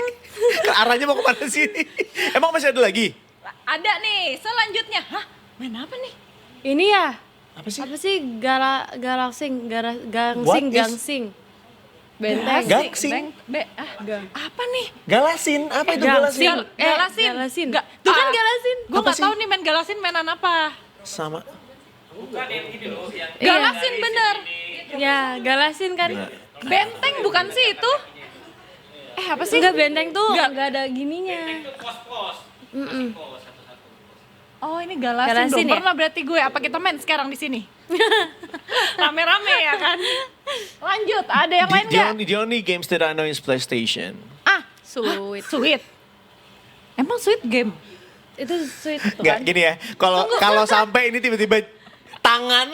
Arahnya mau kemana sih ini? Emang masih ada lagi? Ada nih, selanjutnya. Hah, main apa nih? Ini ya. Apa sih? Apa sih gangsing, What is- gangsing. Benteng. Gangsing? Apa nih? Galasin, apa itu galasin? Galasin. Galasin. Nggak, Tuh kan galasin. Gue Apa nggak sih? tahu nih main galasin mainan apa. Sama. Galasin bener. Ya, galasin kan. Benteng bukan sih itu? Apa sih? Enggak benteng tuh Nggak. enggak ada gininya. Oh ini galasin, Galasin dong. ya? Pernah berarti gue. Apa kita main sekarang di sini? Rame-rame ya kan? Lanjut, ada yang lain nggak? The only games that I know is PlayStation. Sweet. Sweet. Emang sweet game? Itu sweet tuh Nggak, kan. gini ya. Kalau sampai ini tiba-tiba tangan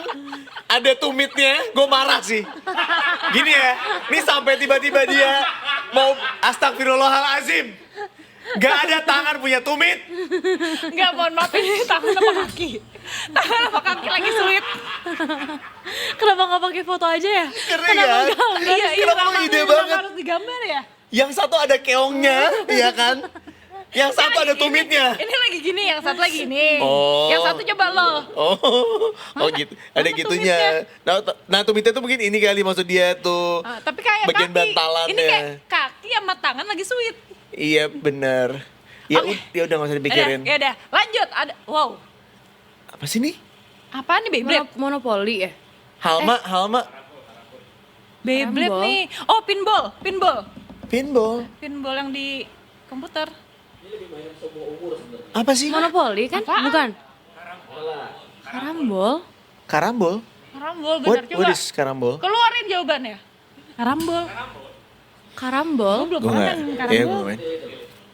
ada tumitnya, gue marah sih. Gini ya, ini sampai tiba-tiba dia mau astagfirullahalazim. Gak ada tangan punya tumit. Nggak, mohon maaf ini tangan apa kaki? Tangan apa kaki lagi sweet? Kenapa nggak pakai foto aja ya? Keren ya? Kenapa lu ide kenapa banget? harus digambar ya? Yang satu ada keongnya, iya kan? Yang satu ada tumitnya. Ini lagi gini, yang satu lagi gini. Oh. Yang satu coba lo. Oh gitu. Ada Mana gitunya. Nah, tumitnya tuh mungkin ini kali maksud dia tuh. Tapi kayak bagian kaki. bantalannya. Ini kayak kaki sama tangan lagi sweet. Iya bener. Ya udah gak usah dipikirin. Ya udah, lanjut. Ada, wow. Apa sih nih? Apaan nih Beyblade? Monopoli ya? Halma. Beyblade Karambol. nih. Oh, pinball. Pinball. Pinball yang di komputer. Apa sih? Monopoli kan? Apaan? Bukan. Karambol. Karambol. Karambol bener What coba. is karambol? Keluarin jawabannya. Karambol. Karambol. Gue belum Gue pernah nggak. main Iya gue karambol. main.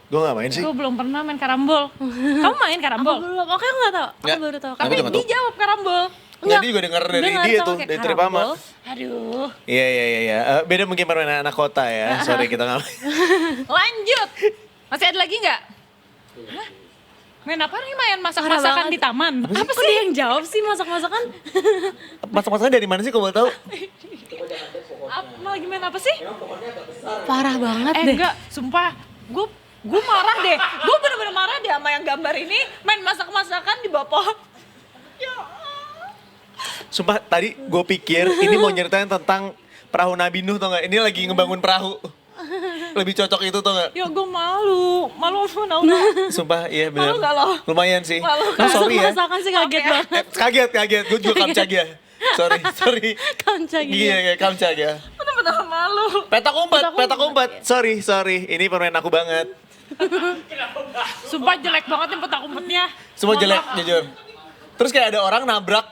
Gue gak main sih. Gue belum pernah main karambol. Kamu main Aku karambol? belum. Oke, aku nggak tahu. Aku Nggak. baru tahu. Aku Tapi juga nggak tahu. dijawab karambol. Jadi juga denger dari Dengar dia sama tuh, kayak dari Tripama. Karabol. Aduh. Iya. Beda mungkin permainan anak kota ya. Sorry kita nggak. Lanjut. Masih ada lagi nggak? Hah? Main apa nih, main masak-masakan banget. di taman? Apa sih? Dia yang jawab sih masak-masakan? Masak-masakan dari mana sih kalau boleh tahu? Lagi main apa sih? Parah banget deh. Enggak, sumpah. Gue marah deh. Gue bener-bener marah deh sama yang gambar ini. Main masak-masakan di bawah pohon. Sumpah tadi gue pikir ini mau nyeritain tentang perahu Nabi Nuh tau gak? Ini lagi ngebangun perahu. Lebih cocok itu tau gak? Ya gue malu sama Naura. Sumpah iya bener. Malu gak lo? Lumayan sih. Malu kan? Sorry ya. Masakan sih kaget banget. Kaget. Gue juga kamcagia. Sorry. Kamcagia. Iya, kamcagia. Bener-bener malu. Petak umpet. Sorry. Ini permainan aku banget. Sumpah jelek banget nih petak umpetnya. Semua Mohon jelek, maaf. jujur. Terus kayak ada orang nabrak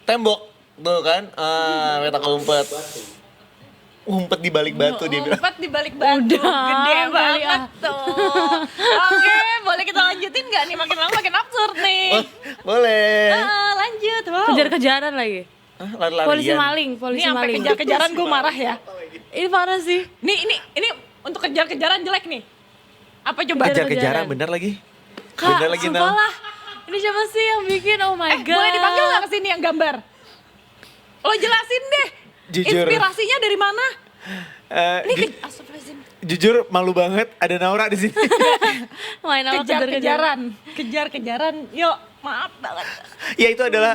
tembok. Tuh kan, petak umpet. Umpet di balik batu dia bilang. Umpet di balik batu. Gede banget tuh. Oke, boleh kita lanjutin gak nih? Makin lama makin absurd nih. Boleh. Lanjut. Wow. Kejar-kejaran lagi. Lari-larian. Polisi maling. Ini sampai kejar-kejaran gue marah ya. Ini parah sih. Ini untuk kejar-kejaran jelek nih. Apa coba? Kejar-kejaran bener lagi. Kak, Bener lagi sumpah Nal. lah. Ini siapa sih yang bikin? Oh my God. Boleh dipanggil gak kesini yang gambar? Lo jelasin deh. Jujur. Inspirasinya dari mana? Astagfirullahaladzim. Jujur malu banget ada Naura di sini. Main apa kejar-kejaran? Kejar-kejaran. Yuk, maaf banget. Ya itu adalah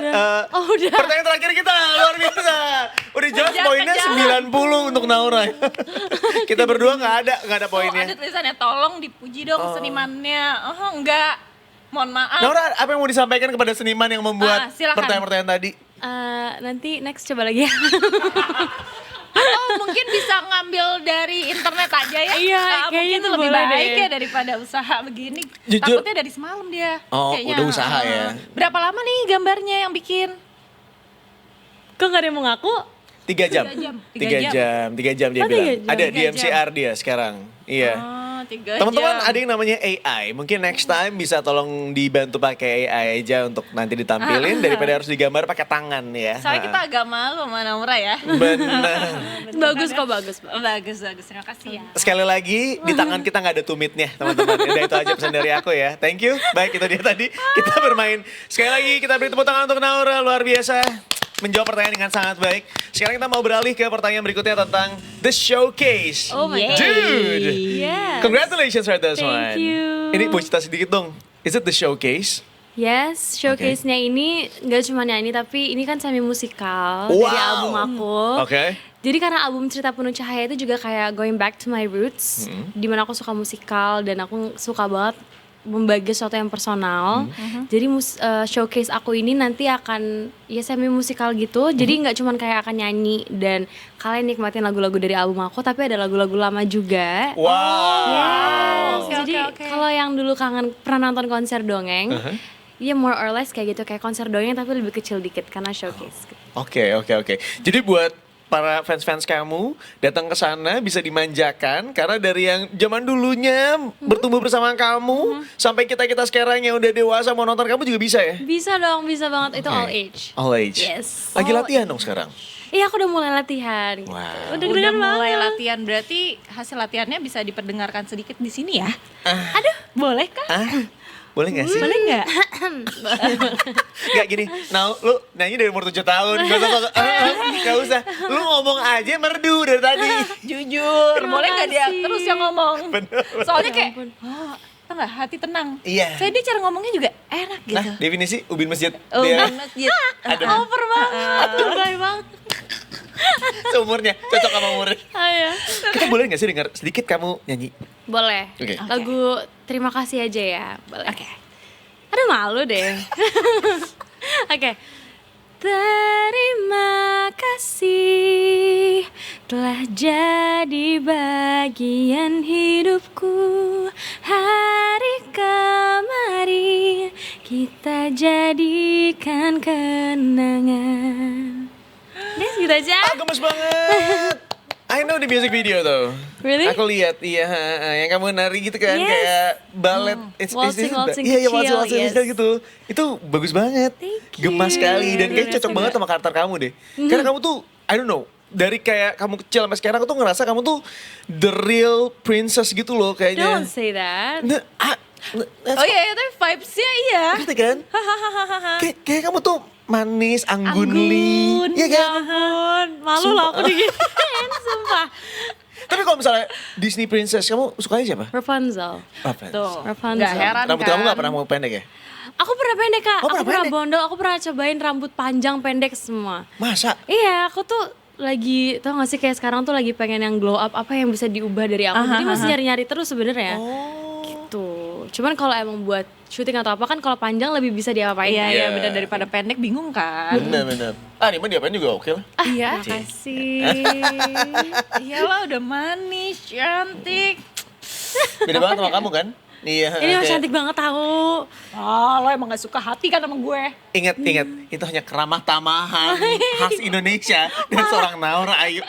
Udah. pertanyaan terakhir kita, luar biasa. Udah jelas poinnya 90 untuk Naura. Kita berdua nggak ada Oh, poinnya. ada tulisannya, tolong dipuji dong senimannya. Oh, enggak. Mohon maaf. Naura, apa yang mau disampaikan kepada seniman yang membuat Silakan. pertanyaan-pertanyaan tadi? Nanti next coba lagi ya. Atau mungkin bisa ngambil dari internet aja ya. Iya, Mungkin kayaknya itu lebih boleh baik deh. ya daripada usaha begini. Jujur. Takutnya dari semalam dia. Oh, kayaknya. udah usaha ya. Berapa lama nih gambarnya yang bikin? Kok gak ada yang mau ngaku? 3 jam. 3 jam dia Oh, bilang. 3 jam. Ada di 3 jam. MCR dia sekarang. Iya. Oh, 3 Teman-teman jam. ada yang namanya AI. Mungkin next time bisa tolong dibantu pakai AI aja untuk nanti ditampilin daripada harus digambar pakai tangan ya. Soalnya kita agak malu sama Naura ya. Benar. Bagus kok, bagus. Bagus. Terima kasih ya. Sekali lagi di tangan kita nggak ada tumitnya teman-teman. Udah itu aja pesan dari aku ya. Thank you. Baik itu dia tadi kita bermain. Sekali lagi kita beri tepuk tangan untuk Naura, luar biasa. Menjawab pertanyaan dengan sangat baik. Sekarang kita mau beralih ke pertanyaan berikutnya tentang The Showcase. Oh my God. Dude. Yes. Congratulations for this Thank one. you. Ini mau cerita sedikit dong. Is it The Showcase? Yes, showcase-nya ini gak cuma nyanyi tapi ini kan semi musikal Wow. dari album aku. Oke. Jadi karena album Cerita Penuh Cahaya itu juga kayak going back to my roots, dimana aku suka musikal dan aku suka banget membagi sesuatu yang personal. Jadi showcase aku ini nanti akan ya semi musikal gitu. Jadi nggak cuma kayak akan nyanyi dan kalian nikmatin lagu-lagu dari album aku, tapi ada lagu-lagu lama juga. Wow. Yes. Oke, Jadi oke. kalau yang dulu pernah nonton konser dongeng, ya more or less kayak gitu, kayak konser dongeng tapi lebih kecil dikit karena showcase. Oke. Jadi buat para fans-fans kamu datang ke sana bisa dimanjakan karena dari yang zaman dulunya bertumbuh bersama kamu sampai kita sekarang yang udah dewasa mau nonton kamu juga bisa ya? Bisa dong, bisa banget. Itu all age. All age. Yes. Lagi latihan dong sekarang. Iya, aku udah mulai latihan. Gitu. Wow. Udah Udah deg-degan mulai banget. latihan, berarti hasil latihannya bisa diperdengarkan sedikit di sini ya? Aduh, boleh kah? Boleh gak sih? Boleh nggak? Gak gini, nah lu nyanyi dari umur 7 tahun, gak usah. Lu ngomong aja merdu dari tadi. Jujur, Terima boleh nggak dia kasih. terus yang ngomong? Bener. Soalnya kayak, tau nggak, hati tenang. Iya. Kayak dia cara ngomongnya juga enak gitu. Nah, definisi ubin masjid. Oh, Dia masjid. Over banget. Lebay banget. seumurnya, cocok sama umurnya. Ayo. Kita boleh gak sih dengar sedikit kamu nyanyi? Boleh. Oke. Lagu Terima Kasih aja ya. Boleh. Oke. Aduh, malu deh. Oke. Terima kasih telah jadi bagian hidupku. Hari kemarin kita jadikan kenangan. Des, gitu aja. Gemes banget. I know the music video tuh. Really? Aku lihat, iya, yang kamu nari gitu kan, Yes. kayak ballet. Waltzing Iya, kecil, waltzing yes. kecil gitu. Itu bagus banget. Thank Gemas you. sekali dan kayak Ngerasa cocok banget nggak? sama karakter kamu deh. Karena kamu tuh, I don't know, dari kayak kamu kecil sampai sekarang aku tuh ngerasa kamu tuh the real princess gitu loh kayaknya. Don't say that. That's Oh iya, tapi vibes-nya iya. ngerti kan? Kayak kamu tuh manis, anggun, iya kan? Ya ampun, malu lah aku diginiin, sumpah. Tapi kalau misalnya Disney Princess, kamu sukanya siapa? Rapunzel. Tuh, Rapunzel. gak heran Rambut kan. kamu gak pernah mau pendek ya? Aku pernah pendek kak, Oh, aku pernah pernah pendek? bondol, aku pernah cobain rambut panjang pendek semua. Masa? Iya, aku tuh lagi, tau gak sih kayak sekarang tuh lagi pengen yang glow up, apa yang bisa diubah dari aku. Jadi masih nyari-nyari terus sebenarnya. Gitu. Cuman kalau emang buat syuting atau apa kan kalau panjang lebih bisa diapain. Iya, iya, Iya. benar daripada pendek bingung kan. Bener-bener. Ini mah diapain juga oke lah. Iya. Makasih. Iyalah udah manis, cantik. Beda banget sama kamu kan? Iya. Ini mah kayak- cantik banget tahu. Ah, lo emang gak suka hati kan sama gue. Ingat, itu hanya keramah tamahan khas Indonesia dan seorang Naura Ayu.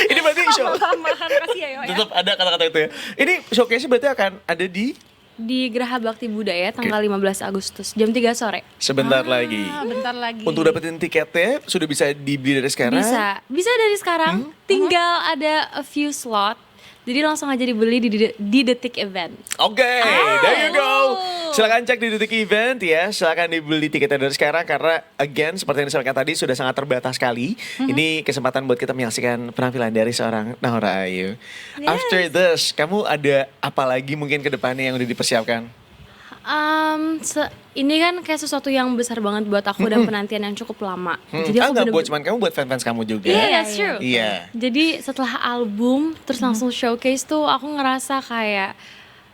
Ini berarti show. Tambahan kasih ya, Yo, ya. Tetap ada kata-kata itu ya. Ini showcase berarti akan ada di Di Geraha Bakti Budaya tanggal 15 Agustus jam 3 sore. sebentar lagi. Ah, bentar lagi. Untuk dapetin tiketnya sudah bisa dibeli dari sekarang. Bisa dari sekarang. Tinggal ada a few slot. Jadi langsung aja dibeli di Detik Event. Oke, there you go. Silakan cek di Detik Event ya. Silakan dibeli tiketnya dari sekarang karena again seperti yang disampaikan tadi sudah sangat terbatas sekali. Ini kesempatan buat kita menyaksikan penampilan dari seorang Naura Ayu. After this, kamu ada apa lagi mungkin ke depannya yang udah dipersiapkan? Ini kan kayak sesuatu yang besar banget buat aku dan penantian yang cukup lama. Jadi aku Enggak buat bener-bener. cuman kamu, buat fans-fans kamu juga. Iya, that's true. Iya. Jadi setelah album terus langsung showcase tuh aku ngerasa kayak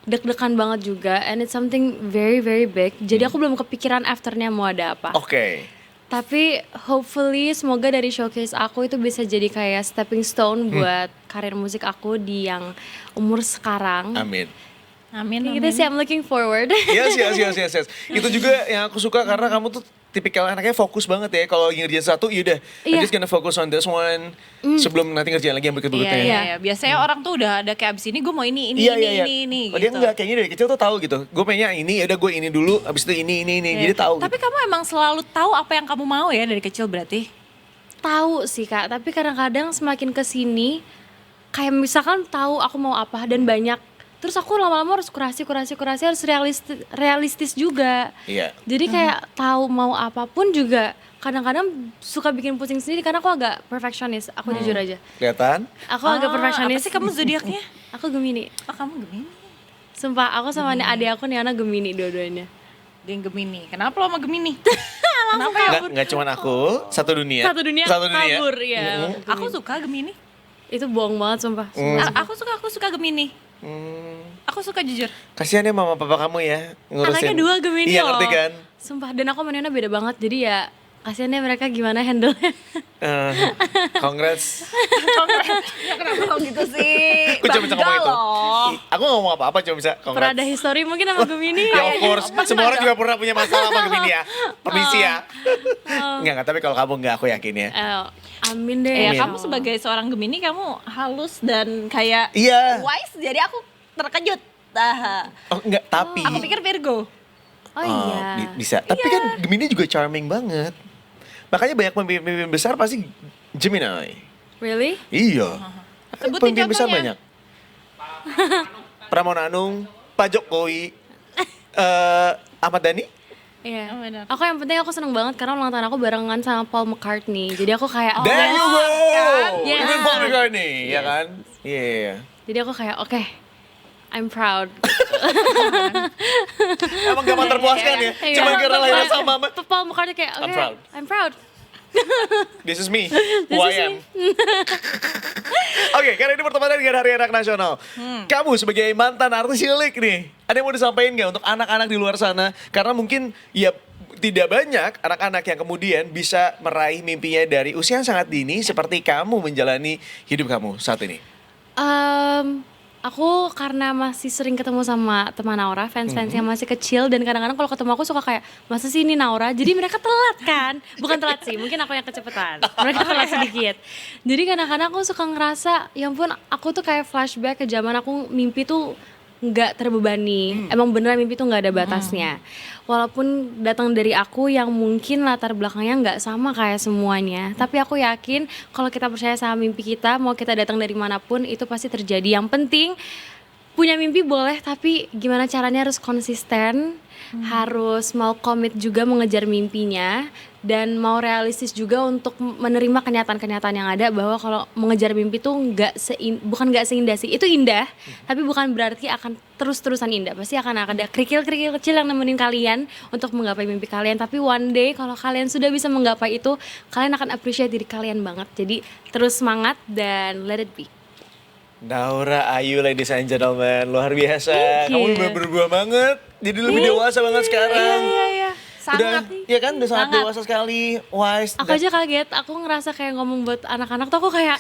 deg-degan banget juga and it's something very very big. Jadi aku belum kepikiran afternya mau ada apa. Oke. Tapi hopefully semoga dari showcase aku itu bisa jadi kayak stepping stone buat karir musik aku di yang umur sekarang. Amin. Amin, Kayak gitu sih, I'm looking forward. Yes. Itu juga yang aku suka karena kamu tuh tipikal anaknya fokus banget ya. Kalau lagi ngerjain satu, yaudah, I'm Iya. just gonna focus on this one. Sebelum nanti ngerjain lagi yang berikut-berikutnya. Iya. Biasanya orang tuh udah ada kayak abis ini gue mau ini Iya. ini Oh, dia gitu. enggak, kayaknya dari kecil tuh tahu gitu. Gue pengennya ini, yaudah gue ini dulu, abis itu ini. Jadi tahu. Tapi kamu emang selalu tahu apa yang kamu mau ya dari kecil berarti? Tahu sih kak, tapi kadang-kadang semakin kesini kayak misalkan tahu aku mau apa dan banyak, terus aku lama-lama harus kurasi harus realistis juga. Iya. Jadi kayak tahu mau apapun juga kadang-kadang suka bikin pusing sendiri karena aku agak perfeksionis, aku jujur aja. Kelihatan? Aku agak Apa perfeksionis. sih kamu zodiaknya? Aku Gemini. Oh, kamu Gemini. Sumpah, aku sama adik aku Niana Gemini dua-duanya. Dia yang Gemini. Kenapa lo sama Gemini? Kenapa ya? Enggak cuman aku, satu dunia. Satu dunia kabur ya. Aku suka Gemini. Itu bohong banget sumpah. Aku suka Gemini. Aku suka jujur. Kasihan ya mama papa kamu ya ngurusin. Anaknya dua Gemini Iya loh. ngerti kan? Sumpah, dan aku sama Niana beda banget. Jadi ya kasihan deh mereka gimana handle-nya. Congrats. Ya kenapa lo gitu sih? Aku cuma bisa ngomong itu. Loh. Aku gak ngomong apa-apa, cuma bisa congrats. Pernah ada history mungkin sama Gemini. Ya of course, semua orang juga pernah punya masalah sama Gemini ya. Permisi ya. Enggak, tapi kalau kamu enggak, aku yakin ya. Amin deh. Ya Amin. kamu sebagai seorang Gemini kamu halus dan kayak Iya. wise, jadi aku terkejut. Oh enggak, tapi. Aku pikir Virgo. Oh iya. Bisa. Tapi kan Gemini juga charming banget. Makanya banyak pemimpin besar pasti Gemini. Really? Iya. Sebutin Pemimpin besar contohnya. banyak. Pramono Anung, Pak Jokowi, Ahmad Dhani. Iya. Oh, benar. Aku yang penting aku seneng banget karena ulang tahun aku barengan sama Paul McCartney. Jadi aku kayak There you go. Yes. Even Paul McCartney, ya kan? Iya. Jadi aku kayak oke, I'm proud. Emang gampang terpuaskan ya? Cuma karena lahirnya sama. Paul McCartney kayak oke, proud. I'm proud. This is me, who I am. Oke, karena ini pertemanan dengan Hari Anak Nasional. Kamu sebagai mantan artis cilik nih, ada yang mau disampaikan nggak untuk anak-anak di luar sana? Karena mungkin ya tidak banyak anak-anak yang kemudian bisa meraih mimpinya dari usia yang sangat dini seperti kamu menjalani hidup kamu saat ini. aku karena masih sering ketemu sama teman Naura, fans-fans yang masih kecil, dan kadang-kadang kalau ketemu aku suka kayak, masa sih ini Naura? Jadi mereka telat kan? Bukan telat sih, mungkin aku yang kecepatan. Mereka telat sedikit. Jadi kadang-kadang aku suka ngerasa, ya ampun aku tuh kayak flashback ke zaman aku mimpi tuh nggak terbebani. Emang beneran mimpi tuh nggak ada batasnya. Walaupun datang dari aku yang mungkin latar belakangnya nggak sama kayak semuanya, tapi aku yakin kalau kita percaya sama mimpi kita, mau kita datang dari manapun itu pasti terjadi. Yang penting punya mimpi boleh, tapi gimana caranya harus konsisten, harus mau komit juga mengejar mimpinya, dan mau realistis juga untuk menerima kenyataan-kenyataan yang ada, bahwa kalau mengejar mimpi tuh bukan nggak seindah sih, itu indah, tapi bukan berarti akan terus-terusan indah. Pasti akan ada kerikil-kerikil kecil yang nemenin kalian untuk menggapai mimpi kalian, tapi one day kalau kalian sudah bisa menggapai itu, kalian akan appreciate diri kalian banget. Jadi terus semangat dan let it be. Naura Ayu, ladies and gentlemen, luar biasa. Thank Kamu you. udah berubah banget, jadi lebih dewasa banget sekarang. Iya. Udah, iya kan, udah sangat dewasa sekali, wise. Aku aja kaget, aku ngerasa kayak ngomong buat anak-anak tuh aku kayak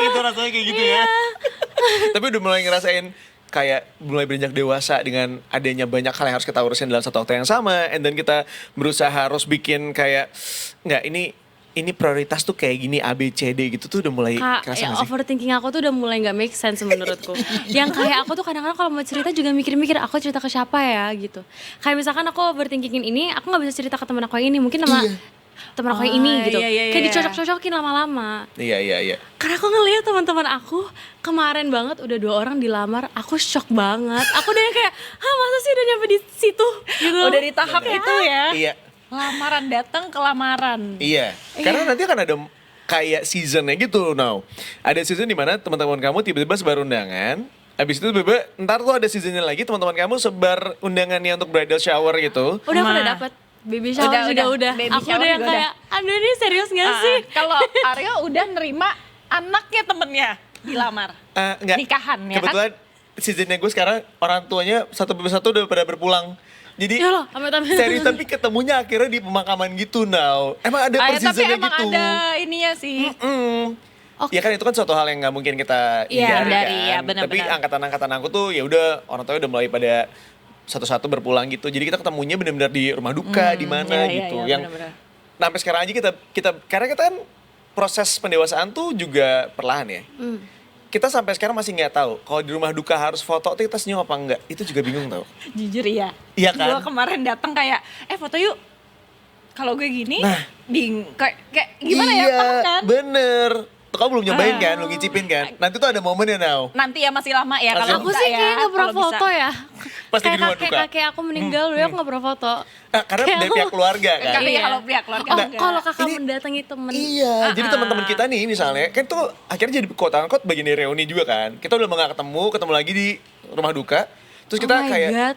Itu rasanya kayak gitu ya. Tapi udah mulai ngerasain kayak mulai beranjak dewasa dengan adanya banyak hal yang harus kita urusin dalam satu waktu yang sama, and then kita berusaha harus bikin kayak nggak, ini prioritas tuh kayak gini A B C D gitu tuh udah mulai kerasa ya, nggak sih? overthinking aku tuh udah mulai nggak make sense menurutku. Yang kayak aku tuh kadang-kadang kalau mau cerita juga mikir-mikir aku cerita ke siapa ya gitu. Kayak misalkan aku overthinkingin ini, aku nggak bisa cerita ke teman aku yang ini, mungkin sama teman aku yang ini gitu. Kayak dicocok-cocokin lama-lama. Iya. Karena aku ngeliat teman-teman aku kemarin banget udah 2 orang dilamar, aku shock banget. Aku udah yang kayak, masa sih udah nyampe di situ gitu. Udah di tahap itu ya. Iya. Lamaran datang ke lamaran. Iya, karena nanti akan ada kayak seasonnya gitu now. Ada season dimana teman-teman kamu tiba-tiba sebar undangan. Habis itu tiba-tiba ntar tuh ada seasonnya lagi, teman-teman kamu sebar undangannya untuk bridal shower gitu. Udah aku udah dapet. Baby shower juga udah. Baby Aku shower udah yang juga kayak, aduh ini serius gak sih? Kalau Aryo udah nerima anaknya temennya dilamar. Enggak. Nikahan ya kan? Kebetulan seasonnya gue sekarang orang tuanya satu persatu udah pada berpulang. Jadi Ya Allah, amit-amit. serius, tapi ketemunya akhirnya di pemakaman gitu now. Emang ada per Tapi seasonnya emang gitu. ada ininya sih. Ya kan itu kan suatu hal yang nggak mungkin kita Iya, hindari hindari, kan. ya, benar-benar. Tapi angkatan-angkatan aku tuh ya udah orang tuanya udah mulai pada satu-satu berpulang gitu. Jadi kita ketemunya benar-benar di rumah duka di mana gitu. Yang benar-benar. sampai sekarang aja kita karena kita kan proses pendewasaan tuh juga perlahan ya. Kita sampai sekarang masih nggak tahu kalau di rumah duka harus foto tuh kita senyum apa enggak. Itu juga bingung tau. Jujur ya. Iya kan? Gue kemarin datang kayak, foto yuk. Kalau gue gini, Nah. kayak gimana ya? Paham kan? Bener. Tuh kamu belum nyobain kan, lu ngicipin kan. Nanti tuh ada momennya now. Nanti ya masih lama ya. Masih Kalau Aku bisa sih ya, kayak gak pernah kalau bisa. foto ya. Pasti di Kayak rumah duka. kakek aku meninggal dulu aku gak pernah foto. Karena dari pihak keluarga kan. Tapi Iya. kalau pihak keluarga Oh, enggak. kalau kakak Ini- mendatangi temen. Iya, jadi teman-teman kita nih misalnya, kan tuh akhirnya jadi quote-unquote bagian dari reuni juga kan. Kita udah nggak ketemu lagi di rumah duka. Terus kita Oh my kayak, God.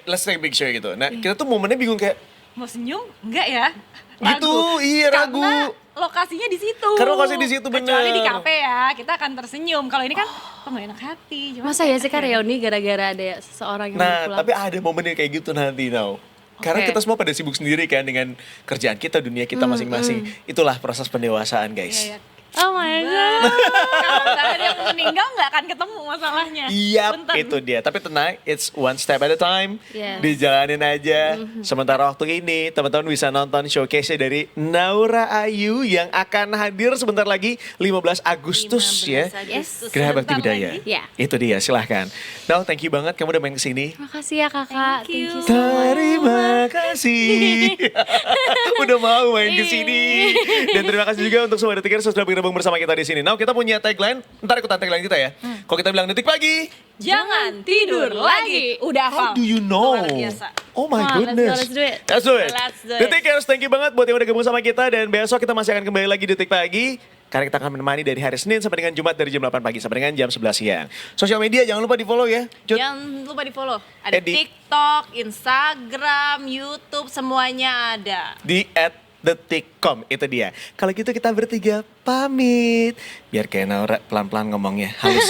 let's take a picture gitu. Nah, kita tuh momennya bingung kayak, Mau senyum? Enggak ya? Gitu, iya, ragu. Karena lokasinya di situ. Karena lokasinya di situ, Kecuali di bener. kafe ya, kita akan tersenyum. Kalau ini kan, nggak enak hati. Gimana Masa ya sih Kak reuni gara-gara ada seseorang yang nah pulang? tapi ada momennya kayak gitu nanti now. Karena Oke. kita semua pada sibuk sendiri kan dengan kerjaan kita, dunia kita masing-masing. Itulah proses pendewasaan guys. Iya, iya. Oh my god. Kalau nggak ada yang meninggal nggak akan ketemu masalahnya. Iya, Punten. itu dia. Tapi tenang, it's one step at a time. Yes. Dijalanin aja. Sementara waktu ini, teman-teman bisa nonton showcase dari Naura Ayu yang akan hadir sebentar lagi 15 Agustus ya. Yes. Geraha Bakti Sebentar Budaya. lagi. Ya. Itu dia, silahkan. Now, thank you banget kamu udah main kesini. Makasih ya kakak. Thank you. so much. Terima kasih. Udah mau main kesini. Dan terima kasih juga untuk semua detikers sudah bergabung bersama kita di sini. Now kita punya tagline, ntar ikutan tagline kita ya. Kalau kita bilang detik pagi, Jangan tidur lagi. Udah how hafal. do you know? Luar biasa. Oh my Come on, goodness. let's do it. Let's do it. Let's do it. Detikers, thank you banget buat yang udah gabung sama kita. Dan besok kita masih akan kembali lagi detik pagi. Karena kita akan menemani dari hari Senin sampai dengan Jumat dari jam 8 pagi sampai dengan jam 11 siang. Sosial media jangan lupa di follow ya. Jod. Jangan lupa di follow. Ada Edi. TikTok, Instagram, YouTube, semuanya ada. Di @detikcom itu dia. Kalau gitu kita bertiga pamit. Biar kayak Naura pelan-pelan ngomongnya, halus.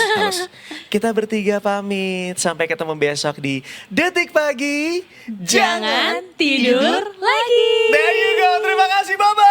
Kita bertiga pamit. Sampai ketemu besok di Detik Pagi. Jangan tidur lagi. There you go. Terima kasih. Bye-bye.